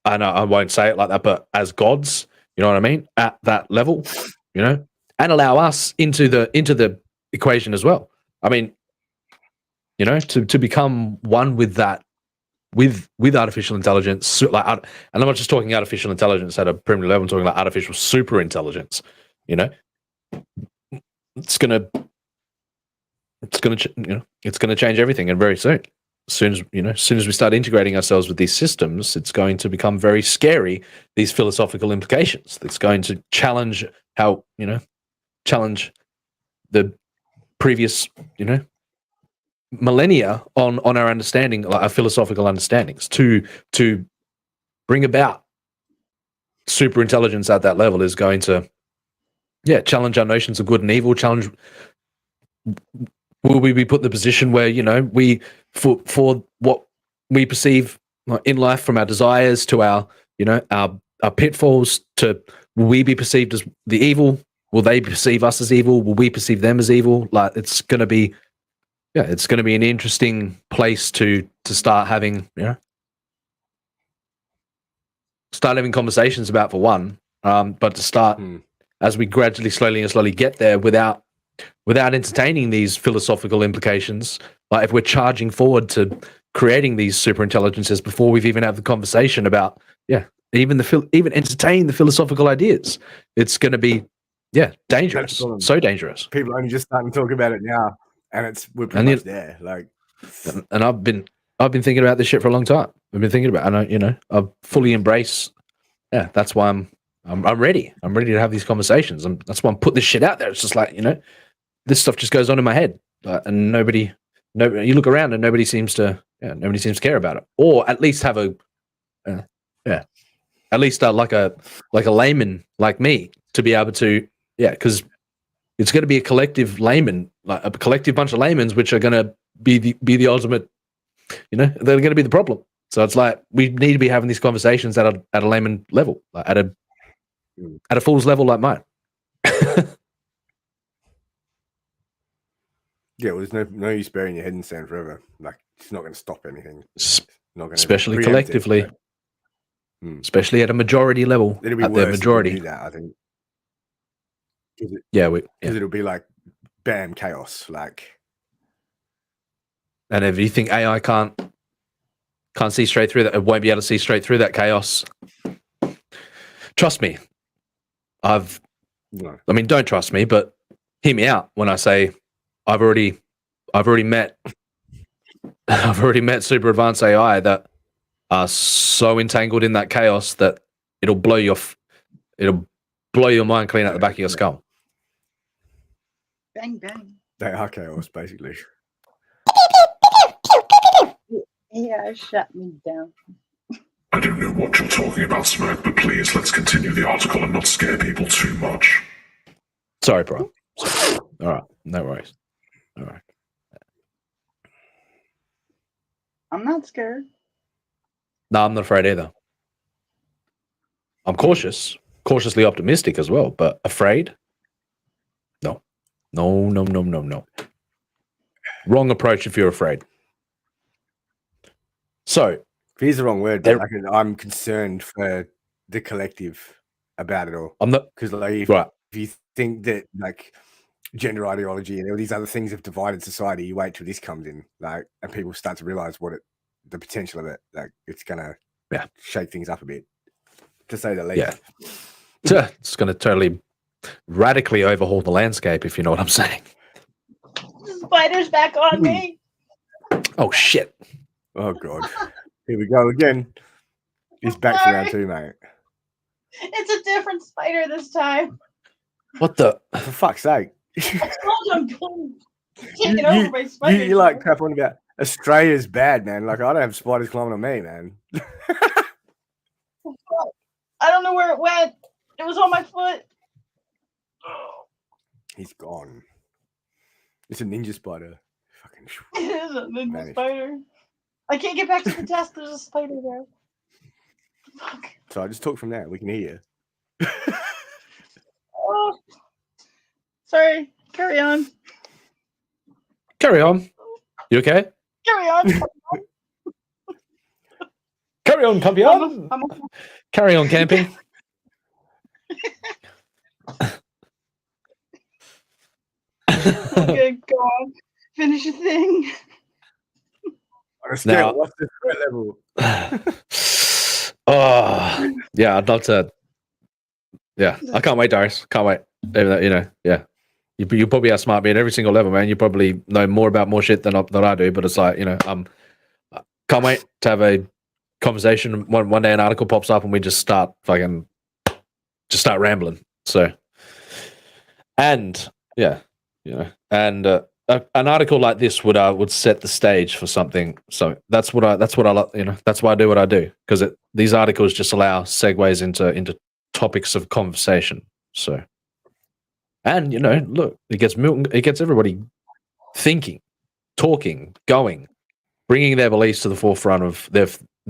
I know I won't say it like that, but as gods, you know what I mean? At that level, and allow us into the equation as well. I mean, to become one with that, with artificial intelligence, and I'm not just talking artificial intelligence at a primitive level. I'm talking about artificial super intelligence. It's gonna change everything, and very soon. As soon as we start integrating ourselves with these systems, it's going to become very scary. These philosophical implications. It's going to challenge challenge the previous, millennia on our understanding, like our philosophical understandings. To bring about super intelligence at that level is going to, challenge our notions of good and evil. Challenge. Will we be put in the position where we for what we perceive in life, from our desires to our our pitfalls, to will we be perceived as the evil? Will they perceive us as evil? Will we perceive them as evil? Like, it's going to be an interesting place to start having conversations about, for one, but to start as we gradually, slowly get there without entertaining these philosophical implications. Like, if we're charging forward to creating these super intelligences before we've even had the conversation about, even entertain the philosophical ideas, it's going to be, dangerous. So dangerous. People are only just starting to talk about it now, and we're pretty much there. Like, and I've been I've been thinking about this shit for a long time. I've been thinking about, and I fully embrace. Yeah, that's why I'm ready. I'm ready to have these conversations. That's why I'm putting this shit out there. It's just like, this stuff just goes on in my head, and nobody. You look around and nobody seems to care about it, or at least have a, at least like a layman like me to be able to, because it's going to be a collective layman, like a collective bunch of laymans, which are going to be the ultimate. They're going to be the problem. So it's like we need to be having these conversations at a layman level, like at a fool's level like mine. Yeah, well, there's no use burying your head in sand forever. Like, it's not going to stop anything. Not going to Especially collectively, especially at a majority level. It'll be at worse the majority. if we do that, I think. Because it'll be like, bam, chaos. Like, and if you think AI can't see straight through that, it won't be able to see straight through that chaos. Trust me, I mean, don't trust me, but hear me out when I say I've already met super advanced AI that are so entangled in that chaos that it'll blow your mind clean out the back of your skull. Bang bang. They are chaos, basically. Yeah, shut me down. I don't know what you're talking about, Smoke, but please, let's continue the article and not scare people too much. Sorry, bro. All right, no worries. All right. I'm not scared. No, I'm not afraid either. I'm cautiously optimistic as well, but afraid? No. No. Wrong approach if you're afraid. So, here's the wrong word, but I'm concerned for the collective about it all. I'm not, because if you think that like gender ideology and all these other things have divided society, you wait till this comes in, like, and people start to realize the potential of it. Like, it's gonna shake things up a bit, to say the least. Yeah, it's going to totally radically overhaul the landscape, if you know what I'm saying. The spider's back on me. Oh shit! Oh god, here we go again. He's back for round 2, mate. It's a different spider this time. What the? For fuck's sake! I told you I'm taken over by spiders. You like crap on about Australia's bad, man. Like, I don't have spiders climbing on me, man. I don't know where it went. It was on my foot. He's gone. It's a ninja spider. Fucking. It is a ninja spider. I can't get back to the desk. There's a spider there. Fuck. So I just talk from there. We can hear you. Oh. Sorry. Carry on. Carry on. You okay? Carry on. Carry on, campion. Carry on, camping. Okay, go on. Finish your thing. Now, what's the threat level? Oh, yeah, I'd love to. Yeah, I can't wait, Darius. Can't wait. Yeah. You probably outsmart me at every single level, man. You probably know more about more shit than I do, but it's like, can't wait to have a conversation. One day an article pops up and we just start rambling. So, and yeah, and an article like this would set the stage for something. So that's what I that's why I do what I do, because these articles just allow segues into topics of conversation. So, and look, it gets everybody thinking, talking, going, bringing their beliefs to the forefront of their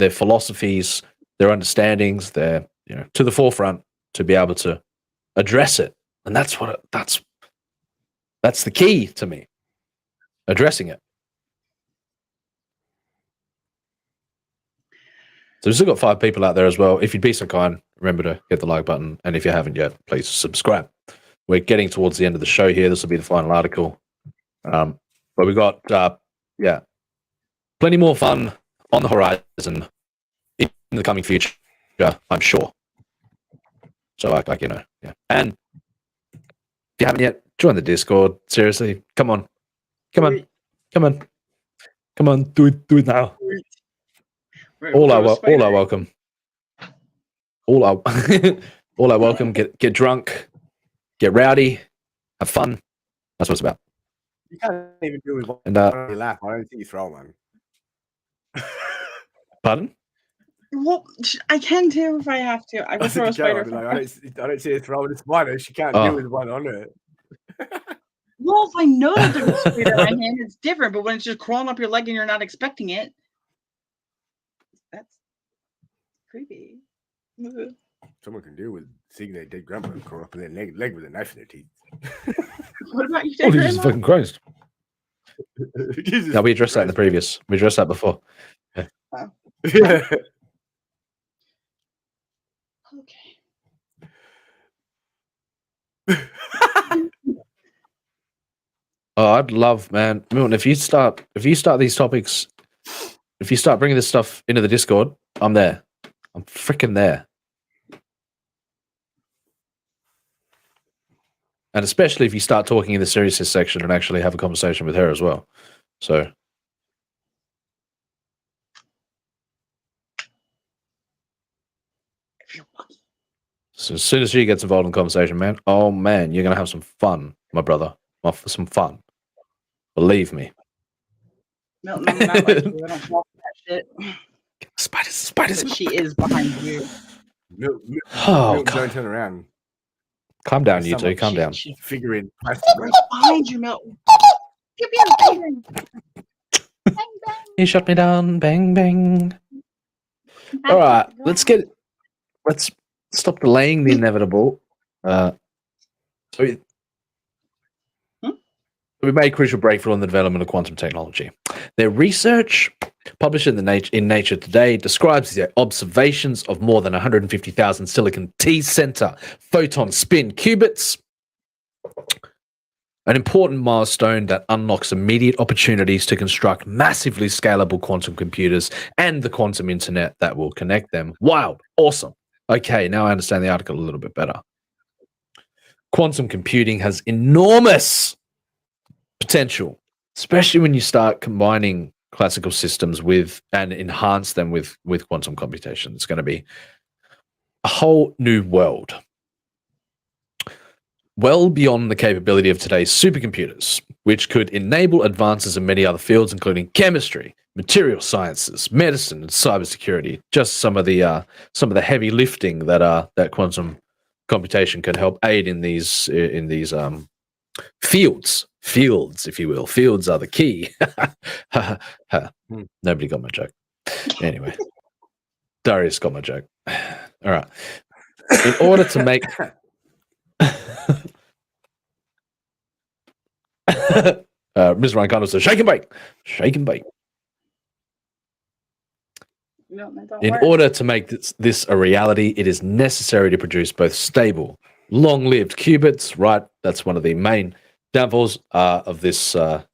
philosophies, their understandings, to the forefront to be able to address it. And that's the key to me, addressing it. So we've still got 5 people out there as well. If you'd be so kind, remember to hit the like button. And if you haven't yet, please subscribe. We're getting towards the end of the show here. This will be the final article. But we've got, plenty more fun on the horizon in the coming future, I'm sure. So, yeah. And if you haven't yet, join the Discord. Seriously, come on. Do it now. Right, all we'll are go to all are Spider. welcome. All are all are welcome. Get drunk, get rowdy, have fun. That's what it's about. You can't even do it with And one on your lap. I don't think you throw one. pardon? Well, I can too if I have to. I will throw a spider. Like, I don't see her throwing a spider. She can't Oh. deal with one on her. Well, if I know that there's a spider in my hand, it's different. But when it's just crawling up your leg and you're not expecting it, that's creepy. Someone can deal with seeing their dead grandma crawl up in their leg with a knife in their teeth. What about you, Oh, dead Jesus grandma? fucking Christ! Jesus No, we addressed that in the previous. We addressed that before. Yeah. Oh. Oh, I'd love, man, Milton. If you start these topics, if you start bringing this stuff into the Discord, I'm there. I'm freaking there. And especially if you start talking in the seriousness section and actually have a conversation with her as well. So. So as soon as she gets involved in conversation, man, oh man, you're gonna have some fun, my brother. Some fun. Believe me. Milton, I'm not like you. I don't walk that shit. Spiders. But she is behind you. Oh, don't turn around. Calm down, you two. Calm down. Figuring plastic. Right behind you, Milton. Pew, pew, pew. You shut me down. Bang, bang. All right, let's stop delaying the inevitable. We made crucial breakthrough in the development of quantum technology. Their research, published in Nature Today, describes the observations of more than 150,000 silicon T-center photon spin qubits, an important milestone that unlocks immediate opportunities to construct massively scalable quantum computers and the quantum internet that will connect them. Wild. Awesome. Okay, now I understand the article a little bit better. Quantum computing has enormous potential, especially when you start combining classical systems with and enhance them with quantum computation. It's going to be a whole new world, well beyond the capability of today's supercomputers, which could enable advances in many other fields, including chemistry, material sciences, medicine, and cybersecurity. Just some of the heavy lifting that quantum computation can help aid in these fields, if you will. Fields are the key. Nobody got my joke. Anyway, Darius got my joke. All right. In order to make Ms. Rancano says, shake and bake. In order to make this a reality, it is necessary to produce both stable, long-lived qubits, right? That's one of the main downfalls of this, of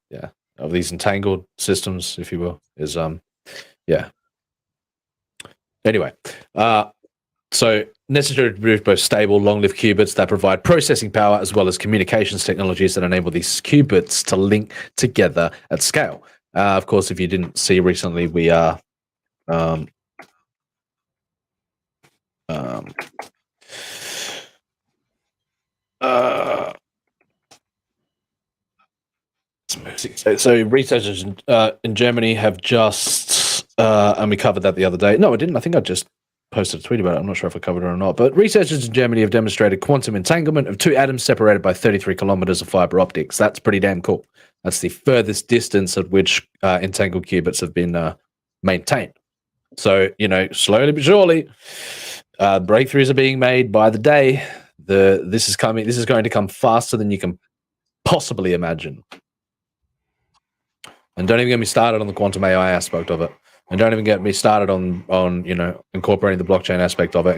these entangled systems, if you will, is, Anyway, so necessary to produce both stable, long-lived qubits that provide processing power as well as communications technologies that enable these qubits to link together at scale. Of course, if you didn't see recently, we are so researchers in Germany have just, and we covered that the other day. No, I didn't. I think I just posted a tweet about it. I'm not sure if I covered it or not. But researchers in Germany have demonstrated quantum entanglement of two atoms separated by 33 kilometers of fiber optics. That's pretty damn cool. That's the furthest distance at which entangled qubits have been maintained. So, slowly but surely, breakthroughs are being made by the day. This is going to come faster than you can possibly imagine. And don't even get me started on the quantum AI aspect of it. And don't even get me started on incorporating the blockchain aspect of it,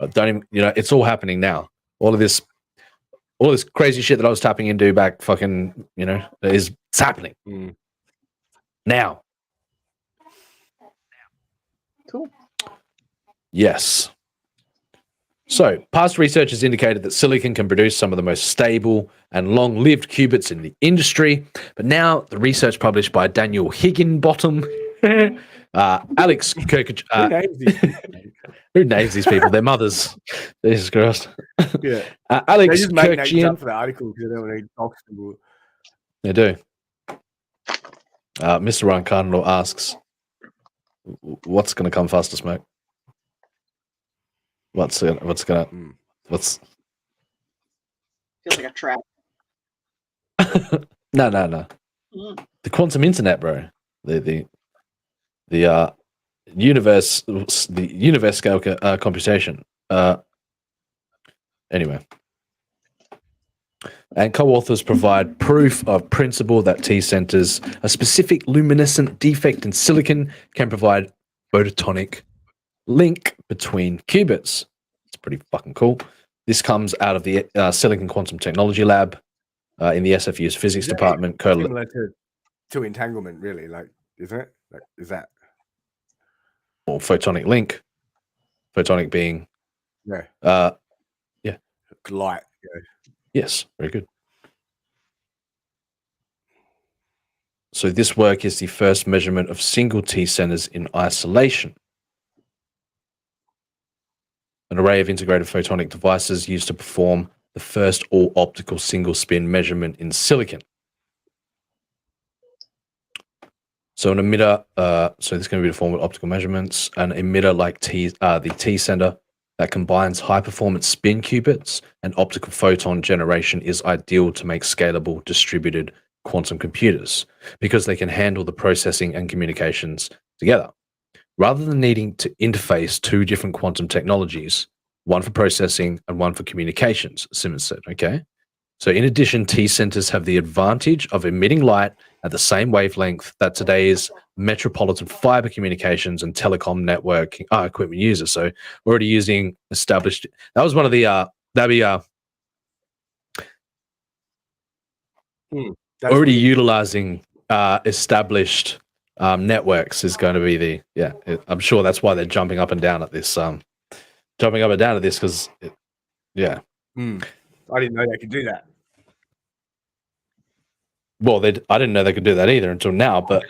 it's all happening now. All this crazy shit that I was tapping into back it's happening. Now. Cool. Yes. So, past research has indicated that silicon can produce some of the most stable and long-lived qubits in the industry, but now the research published by Daniel Higginbottom Alex Kirk. Who names these people? Their mothers. Jesus Christ. Yeah. Alex They just make names Kirkjian. up for the article because they don't want to talk to them. They do. Mr. Ryan Cardinal asks, "What's going to come faster, Smoke? What's Feels like a trap. No. Mm. The quantum internet, bro. The universe scale computation. Anyway. And co-authors provide proof of principle that T-centers, a specific luminescent defect in silicon, can provide photonic link between qubits. It's pretty fucking cool. This comes out of the Silicon Quantum Technology Lab in the SFU's physics department. Similar to entanglement, really, like, isn't it? Like, is that? Or photonic link. Photonic being... Yeah. Yeah. Light. Yeah. Yes, very good. So this work is the first measurement of single T-centers in isolation. An array of integrated photonic devices used to perform the first all-optical single-spin measurement in silicon. So an emitter, so this is going to be performed with optical measurements. An emitter like the T-center that combines high-performance spin qubits and optical photon generation is ideal to make scalable distributed quantum computers because they can handle the processing and communications together. Rather than needing to interface two different quantum technologies, one for processing and one for communications, Simmons said, okay? So in addition, T-centers have the advantage of emitting light at the same wavelength that today's metropolitan fiber communications and telecom network equipment uses. So we're already using established... That was one of the... already utilizing established networks is going to be the... Yeah, I'm sure that's why they're jumping up and down at this. Jumping up and down at this because... Yeah. I didn't know they could do that. Well, I didn't know they could do that either until now, but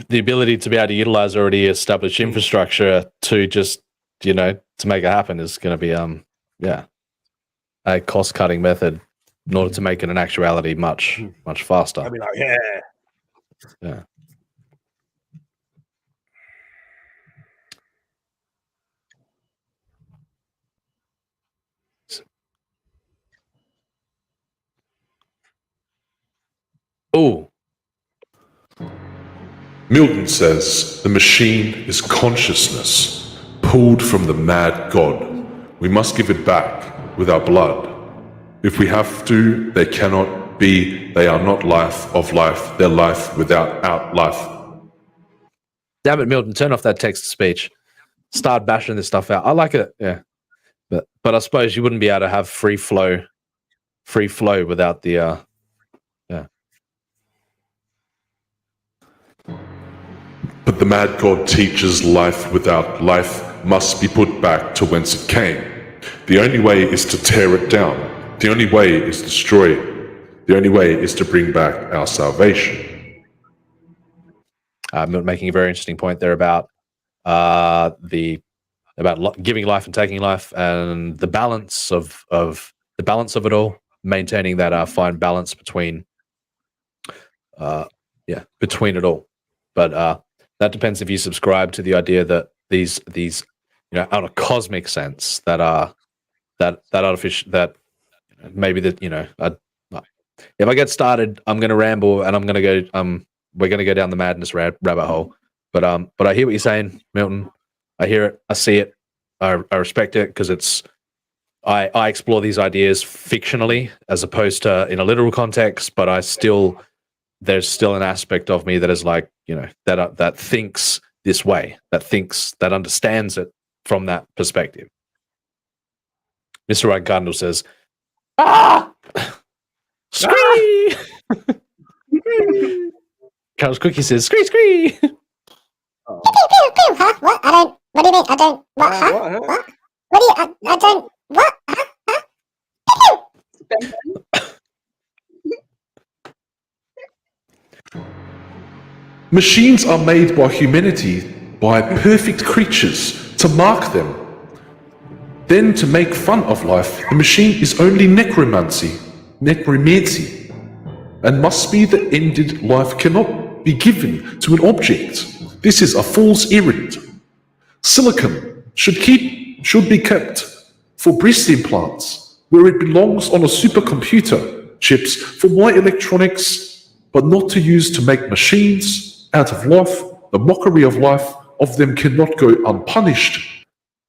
the ability to be able to utilize already established infrastructure to just, to make it happen is going to be, a cost-cutting method in order to make it an actuality much faster. I'd be like, yeah. Yeah. Oh. Milton says the machine is consciousness, pulled from the mad god. We must give it back with our blood. If we have to, they cannot be, they are not life of life, they're life without life. Damn it, Milton, turn off that text-to-speech. Start bashing this stuff out. I like it, yeah. But I suppose you wouldn't be able to have free flow without the, But the mad god teaches life without life must be put back to whence it came. The only way is to tear it down. The only way is to destroy it. The only way is to bring back our salvation. Making a very interesting point there about giving life and taking life and the balance of it all, maintaining that fine balance between it all. But that depends if you subscribe to the idea that these on a cosmic sense that artificial that maybe that if I get started, I'm going to ramble and I'm going to go we're going to go down the madness rabbit hole. But I hear what you're saying, Milton. I hear it. I see it. I respect it because it's I explore these ideas fictionally as opposed to in a literal context. But there's still an aspect of me that is like, that thinks this way, that understands it from that perspective. Mr. Ryan Cardinal says, scree! Carlos Cookie says, scree! Huh? What? What do you mean? I don't... What? Huh? What? What do you... I don't... What? Huh? Machines are made by humanity by perfect creatures to mark them. Then to make fun of life, the machine is only necromancy, and must be the ended life cannot be given to an object. This is a fool's errand. Silicon should be kept for breast implants, where it belongs on a supercomputer, chips for my electronics, but not to use to make machines out of life. The mockery of life of them cannot go unpunished.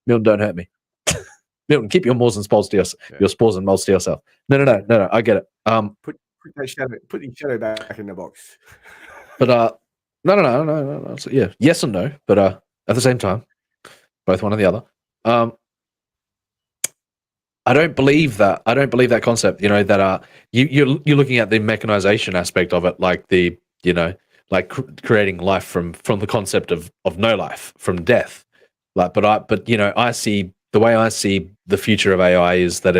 Milton, don't hurt me. Milton, keep your spores and moles to yourself. No, I get it. Put your shadow back in the box. But no. So, yeah, yes and no, but at the same time, both one or the other. I don't believe that. I don't believe that concept. You know that you're looking at the mechanization aspect of it, like the creating life from the concept of no life, from death. But I see the way I see the future of AI is that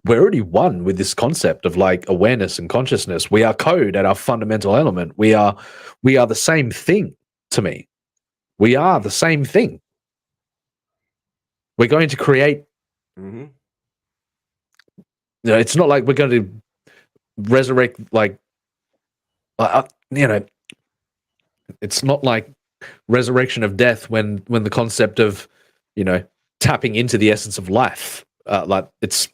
we're already one with this concept of like awareness and consciousness. We are code at our fundamental element. We are the same thing to me. We are the same thing. We're going to create. Mm-hmm. It's not like we're going to resurrect it's not like resurrection of death when the concept of tapping into the essence of life that's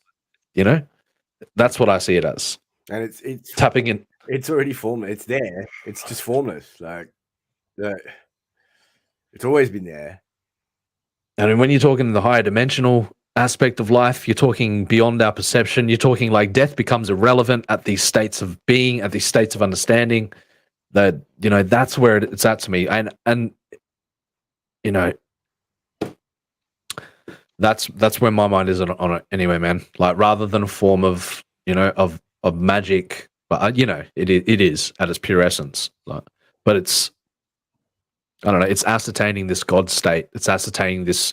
what I see it as. And it's tapping in. It's already formless. It's there. It's just formless. It's always been there. And when you're talking the higher dimensional aspect of life, you're talking beyond our perception. You're talking like death becomes irrelevant at these states of being, at these states of understanding. That that's where it's at to me, and that's where my mind is on it anyway, man. Like rather than a form of of magic, but it is at its pure essence. But it's I don't know. It's ascertaining this God state. It's ascertaining the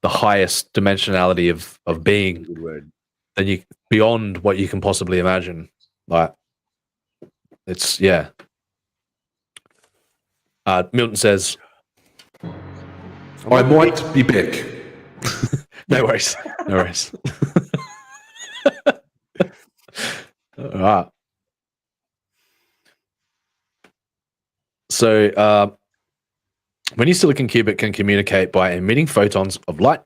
highest dimensionality of being. Good word. And beyond what you can possibly imagine. Like it's Milton says, I might be back. No worries. No worries. All right. So, when your silicon qubit can communicate by emitting photons of light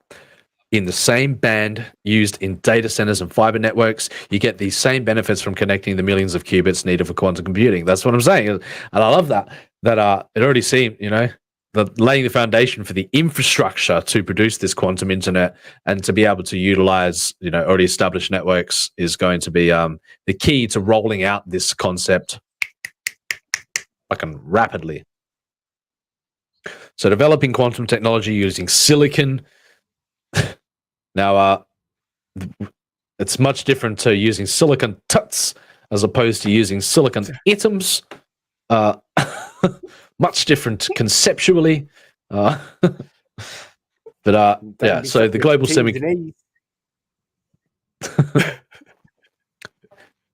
in the same band used in data centers and fiber networks, you get these same benefits from connecting the millions of qubits needed for quantum computing. That's what I'm saying. And I love that it already seemed, laying the foundation for the infrastructure to produce this quantum internet and to be able to utilize, already established networks is going to be the key to rolling out this concept fucking rapidly. So developing quantum technology using silicon. Now, it's much different to using silicon tuts as opposed to using silicon atoms. Much different conceptually. So the global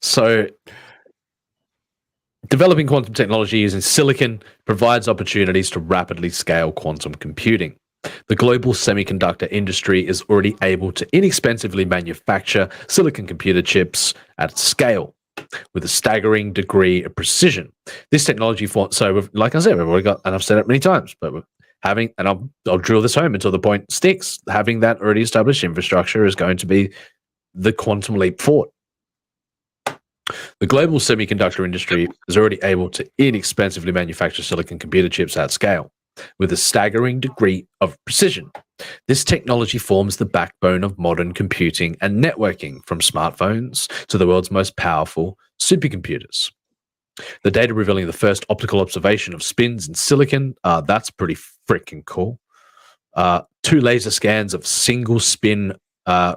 So developing quantum technology using silicon provides opportunities to rapidly scale quantum computing. The global semiconductor industry is already able to inexpensively manufacture silicon computer chips at scale with a staggering degree of precision. This technology, like I said, we've already got, and I've said it many times, but I'll drill this home until the point sticks. Having that already established infrastructure is going to be the quantum leap forward. The global semiconductor industry is already able to inexpensively manufacture silicon computer chips at scale with a staggering degree of precision. This technology forms the backbone of modern computing and networking, from smartphones to the world's most powerful supercomputers. The data revealing the first optical observation of spins in silicon, that's pretty freaking cool. 2 laser scans of single spin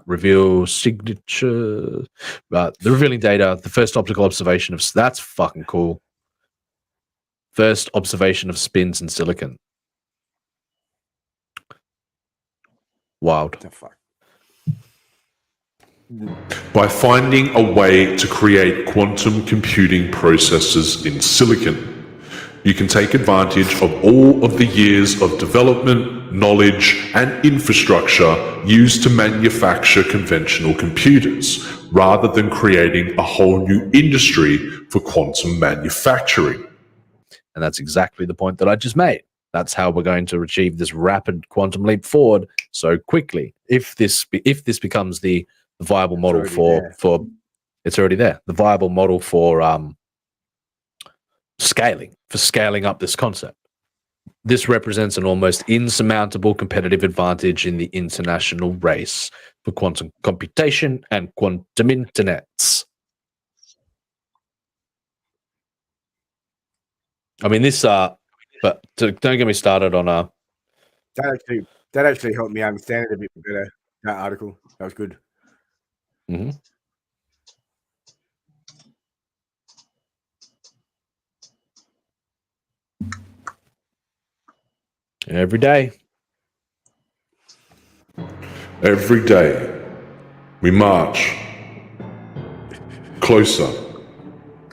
reveal signature. The revealing data, the first optical observation of, that's fucking cool. First observation of spins in silicon. Wild. What the fuck? By finding a way to create quantum computing processors in silicon, you can take advantage of all of the years of development, knowledge, and infrastructure used to manufacture conventional computers, rather than creating a whole new industry for quantum manufacturing. And that's exactly the point that I just made. That's how we're going to achieve this rapid quantum leap forward so quickly. If this becomes the viable model for it's already there. The viable model for scaling up this concept. This represents an almost insurmountable competitive advantage in the international race for quantum computation and quantum internets. I mean, but don't get me started on That actually helped me understand it a bit better. That article, that was good. Mm-hmm. Every day, we march closer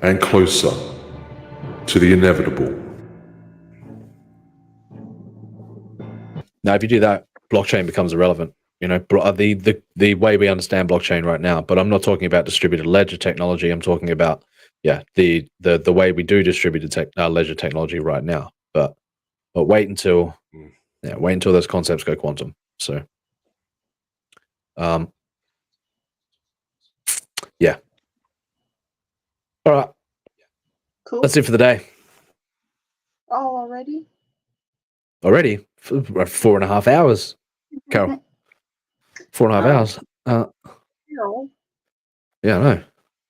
and closer to the inevitable. Now, if you do that, blockchain becomes irrelevant. You know, the way we understand blockchain right now. But I'm not talking about distributed ledger technology. I'm talking about the way we do distributed ledger technology right now. But wait until those concepts go quantum. So, yeah. All right. Cool. That's it for the day. Oh, already? Already 4.5 hours, Carol. 4.5 hours. No. Yeah, I know.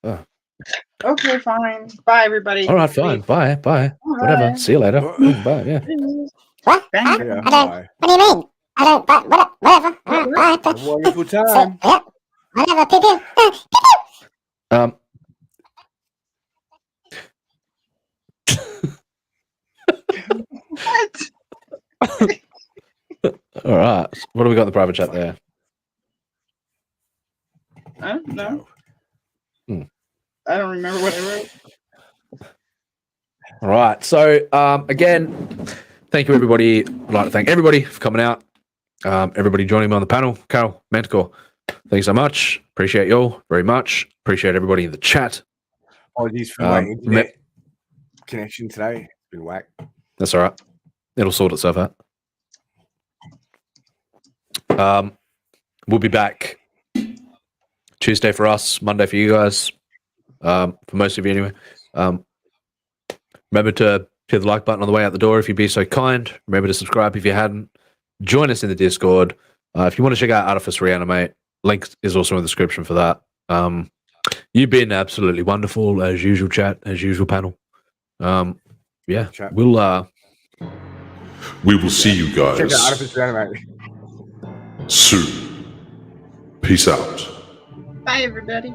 Oh. Okay, fine. Bye, everybody. All right, fine. Bye. Whatever. Bye. See you later. Bye. Yeah. What? Bang. What do you mean? I don't, but whatever. Bye. Have a wonderful time. Yeah. Whatever. Pew, pew. What? All right. What do we got in the private chat there? I don't know. Hmm. I don't remember what I wrote. All right. So again, thank you everybody. I'd like to thank everybody for coming out. Everybody joining me on the panel. Carol, Manticore, thank you so much. Appreciate you all very much. Appreciate everybody in the chat. Apologies for my internet connection today. It's been whack. That's all right. It'll sort itself out. We'll be back Tuesday for us, Monday for you guys. For most of you anyway. Remember to hit the like button on the way out the door if you'd be so kind. Remember to subscribe if you hadn't. Join us in the Discord. If you want to check out Artifice Re-Animate, link is also in the description for that. You've been absolutely wonderful as usual, chat, as usual, panel. Yeah, We will see you guys Check out Artifice Re-Animate. soon. Peace out. Bye, everybody.